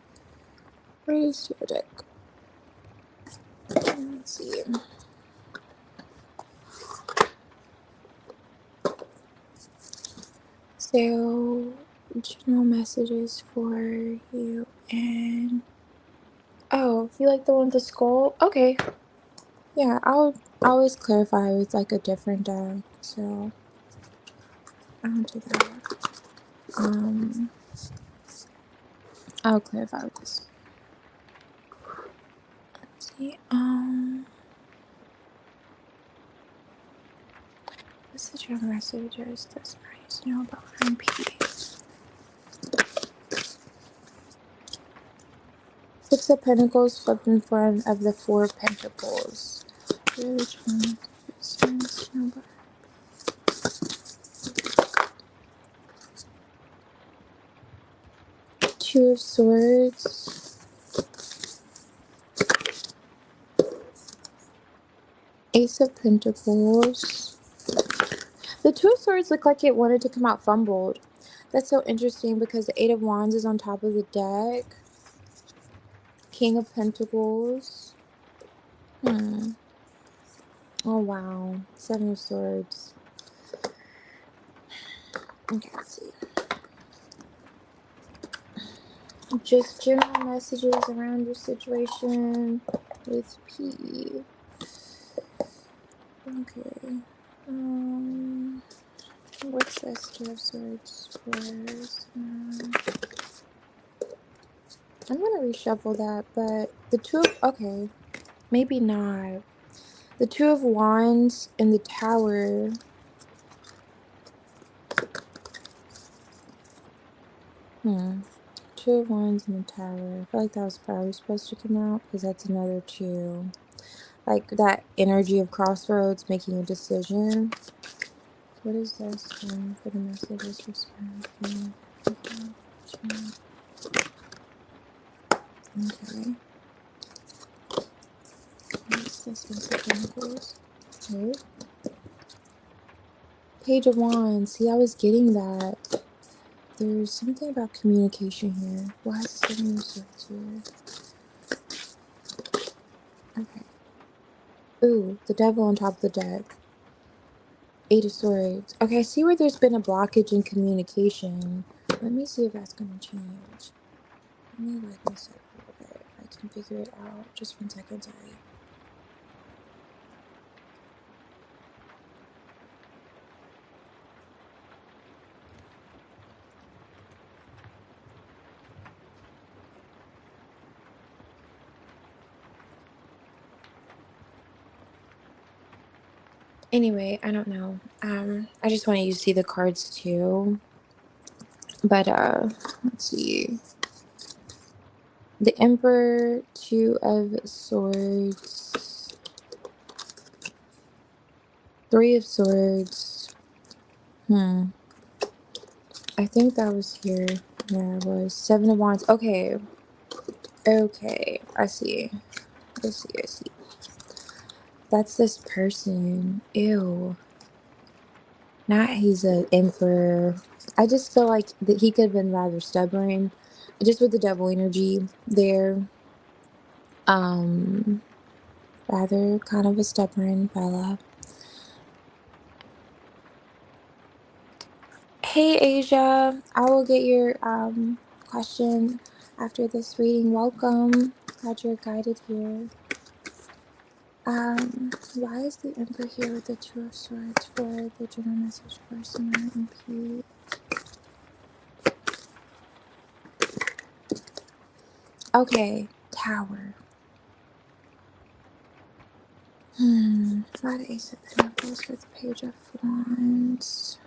greatest tarot deck. Let's see. So, general messages for you, and oh, you like the one with the skull? Okay, yeah, I'll always clarify with like a different deck, so I'll do that. I'll clarify with this. Let's see. What's the general messages this nice know about MP? Six of Pentacles flipped in front of the Four of Pentacles. Which one is nice to know about? Two of Swords. Ace of Pentacles. The Two of Swords look like it wanted to come out fumbled. That's so interesting because the Eight of Wands is on top of the deck. King of Pentacles. Oh wow. Seven of Swords. Okay, let's see. Just general messages around your situation with P. Okay. What's this Two of Swords for? I'm gonna reshuffle that, but the okay, maybe not. The Two of Wands and the Tower. Two of Wands and the Tower. I feel like that was probably supposed to come out because that's another two. Like that energy of crossroads, making a decision. What is this one for the messages responding? Okay. What's this one for Pentacles? Okay. Page of Wands. See, I was getting that. There's something about communication here. Why is this giving me swords here? Okay. Ooh, the Devil on top of the deck. Eight of Swords. Okay, I see where there's been a blockage in communication. Let me see if that's gonna change. Let me lighten this up a little bit. If I can figure it out. Just 1 second, sorry. Anyway, I don't know. I just want you to see the cards too. But let's see. The Emperor, Two of Swords, Three of Swords. I think that was here. Yeah, it was. Seven of Wands. Okay. Okay. I see. I see. That's this person. Ew. Not he's an emperor. I just feel like that he could have been rather stubborn. Just with the devil energy there. Rather kind of a stubborn fella. Hey Asia, I will get your question after this reading. Welcome. Glad you're guided here. Why is the Emperor here with the Two of Swords for the general message for Summer and P? Okay, Tower. Why the Ace of Pentacles with the Page of Wands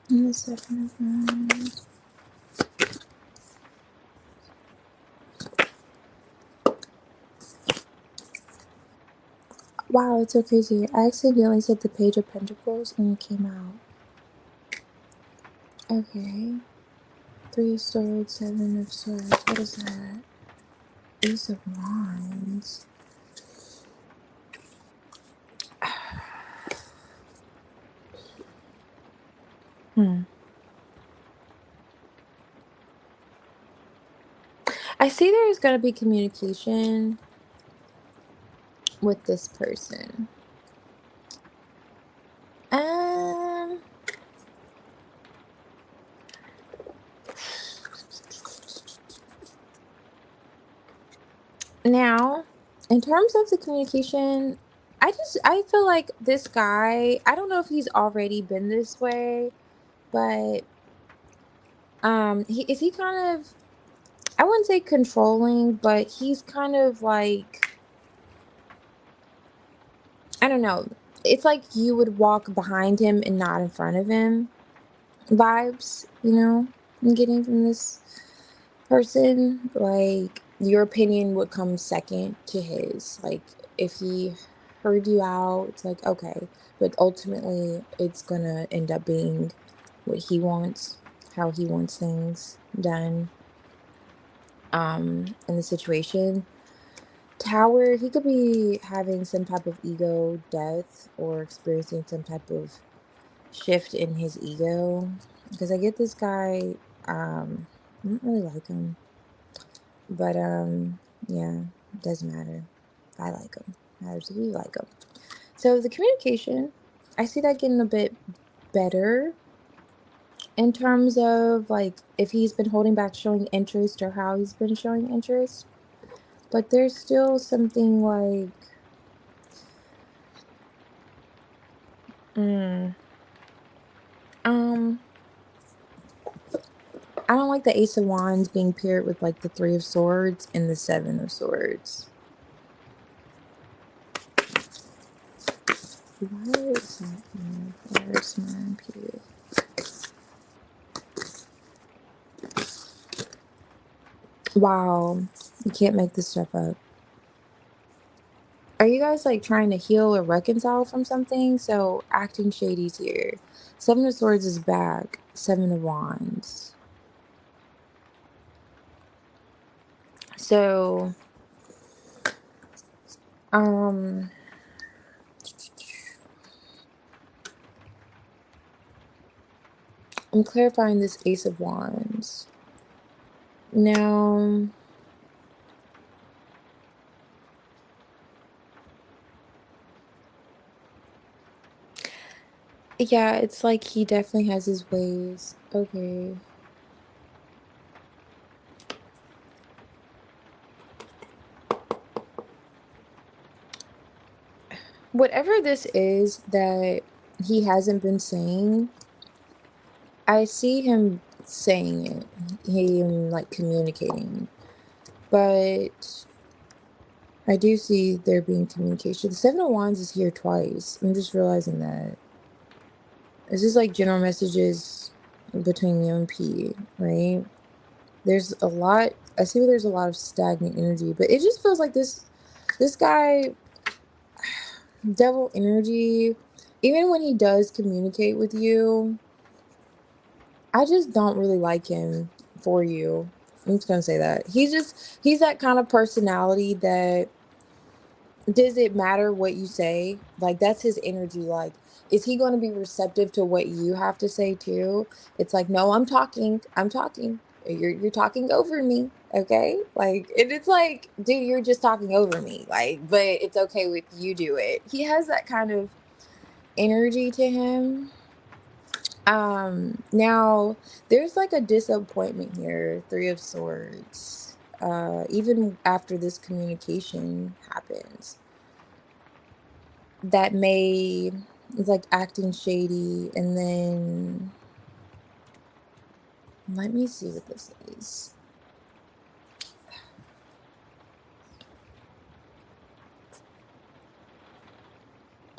and the Seven of Wands? Wow, it's so crazy. I accidentally said the Page of Pentacles and it came out. Okay. Three of Swords, Seven of Swords. What is that? Ace of Wands. I see there's going to be communication with this person. Now, in terms of the communication, I feel like this guy, I don't know if he's already been this way, but he kind of, I wouldn't say controlling, but he's kind of like, I don't know. It's like you would walk behind him and not in front of him vibes, you know, I'm getting from this person. Like, your opinion would come second to his. Like, if he heard you out, it's like, okay. But ultimately, it's gonna end up being what he wants, how he wants things done in the situation. Tower, he could be having some type of ego death or experiencing some type of shift in his ego, because I get this guy, I don't really like him, but yeah, it doesn't matter. I like him. Matters if you like him. So the communication, I see that getting a bit better in terms of like if he's been holding back showing interest or how he's been showing interest. But there's still something like, I don't like the Ace of Wands being paired with like the Three of Swords and the Seven of Swords. Why is that here? Where's my P? Wow, you can't make this stuff up. Are you guys like trying to heal or reconcile from something? So acting shady's here. Seven of Swords is back. Seven of Wands. So, I'm clarifying this Ace of Wands. Now, yeah, it's like he definitely has his ways. Okay. Whatever this is that he hasn't been saying, I see him saying it. Him like communicating. But I do see there being communication. The Seven of Wands is here twice. I'm just realizing that. This is like general messages between you and P, right? There's a lot, I see where there's a lot of stagnant energy, but it just feels like this guy, devil energy, even when he does communicate with you, I just don't really like him for you. I'm just gonna say that. He's that kind of personality that, does it matter what you say? Like, that's his energy. Like, is he going to be receptive to what you have to say too? It's like, no, I'm talking. You're talking over me, okay? Like, and it's like, dude, you're just talking over me. Like, but it's okay with you do it. He has that kind of energy to him. Now there's like a disappointment here, Three of Swords. Even after this communication happens, that may it's like acting shady, and then let me see what this is.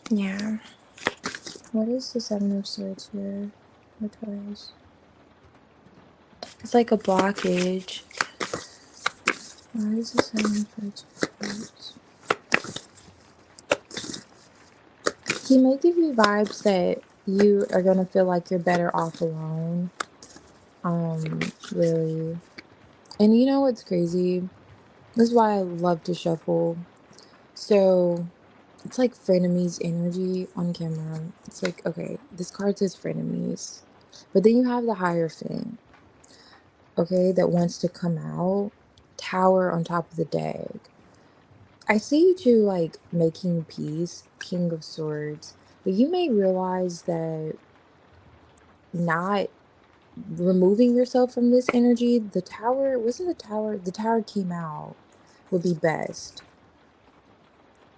Yeah. What is the Seven of Swords here? What Taurus? It's like a blockage. Why is the Seven of Swords? He may give you vibes that you are gonna feel like you're better off alone. Really. And you know what's crazy? This is why I love to shuffle. So it's like frenemies energy on camera. It's like, okay, this card says frenemies. But then you have the Hierophant, okay, that wants to come out. Tower on top of the deck. I see you two like making peace, King of Swords. But you may realize that not removing yourself from this energy, the tower, wasn't the tower came out, would be best.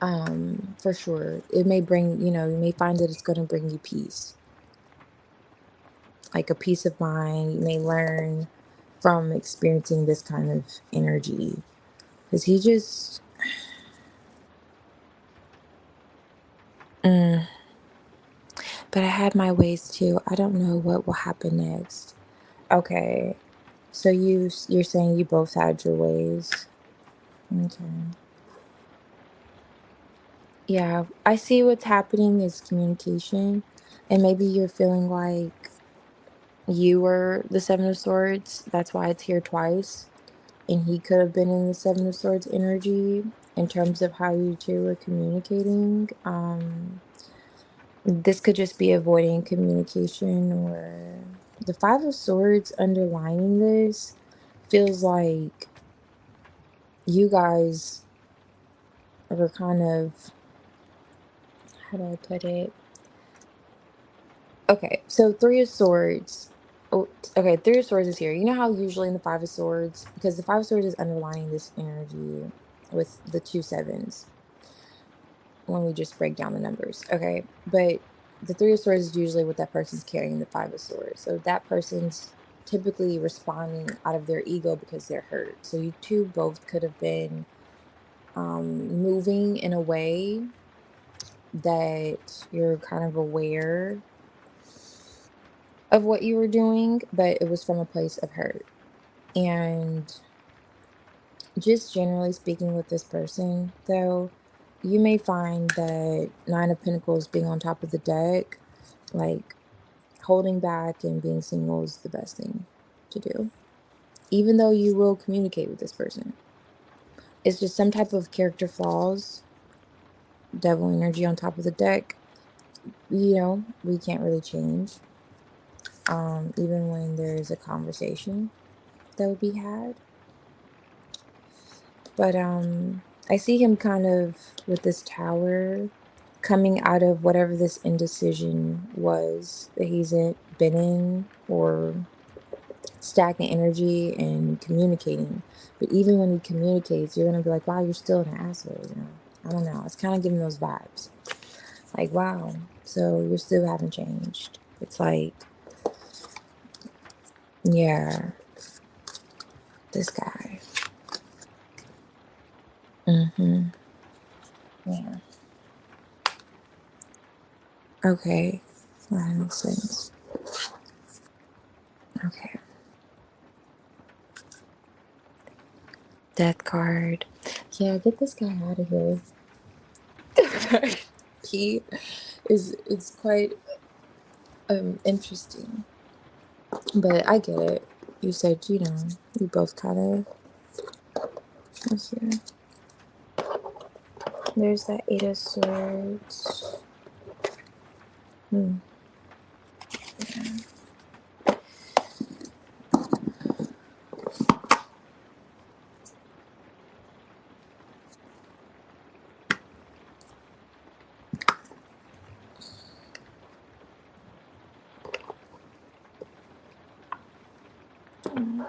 For sure. It may bring, you may find that it's going to bring you peace, like a peace of mind. You may learn from experiencing this kind of energy, because he just, but I had my ways too. I don't know what will happen next. Okay. So you're saying you both had your ways. Okay. Yeah, I see what's happening is communication, and maybe you're feeling like you were the Seven of Swords. That's why it's here twice. And he could have been in the Seven of Swords energy in terms of how you two were communicating. This could just be avoiding communication, or the Five of Swords underlining this feels like you guys are kind of, how do I put it? Okay, so Three of Swords. Oh, okay, Three of Swords is here. You know how usually in the Five of Swords, because the Five of Swords is underlining this energy with the two sevens when we just break down the numbers. Okay, but the Three of Swords is usually what that person's carrying the Five of Swords. So that person's typically responding out of their ego because they're hurt. So you two both could have been moving in a way that you're kind of aware of what you were doing, but it was from a place of hurt. And just generally speaking with this person, though, you may find that Nine of Pentacles being on top of the deck, like holding back and being single, is the best thing to do. Even though you will communicate with this person, it's just some type of character flaws, devil energy on top of the deck, we can't really change. Even when there's a conversation that would be had. But I see him kind of with this tower coming out of whatever this indecision was that he's been in, or stagnant energy and communicating. But even when he communicates, you're gonna be like, wow, you're still an asshole. I don't know. It's kind of giving those vibes. Like, wow, so you still haven't changed. It's like, yeah, this guy. Yeah. Okay. That makes sense. Okay. Death card. Yeah, get this guy out of here. He is quite interesting. But I get it. You said, you both kind of, let's see. There's that Eight of Swords. Yeah. Mm.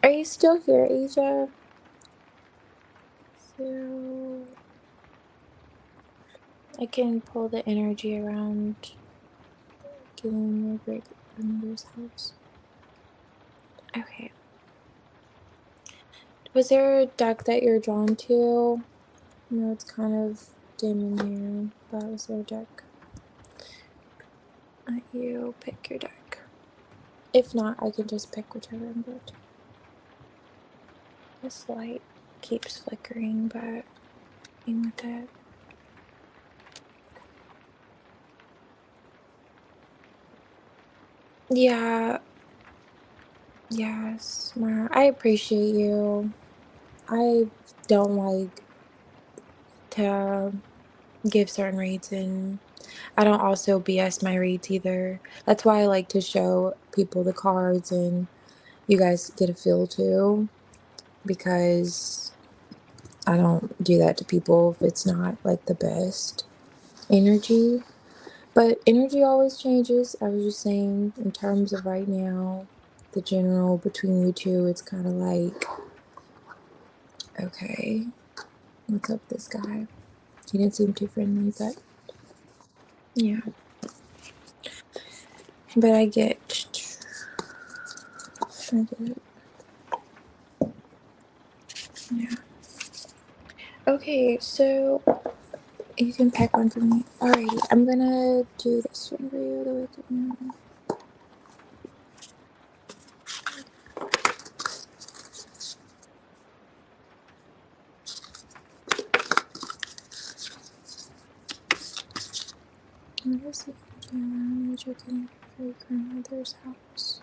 Are you still here, Asia? So I can pull the energy around getting your great grandmother's house. Okay. Was there a deck that you're drawn to? I know it's kind of dim in here, but was there a deck? You pick your deck. If not, I can just pick whichever I'm good. This light keeps flickering, but I'm with it. Yeah. Yes, I appreciate you. I don't like to give certain reads, and I don't also BS my reads either. That's why I like to show people the cards and you guys get a feel too, because I don't do that to people if it's not like the best energy. But energy always changes. I was just saying, in terms of right now, the general between you two, it's kind of like, okay, what's up, this guy? He didn't seem too friendly, but yeah. But I get it. Yeah. Okay, so you can pack one for me. Alrighty, I'm gonna do this one for you, the Wicked Moon. What is the energy around that you're getting for your grandmother's house?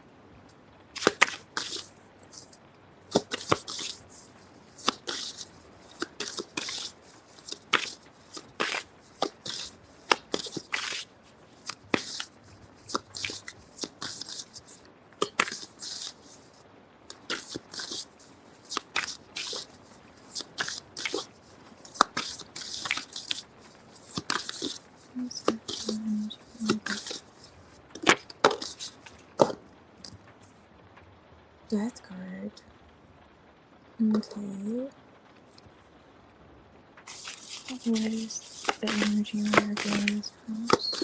Death card. Okay. What is the energy around your grandmother's house?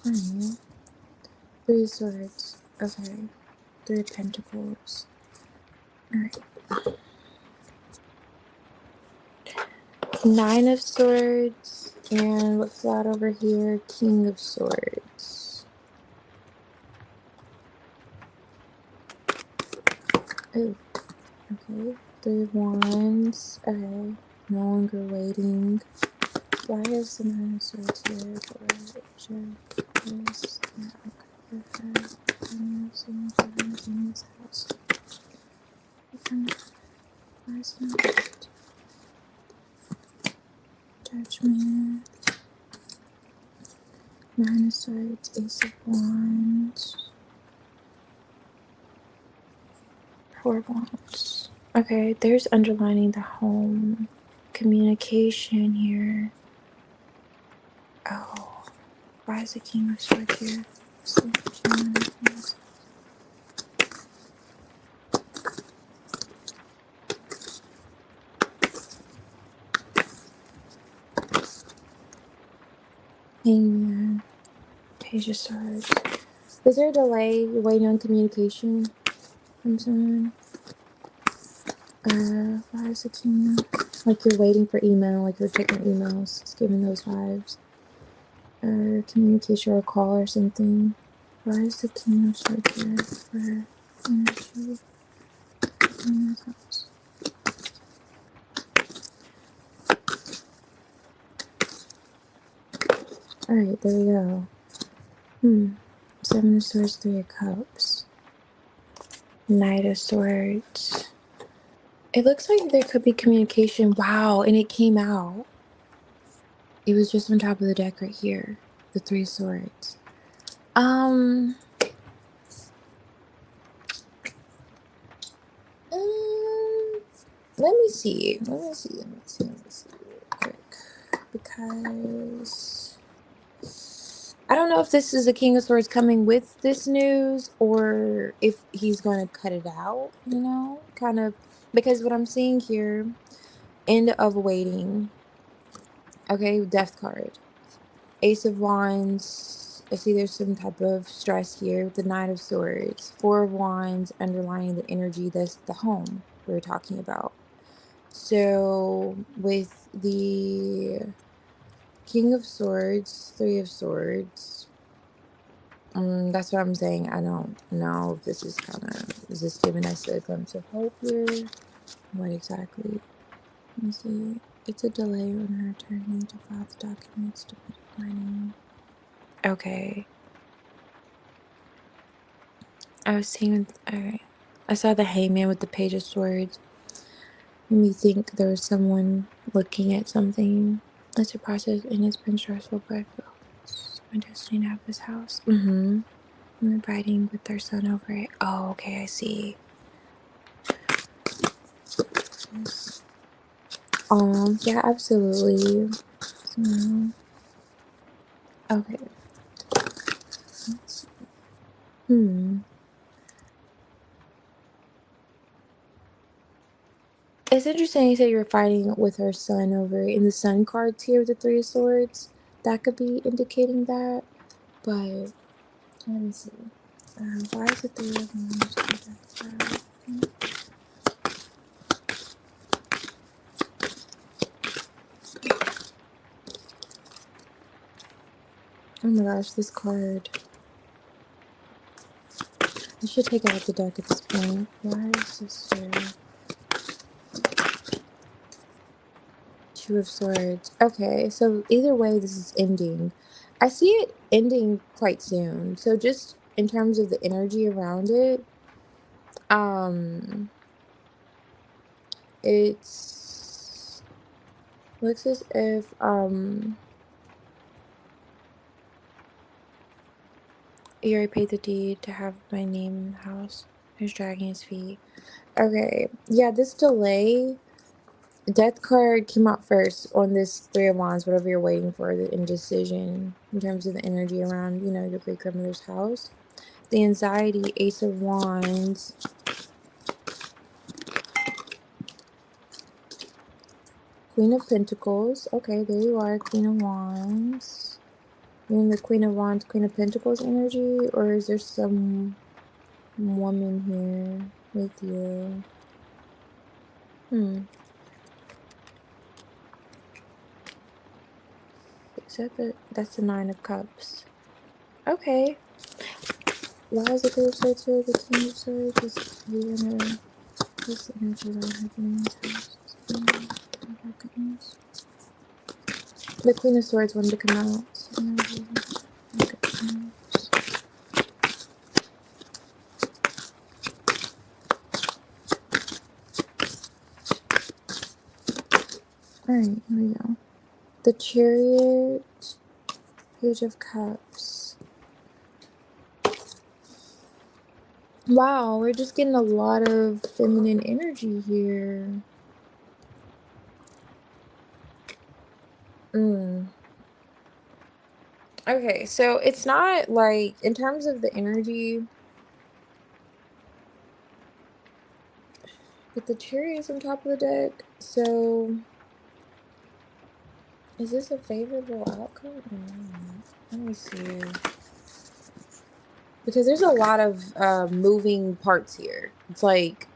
Alright. Three of Swords. Okay. Three of Pentacles. Alright. Nine of Swords. And what's that over here? King of Swords. Oh. Okay. Three of Wands. Okay. No longer waiting. Why is the Nine of Swords here? Is in this house. Why is not Judgment? Nine of Swords, Ace of Wands, Four of Wands. Okay, there's underlining the home. Communication here. Oh, why is the King of Swords here? Hangman, Page of Swords. Is there a delay? You're waiting on communication from someone? Why is the king? Like you're waiting for email, like you're checking emails. It's giving those vibes. Or communication or a call or something. Why is the king of swords here for energy in this house? Alright, there we go. Seven of Swords, Three of Cups. Knight of Swords. It looks like there could be communication. Wow, and it came out. It was just on top of the deck right here. The Three of Swords. Let me see real quick. Because I don't know if this is a King of Swords coming with this news or if he's going to cut it out, you know, kind of, because what I'm seeing here, end of waiting. Okay, Death card. Ace of Wands. I see there's some type of stress here with the Knight of Swords. Four of Wands underlying the energy that's the home we're talking about. So with the King of Swords, Three of Swords, that's what I'm saying. I don't know if this is is this giving us a glimpse of hope here? What exactly? Let me see. It's a delay on her attorney to file the documents to put in my name. Okay. I was seeing, alright. I saw the hangman with the Page of Swords. Made me think there was someone looking at something. It's a process and it's been stressful, but I feel it's my destiny to have this house. And we're riding with our son over it. Oh, okay, I see. Yeah, absolutely. So, okay. Let's see. It's interesting you said you were fighting with her son over it. In the sun cards here with the Three of Swords, that could be indicating that. But let me see. Why is it Three of Wands? Oh my gosh, this card. I should take it out the deck at this point. Why is this here? Two of Swords. Okay, so either way, this is ending. I see it ending quite soon. So just in terms of the energy around it, it's looks as if he already paid the deed to have my name in the house. He's dragging his feet. Okay, yeah, this delay. Death card came out first on this Three of Wands, whatever you're waiting for, the indecision in terms of the energy around, you know, your great grandmother's house. The anxiety, Ace of Wands. Queen of Pentacles. Okay, there you are, Queen of Wands. You're in the Queen of Wands, Queen of Pentacles energy, or is there some woman here with you? Except that that's the Nine of Cups. Okay. Why is the Three of Swords here? The King of Swords is gonna this energy around her in this house. Oh my goodness. The Queen of Swords wanted to come out. So energy. Oh goodness. Alright, here we go. The Chariot, Page of Cups. Wow, we're just getting a lot of feminine energy here. Okay, so it's not like, in terms of the energy, but the Chariot's on top of the deck, so is this a favorable outcome? Let me see. because there's a lot of moving parts here. It's like,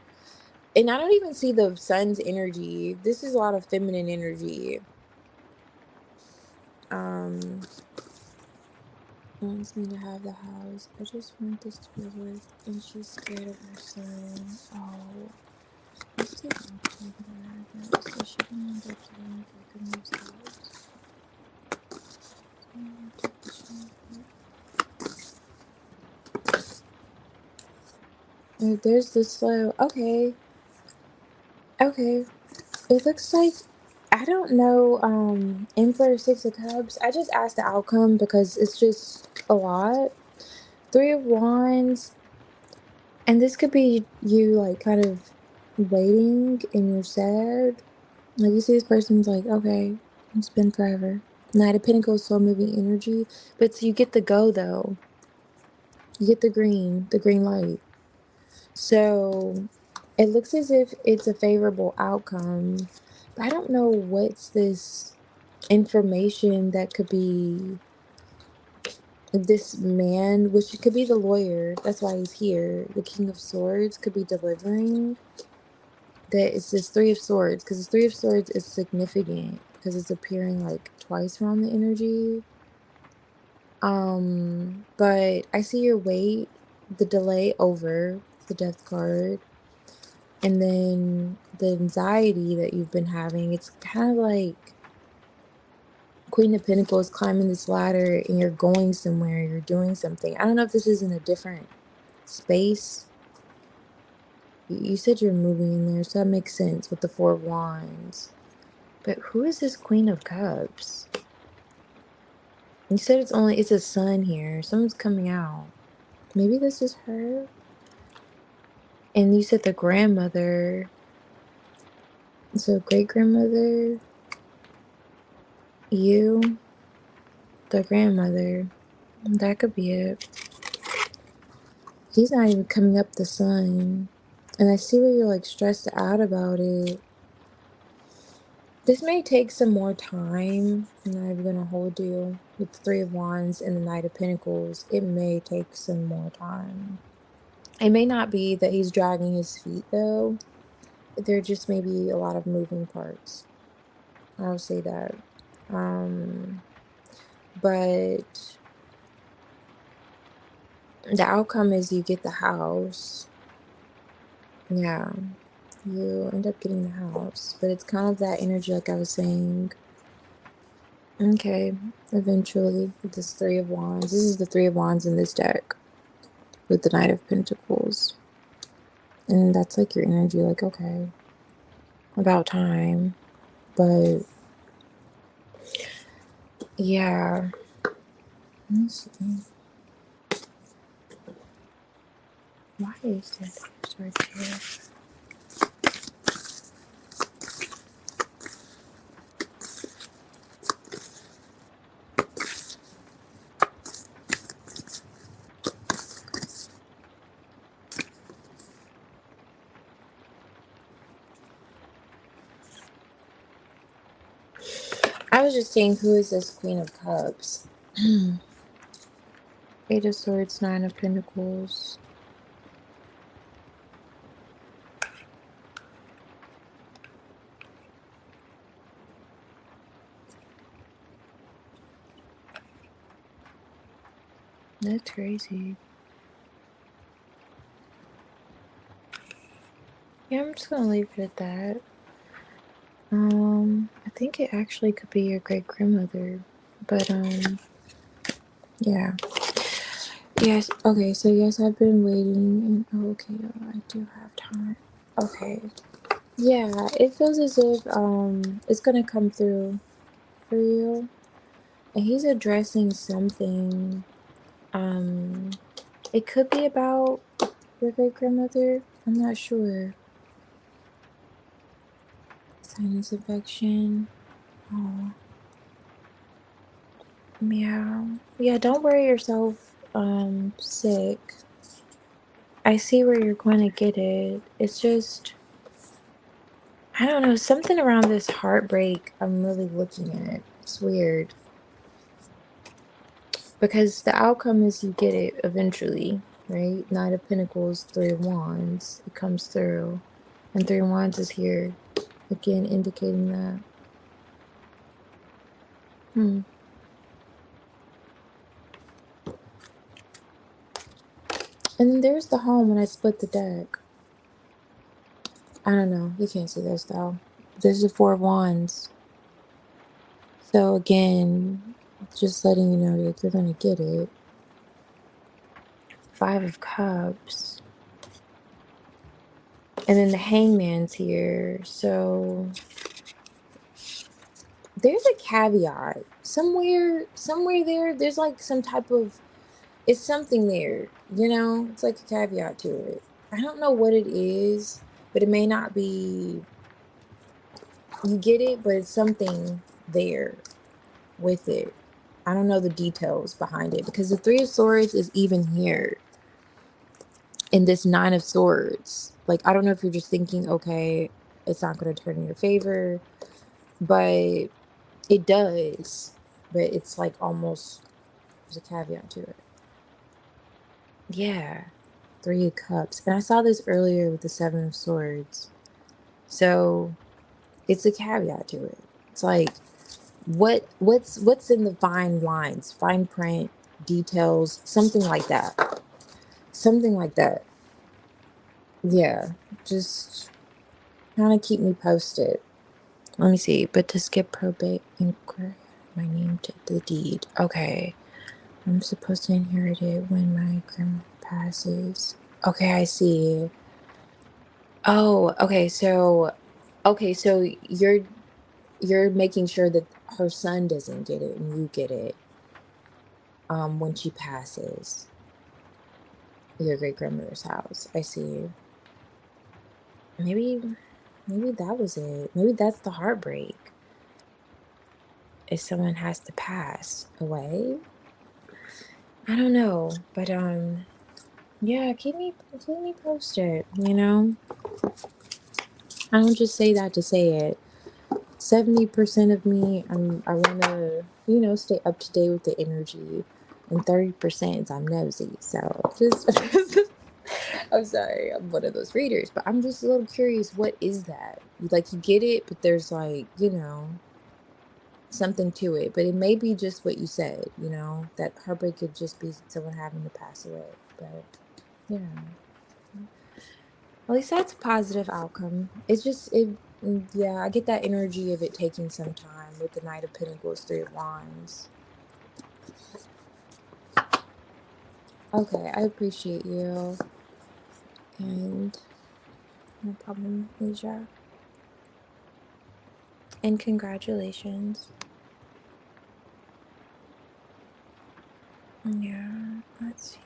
and I don't even see the sun's energy. This is a lot of feminine energy. Wants me to have the house. I just want this to be with, and she's scared of her son. Oh, let's take action for her. So she can end up getting Virgo moves out. Oh, there's the slow. Okay. Okay. It looks like, I don't know, Emperor, Six of Cups. I just asked the outcome because it's just a lot. Three of Wands. And this could be you, like, kind of waiting and you're sad. Like, you see this person's like, okay, it's been forever. Knight of Pentacles, slow moving energy. But so you get the go, though. You get the green light. So it looks as if it's a favorable outcome. But I don't know what's this information that could be this man, which could be the lawyer. That's why he's here. The King of Swords could be delivering. That it's this Three of Swords, because this Three of Swords is significant because it's appearing like twice around the energy. But I see your wait, the delay over the Death card, and then the anxiety that you've been having. It's kind of like Queen of Pentacles climbing this ladder and you're going somewhere, you're doing something. I don't know if this is in a different space. You said you're moving in there, so that makes sense with the Four of Wands. But who is this Queen of Cups? You said it's a sun here. Someone's coming out. Maybe this is her? And you said the grandmother. So great-grandmother, you, the grandmother. That could be it. He's not even coming up the sun. And I see where you're like stressed out about it. This may take some more time. I'm not even gonna hold you with the Three of Wands and the Knight of Pentacles. It may take some more time. It may not be that he's dragging his feet though. There just may be a lot of moving parts. I'll say that. But the outcome is you get the house. Yeah. You end up getting the house. But it's kind of that energy like I was saying. Okay. Eventually, with this Three of Wands. This is the Three of Wands in this deck. With the Knight of Pentacles. And that's like your energy, like, okay. About time. But yeah. Let me see. Why is that right here? I was just saying, who is this Queen of Cups? Eight of Swords, Nine of Pentacles. That's crazy. Yeah, I'm just gonna leave it at that. I think it actually could be your great grandmother, but yeah. Yes. Okay. So yes, I've been waiting, and okay, I do have time. Okay. Yeah, it feels as if it's gonna come through for you, and he's addressing something. It could be about your great grandmother. I'm not sure. Sinus infection. Oh, yeah. Yeah, don't worry yourself sick. I see where you're going to get it. It's just, I don't know, something around this heartbreak I'm really looking at. It's weird. Because the outcome is you get it eventually, right? Knight of Pentacles, Three of Wands. It comes through. And Three of Wands is here. Again, indicating that. And then there's the home when I split the deck. I don't know. You can't see this though. There's the Four of Wands. So again, just letting you know that you're going to get it. Five of Cups. And then the Hangman's here. So there's a caveat. Somewhere there, there's like some type of, it's something there, you know? It's like a caveat to it. I don't know what it is, but it may not be, you get it, but it's something there with it. I don't know the details behind it because the Three of Swords is even here in this Nine of Swords. Like, I don't know if you're just thinking, okay, it's not going to turn in your favor, but it does. But it's like almost, there's a caveat to it. Yeah, Three of Cups. And I saw this earlier with the Seven of Swords. So it's a caveat to it. It's like, what's in the fine lines, fine print, details, something like that. Something like that. Yeah, just kind of keep me posted. Let me see. But to skip probate, inquire my name to the deed. Okay. I'm supposed to inherit it when my grandma passes. Okay, I see. Oh, okay, so you're making sure that her son doesn't get it and you get it when she passes your great grandmother's house. I see. Maybe that was it. Maybe that's the heartbreak. If someone has to pass away. I don't know, but yeah, keep me posted, you know? I don't just say that to say it. 70% of me, I wanna, you know, stay up to date with the energy. And 30% is I'm nosy. So just I'm sorry, I'm one of those readers, but I'm just a little curious, what is that? Like you get it, but there's like, you know, something to it. But it may be just what you said, you know, that heartbreak could just be someone having to pass away. But yeah. At least that's a positive outcome. It's just yeah, I get that energy of it taking some time with the Knight of Pentacles, Three of Wands. Okay, I appreciate you. And no problem, Asia. And congratulations. Yeah, let's see.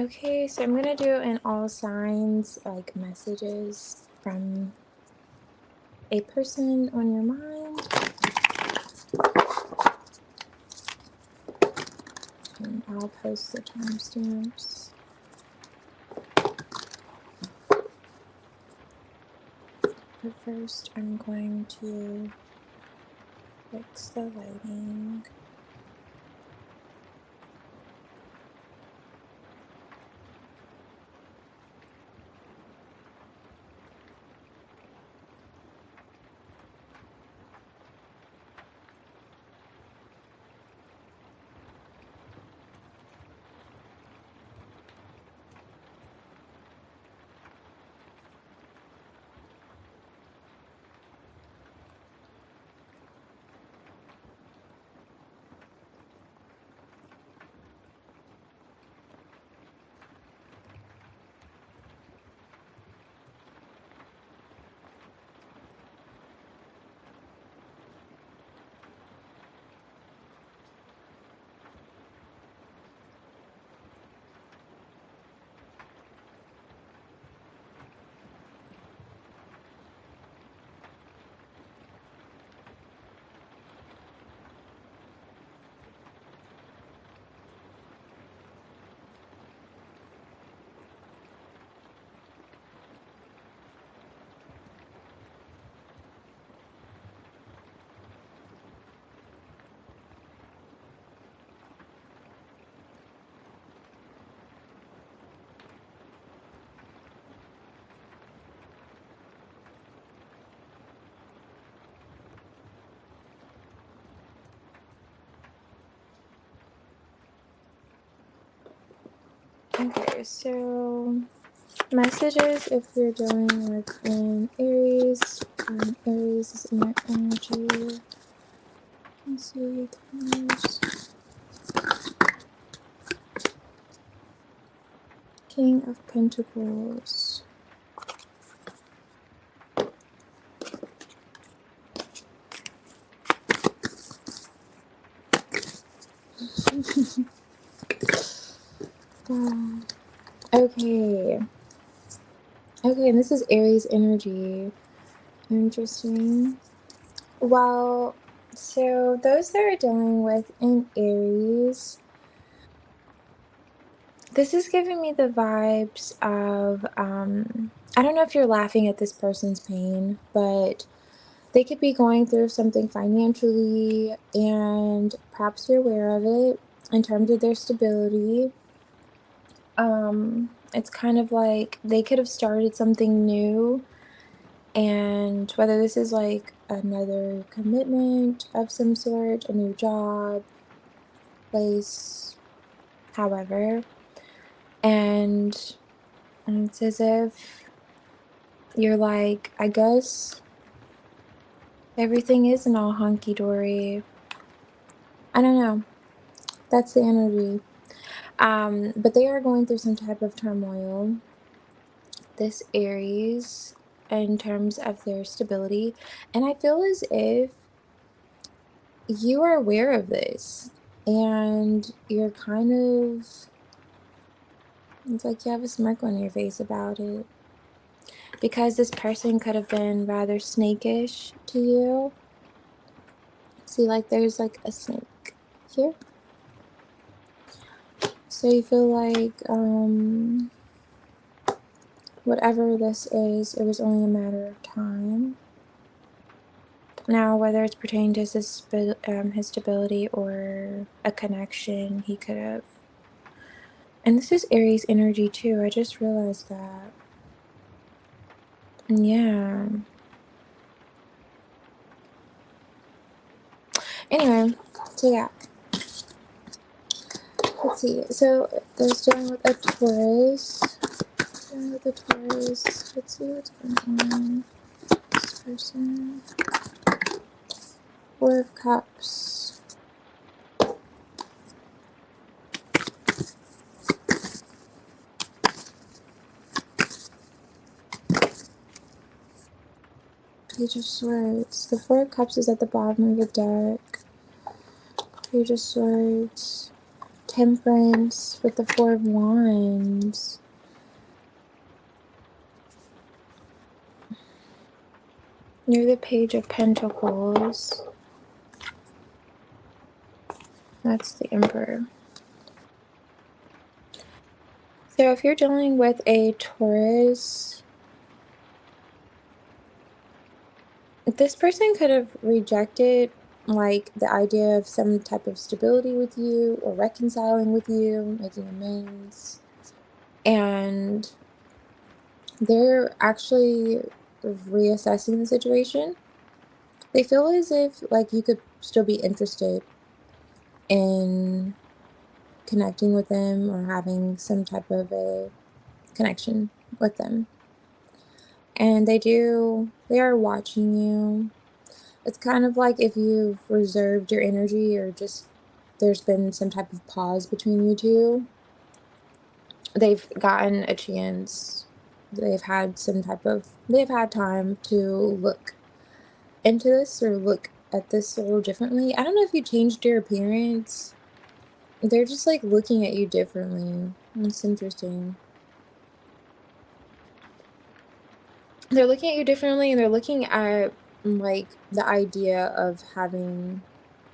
Okay, so I'm gonna do an all signs, like messages from a person on your mind. And I'll post the timestamps. But first, I'm going to fix the lighting. Okay, so messages if you're dealing with an Aries. Aries is in your energy. Let's see, Taurus. King of Pentacles. Wow. Okay. Okay, and this is Aries energy. Interesting. Well, so those that are dealing with an Aries, this is giving me the vibes of, I don't know if you're laughing at this person's pain, but they could be going through something financially, and perhaps you're aware of it in terms of their stability. It's kind of like they could have started something new, and whether this is like another commitment of some sort, a new job, place, however, and it's as if you're like, I guess everything isn't all hunky-dory. I don't know. That's the energy. But they are going through some type of turmoil, this Aries, in terms of their stability. And I feel as if you are aware of this and you're kind of, it's like you have a smirk on your face about it. Because this person could have been rather snakish to you. See, like there's like a snake here. So you feel like, whatever this is, it was only a matter of time. Now, whether it's pertaining to his stability or a connection, he could have. And this is Aries energy too. I just realized that. Yeah. Anyway, so yeah. Let's see. So there's dealing with a Taurus. Dealing with a Taurus. Let's see what's going on. This person. Four of Cups. Page of Swords. The Four of Cups is at the bottom of the deck. Page of Swords. Temperance with the Four of Wands. You're the Page of Pentacles. That's the Emperor. So if you're dealing with a Taurus, this person could have rejected like the idea of some type of stability with you or reconciling with you, making amends. And they're actually reassessing the situation. They feel as if like you could still be interested in connecting with them or having some type of a connection with them. And they are watching you. It's kind of like if you've reserved your energy or just there's been some type of pause between you two. They've gotten a chance. They've had time to look into this or look at this a little differently. I don't know if you changed your appearance. They're just like looking at you differently. It's interesting. They're looking at you differently, and they're looking at like the idea of having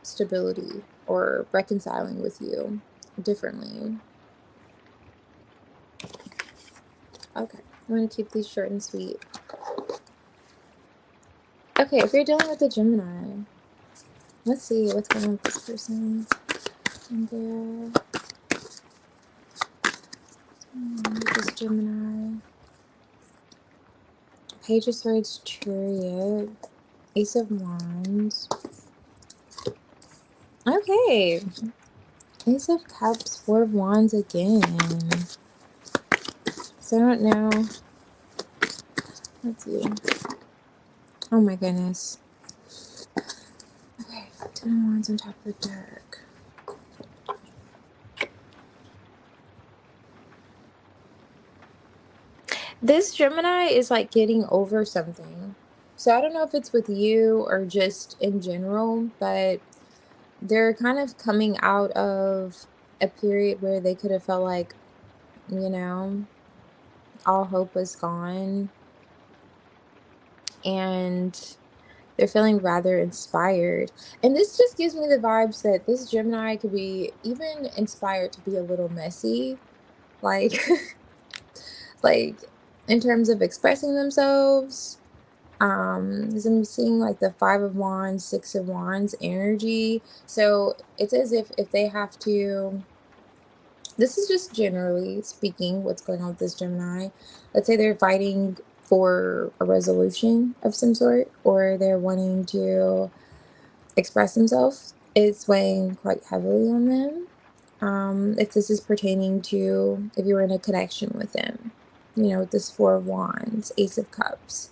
stability or reconciling with you differently. Okay, I'm going to keep these short and sweet. Okay, if you're dealing with a Gemini, let's see what's going on with this person. And this Gemini. Page of Swords, Chariot, Ace of Wands. Okay, Ace of Cups, Four of Wands again. So I don't know. Let's see. Oh my goodness. Okay, Ten of Wands on top of the deck. This Gemini is like getting over something. So I don't know if it's with you or just in general, but they're kind of coming out of a period where they could have felt like, you know, all hope was gone. And they're feeling rather inspired. And this just gives me the vibes that this Gemini could be even inspired to be a little messy. Like, like in terms of expressing themselves. Because I'm seeing like the Five of Wands, Six of Wands energy. So it's as if they have to, this is just generally speaking what's going on with this Gemini. Let's say they're fighting for a resolution of some sort, or they're wanting to express themselves. It's weighing quite heavily on them. If this is pertaining to if you were in a connection with them, you know, with this Four of Wands, Ace of Cups.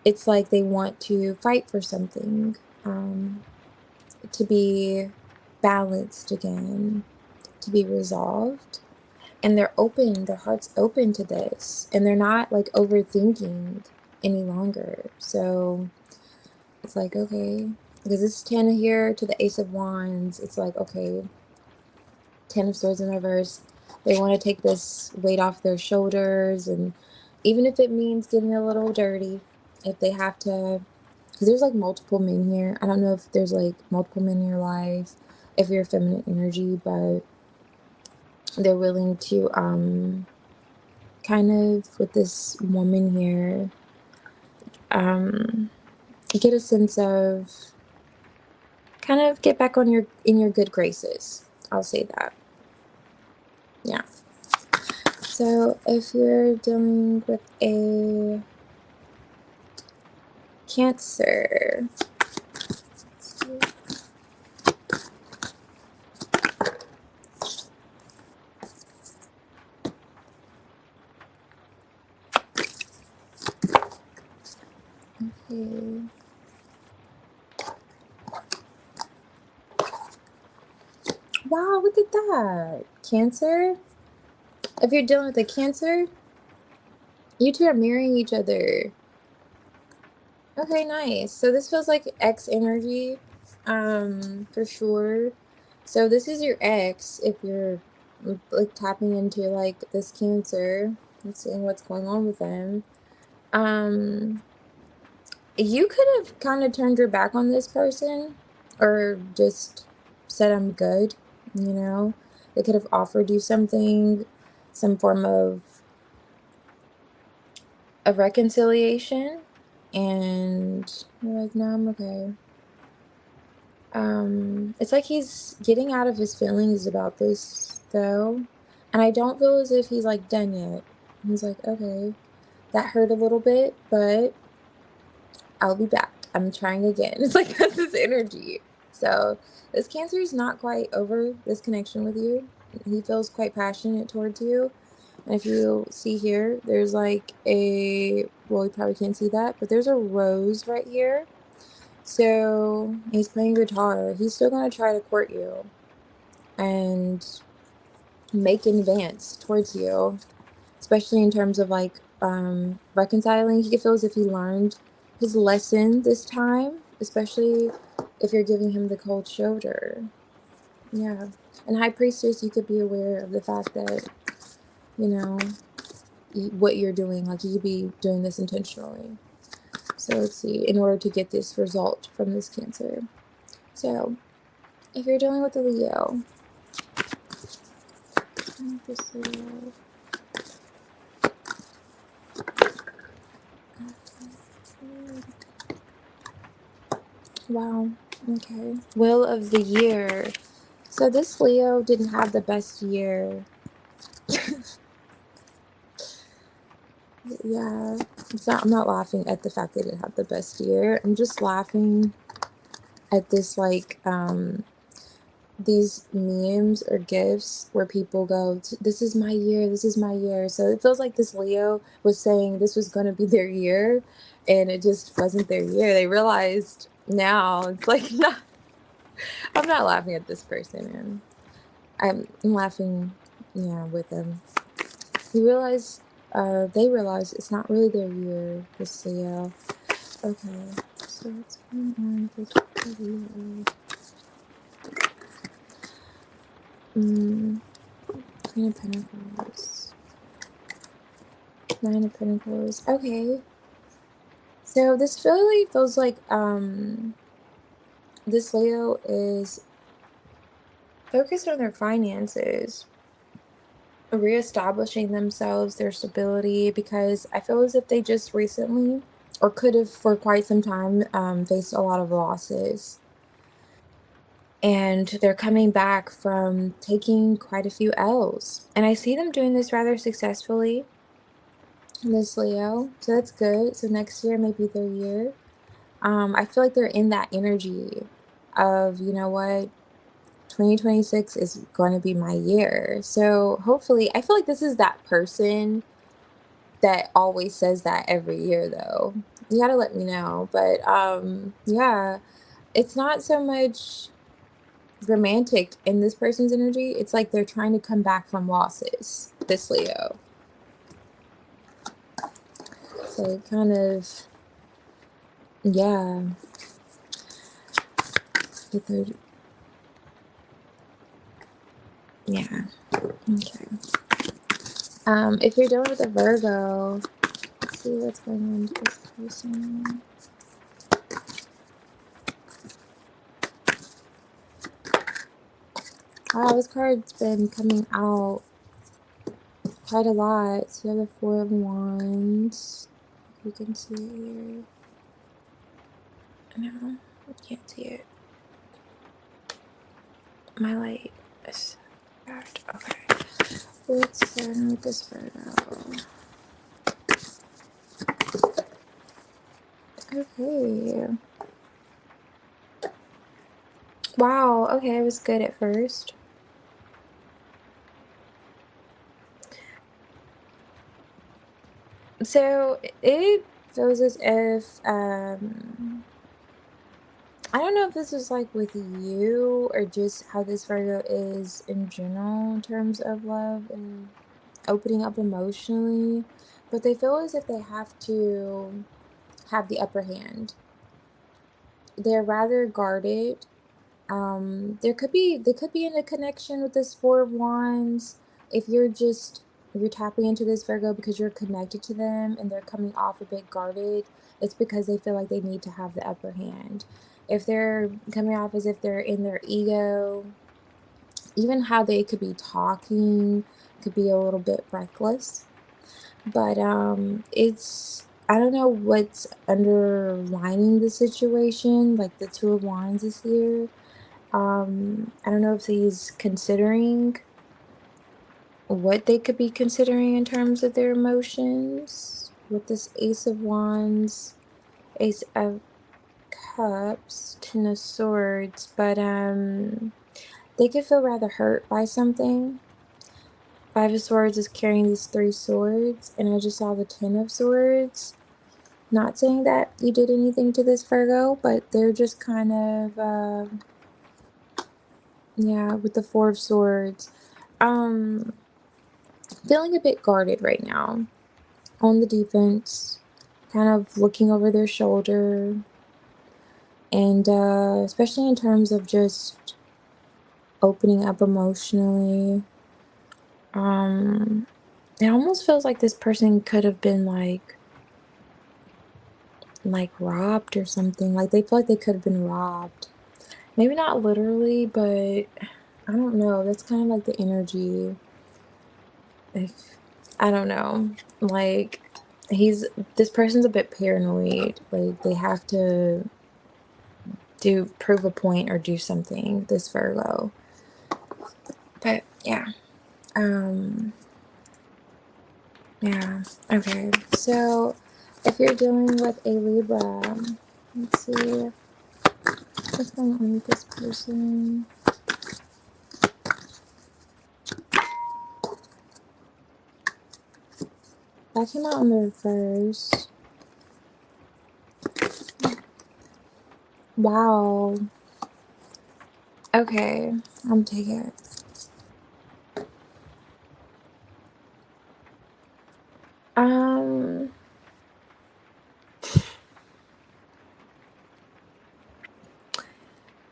It's like they want to fight for something, to be balanced again, to be resolved. And they're open, their heart's open to this. And they're not like overthinking any longer. So it's like, okay, because this 10 here to the Ace of Wands, it's like, okay, 10 of Swords in reverse. They want to take this weight off their shoulders. And even if it means getting a little dirty, if they have to, because there's like multiple men here. I don't know if there's like multiple men in your life, if you're feminine energy, but they're willing to kind of with this woman here get a sense of kind of get back on your good graces. I'll say that. Yeah. So if you're dealing with a Cancer, okay. Wow, look at that. Cancer. If you're dealing with a Cancer, you two are mirroring each other. Okay, nice. So this feels like X energy, for sure. So this is your ex, if you're like tapping into like this Cancer and seeing what's going on with them. You could have kind of turned your back on this person or just said, I'm good, you know? They could have offered you something, some form of reconciliation, and you're like, no, I'm okay. It's like he's getting out of his feelings about this, though. And I don't feel as if he's like done yet. He's like, okay, that hurt a little bit, but I'll be back. I'm trying again. It's like that's his energy. So this Cancer is not quite over this connection with you. He feels quite passionate towards you. And if you see here, there's like a, well, you probably can't see that, but there's a rose right here. So he's playing guitar. He's still going to try to court you and make an advance towards you, especially in terms of like reconciling. He feels if he learned his lesson this time, especially if you're giving him the cold shoulder. Yeah. And High Priestess, you could be aware of the fact that, you know, what you're doing. Like, you could be doing this intentionally. So let's see, in order to get this result from this Cancer. So if you're dealing with a Leo, wow, okay. Wheel of the year. So this Leo didn't have the best year. Yeah, I'm not laughing at the fact they didn't have the best year. I'm just laughing at this, like, these memes or gifs where people go, this is my year, this is my year. So it feels like this Leo was saying this was going to be their year, and it just wasn't their year. They realized now, it's like, not, I'm not laughing at this person, man. I'm laughing, yeah, with them. They realized it's not really their year, this Leo. Okay, so what's going on with the Leo? Queen of Pentacles. Nine of Pentacles. Okay. So this really feels like this Leo is focused on their finances, reestablishing themselves, their stability, because I feel as if they just recently, or could have for quite some time, faced a lot of losses. And they're coming back from taking quite a few L's. And I see them doing this rather successfully, this Leo. So that's good. So next year may be their year. I feel like they're in that energy of, you know what, 2026 is going to be my year. So hopefully, I feel like this is that person that always says that every year, though. You gotta let me know. But yeah, it's not so much romantic in this person's energy. It's like they're trying to come back from losses, this Leo. So kind of, yeah. Yeah. Okay. If you're dealing with a Virgo, let's see what's going on with this person. Wow, this card's been coming out quite a lot. So you have the Four of Wands. You can see it here. No, I can't see it. My light is bad. Okay. What's going on with this Virgo? Okay. Wow, okay, I was good at first. So it feels as if I don't know if this is like with you or just how this Virgo is in general in terms of love and opening up emotionally, but they feel as if they have to have the upper hand. They're rather guarded, They could be in a connection with this Four of Wands. If you're tapping into this Virgo because you're connected to them and they're coming off a bit guarded, it's because they feel like they need to have the upper hand. If they're coming off as if they're in their ego, even how they could be talking could be a little bit reckless. But it's, I don't know what's underlining the situation. Like the Two of Wands is here. I don't know if he's considering what they could be considering in terms of their emotions with this Ace of Wands, Ace of Cups, Ten of Swords, but they could feel rather hurt by something. Five of Swords is carrying these three swords, and I just saw the Ten of Swords. Not saying that you did anything to this Virgo, but they're just kind of yeah, with the Four of Swords. Feeling a bit guarded right now, on the defense, kind of looking over their shoulder, and especially in terms of just opening up emotionally. It almost feels like this person could have been like robbed or something. Like they feel like they could have been robbed. Maybe not literally, but I don't know. That's kind of like the energy. If I don't know, like this person's a bit paranoid. Like they have to prove a point or do something, this Virgo. But yeah. Yeah. Okay. So if you're dealing with a Libra, let's see what's going on with this person. That came out in the reverse. Wow. Okay. I'm taking it. Um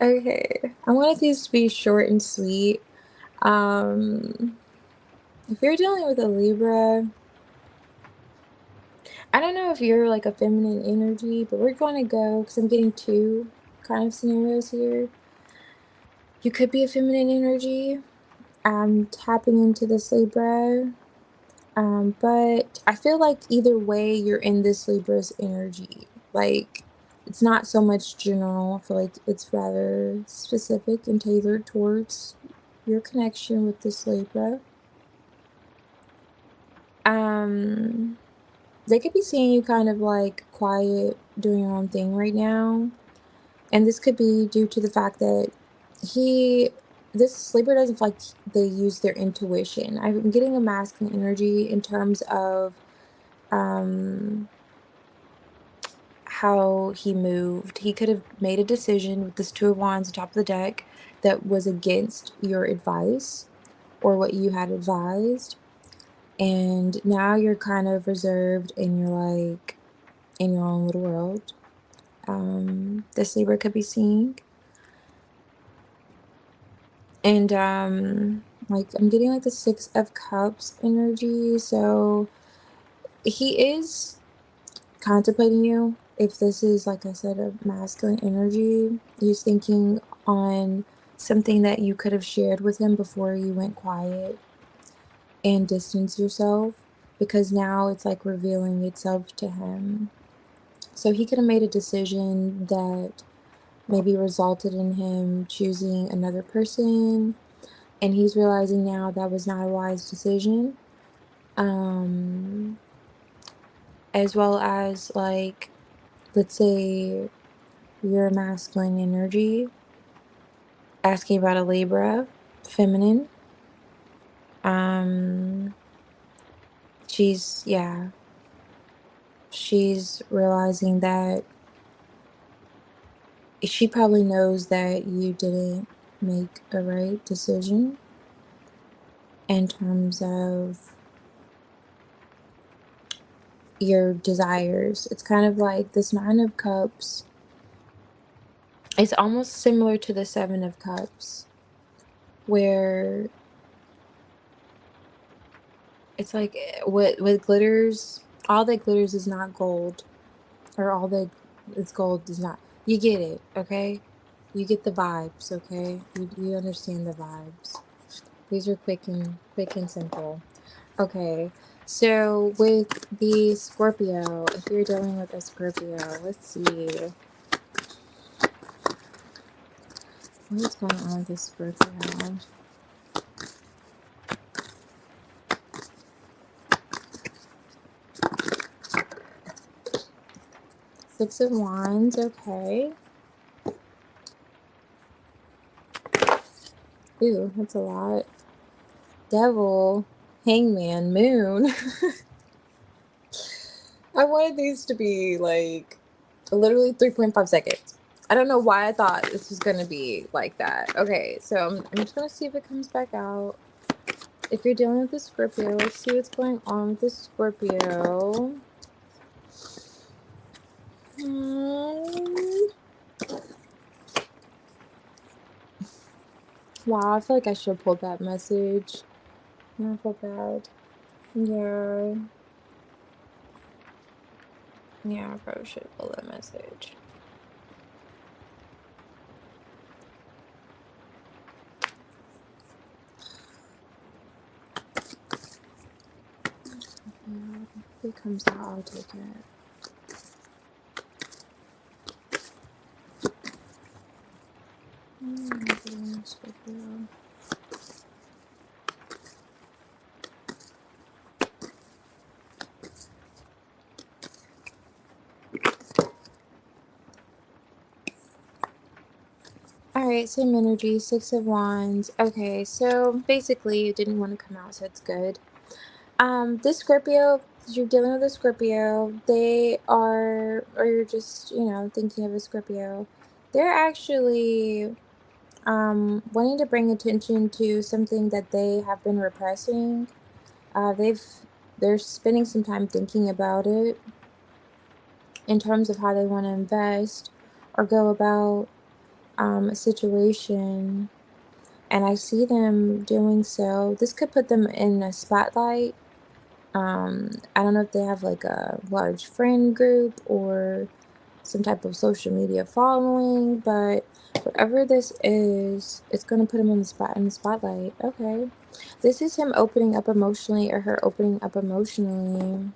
okay. I wanted these to be short and sweet. Um if you're dealing with a Libra, I don't know if you're like a feminine energy, but we're going to go because I'm getting two kind of scenarios here. You could be a feminine energy. I'm tapping into this Libra. But I feel like either way, you're in this Libra's energy. Like, it's not so much general. I feel like it's rather specific and tailored towards your connection with this Libra. They could be seeing you kind of like quiet, doing your own thing right now. And this could be due to the fact that this sleeper doesn't feel like they use their intuition. I'm getting a masculine energy in terms of um, how he moved. He could have made a decision with this Two of Wands on top of the deck that was against your advice or what you had advised. And now you're kind of reserved and you're like in your own little world. This Libra could be seeing. And like I'm getting like the Six of Cups energy. So he is contemplating you. If this is, like I said, a masculine energy, he's thinking on something that you could have shared with him before you went quiet and distanced yourself, because now it's like revealing itself to him. So he could have made a decision that maybe resulted in him choosing another person, and he's realizing now that was not a wise decision. As well as, like, let's say you're a masculine energy asking about a Libra, feminine. Um, yeah, she's realizing that she probably knows that you didn't make a right decision in terms of your desires. It's kind of like this Nine of Cups It's almost similar to the Seven of Cups, where it's like what glitters, all that glitters is not gold, or all that is gold is not. You get it, okay? You get the vibes, okay? You understand the vibes. These are quick and simple. Okay, so with the Scorpio, if you're dealing with a Scorpio, let's see what's going on with this Scorpio. Six of Wands, okay. Ooh, that's a lot. Devil, Hangman, Moon. I wanted these to be like literally 3.5 seconds. I don't know why I thought this was going to be like that. Okay, so I'm just going to see if it comes back out. If you're dealing with a Scorpio, let's see what's going on with the Scorpio. Wow, I feel like I should have pulled that message. I feel bad. Yeah. Yeah, I probably should have pulled that message. Yeah, if it comes out, I'll take it. Scorpio. Alright, same energy, Six of Wands. Okay, so basically it didn't want to come out, so it's good. This Scorpio, if you're dealing with a Scorpio, they are, or you're just, thinking of a Scorpio, they're actually wanting to bring attention to something that they have been repressing. They're spending some time thinking about it in terms of how they want to invest or go about a situation, and I see them doing so. This could put them in a spotlight. I don't know if they have like a large friend group or some type of social media following, but whatever this is, it's gonna put him in the spotlight. Okay, this is him opening up emotionally, or her opening up emotionally.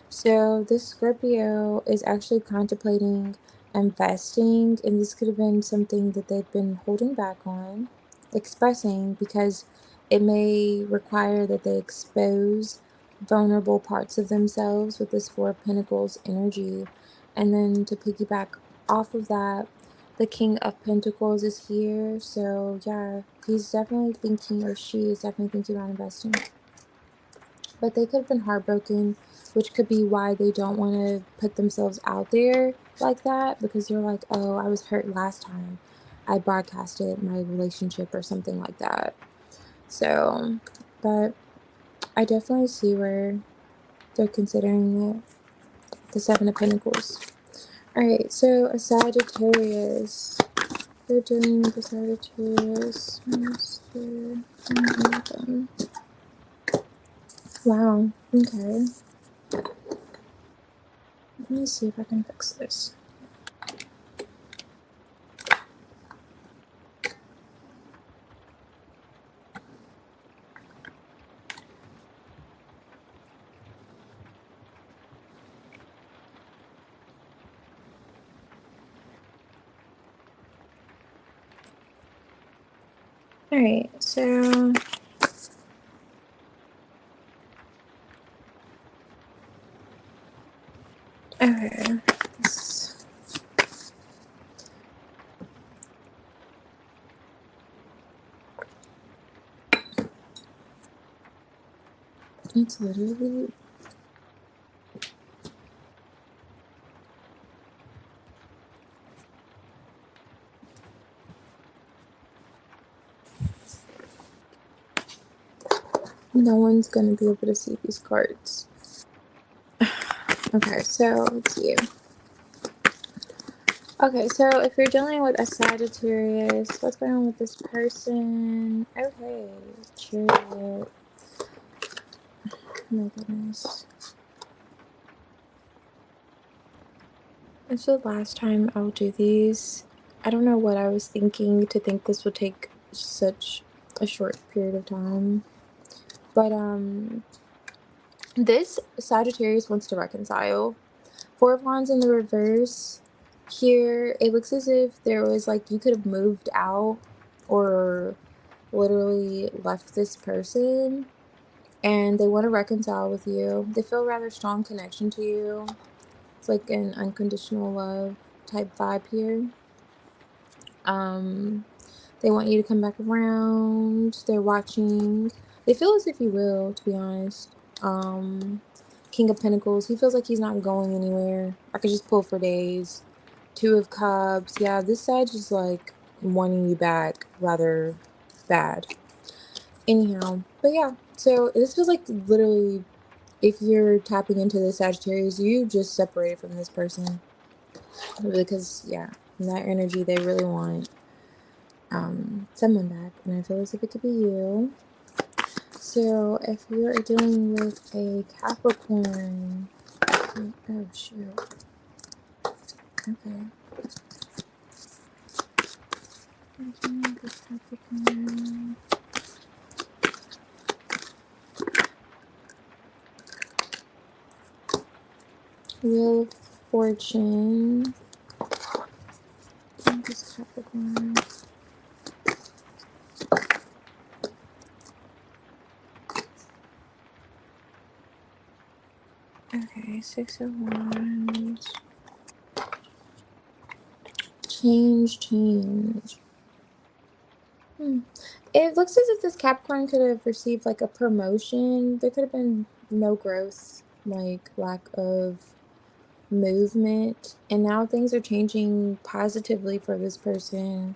So this Scorpio is actually contemplating investing, and this could have been something that they've been holding back on expressing, because it may require that they expose vulnerable parts of themselves with this Four of Pentacles energy. And then to piggyback off of that, the King of Pentacles is here. So yeah, he's definitely thinking, or she is definitely thinking about investing. But they could have been heartbroken, which could be why they don't want to put themselves out there like that, because they're like, oh, I was hurt last time I broadcasted my relationship or something like that. So, but I definitely see where they're considering it. The Seven of Pentacles. Alright, so a Sagittarius. They're doing the Sagittarius. Wow, okay. Let me see if I can fix this. Alright, so okay. It's literally no one's gonna be able to see these cards. Okay, so let's see. Okay, so if you're dealing with a Sagittarius, what's going on with this person? Okay, Chariot. Oh my goodness. It's the last time I'll do these. I don't know what I was thinking to think this would take such a short period of time. But this Sagittarius wants to reconcile. Four of Wands in the reverse. Here, it looks as if there was like you could have moved out or literally left this person and they want to reconcile with you. They feel a rather strong connection to you. It's like an unconditional love type vibe here. They want you to come back around. They're watching. They feel as if you will, to be honest. King of Pentacles. He feels like he's not going anywhere. I could just pull for days. Two of Cups. Yeah, this side is like wanting you back rather bad. Anyhow, but yeah. So this feels like literally, if you're tapping into the Sagittarius, you just separated from this person because yeah, in that energy they really want someone back, and I feel as if it could be you. So if you are dealing with a Capricorn, oh shoot, okay. I'm dealing with Capricorn. Wheel of Fortune. I'm just Capricorn. Okay, Six of Wands. Change. It looks as if this Capricorn could have received like a promotion. There could have been no growth, like lack of movement, and now things are changing positively for this person.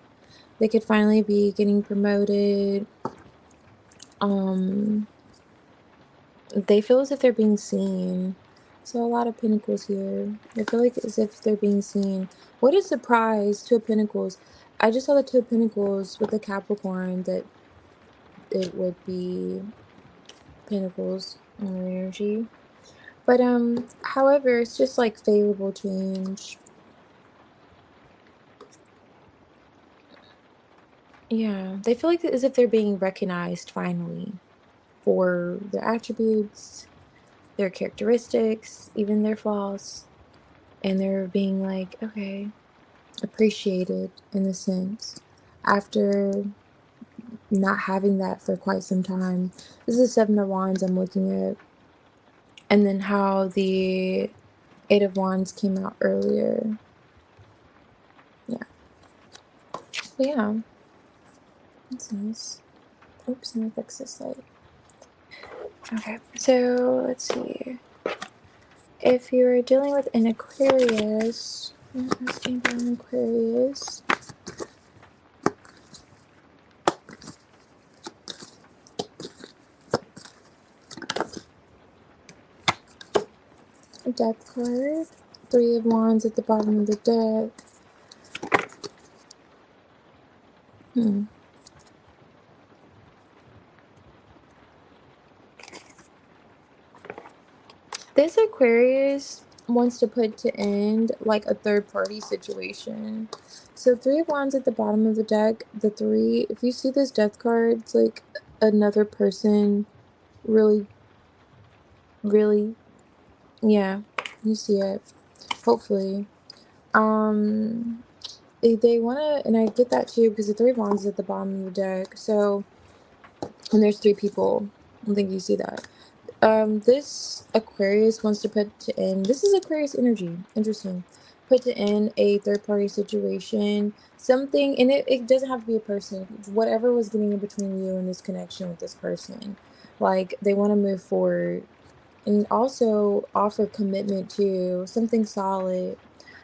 They could finally be getting promoted. They feel as if they're being seen. So a lot of Pentacles here. They feel like as if they're being seen. What a surprise! Two of Pentacles. I just saw the Two of Pentacles with the Capricorn, that it would be Pentacles in their energy. But however, it's just like favorable change. Yeah, they feel like as if they're being recognized finally for their attributes, their characteristics, even their flaws. And they're being like, okay, appreciated in a sense after not having that for quite some time. This is Seven of Wands I'm looking at. And then how the Eight of Wands came out earlier. Yeah. But yeah. That's nice. Oops, let me fix this light. Okay, so let's see. If you're dealing with an Aquarius, I'm asking about an Aquarius. A Death card. Three of Wands at the bottom of the deck. This Aquarius wants to put to end like a third party situation. So Three of Wands at the bottom of the deck. The three, if you see this death card, it's like another person really, really, yeah, you see it. Hopefully. They want to, and I get that too because the Three of Wands is at the bottom of the deck. So, and there's three people. I think you see that. This Aquarius wants to put to end. This is Aquarius energy. Interesting. Put to end a third party situation. Something, and it doesn't have to be a person. Whatever was getting in between you and this connection with this person. Like, they want to move forward and also offer commitment to something solid.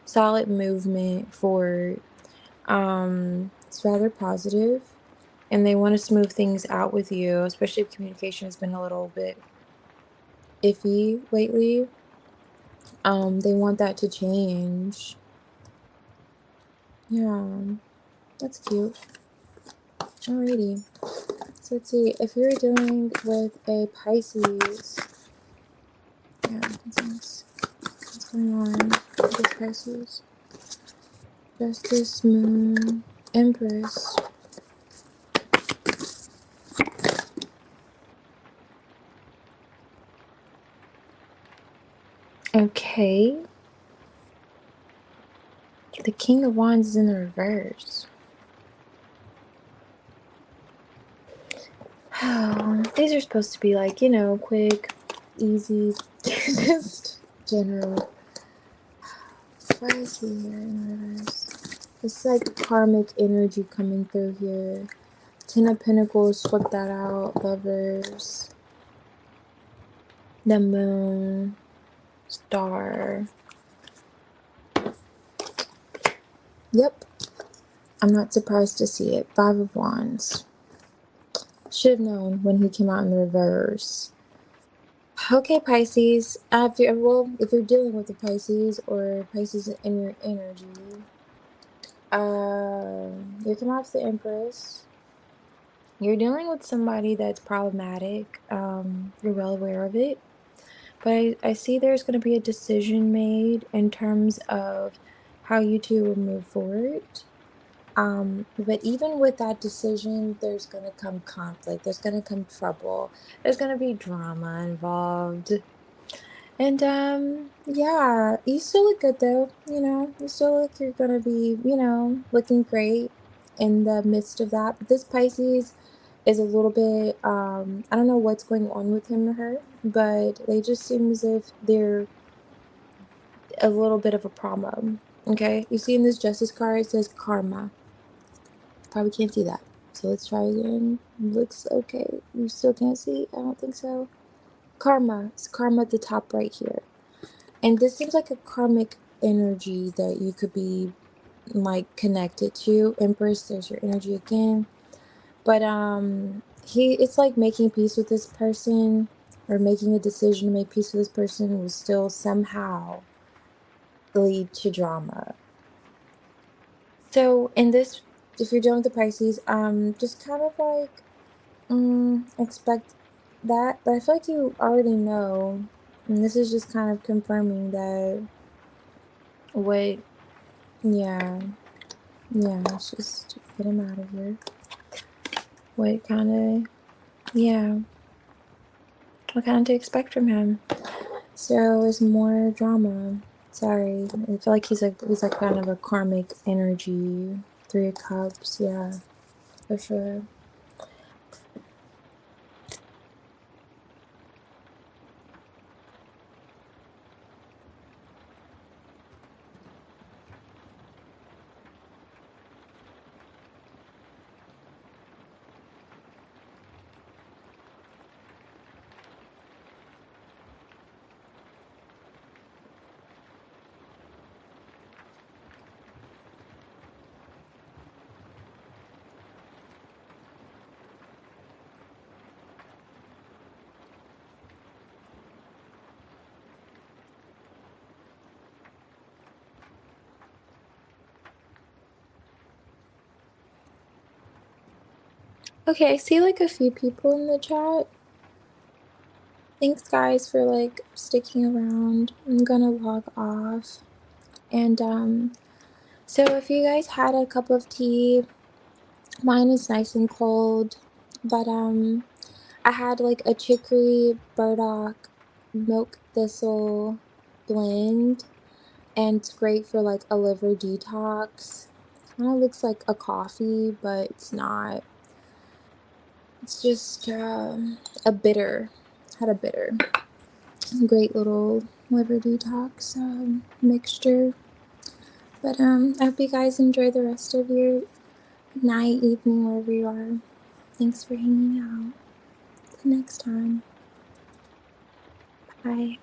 Solid movement forward. It's rather positive, and they want to smooth things out with you, especially if communication has been a little bit iffy lately. They want that to change. Yeah, that's cute. Alrighty. So let's see, if you're dealing with a Pisces, yeah, what's going on with this Pisces? Justice, Moon, Empress. Okay. The King of Wands is in the reverse. Oh, these are supposed to be like, you know, quick, easy, just general. Why is he here in reverse? It's like karmic energy coming through here. Ten of Pentacles, flip that out. Lovers. The Moon. Star. Yep. I'm not surprised to see it. Five of Wands. Should have known when he came out in the reverse. Okay, Pisces. If you're dealing with a Pisces or Pisces in your energy, you're coming off the Empress. You're dealing with somebody that's problematic. You're well aware of it. But I see there's going to be a decision made in terms of how you two will move forward. But even with that decision, there's going to come conflict. There's going to come trouble. There's going to be drama involved. And yeah, you still look good though, you know. You still look you're gonna be, you know, looking great in the midst of that. But this Pisces is a little bit I don't know what's going on with him or her, but they just seem as if they're a little bit of a problem. Okay? You see in this justice card it says karma. Probably can't see that. So let's try again. Looks okay. You still can't see? I don't think so. Karma. It's karma at the top right here. And this seems like a karmic energy that you could be like connected to. Empress, there's your energy again. But it's like making peace with this person or making a decision to make peace with this person will still somehow lead to drama. So in this, if you're dealing with the Pisces, just kind of like expect that. But I feel like you already know, and this is just kind of confirming that what, yeah. Yeah, let's just get him out of here. What kind of, yeah, what kind to expect from him? So it's more drama. Sorry, I feel like he's like kind of a karmic energy. Three of Cups, yeah, for sure. Okay, I see like a few people in the chat. Thanks guys for like sticking around. I'm gonna log off. And so if you guys had a cup of tea, mine is nice and cold, but I had like a chicory burdock milk thistle blend, and it's great for like a liver detox. Kind of looks like a coffee, but it's not. It's just a bitter. Had a bitter. Great little liver detox mixture. But I hope you guys enjoy the rest of your night, evening, wherever you are. Thanks for hanging out. Till next time. Bye.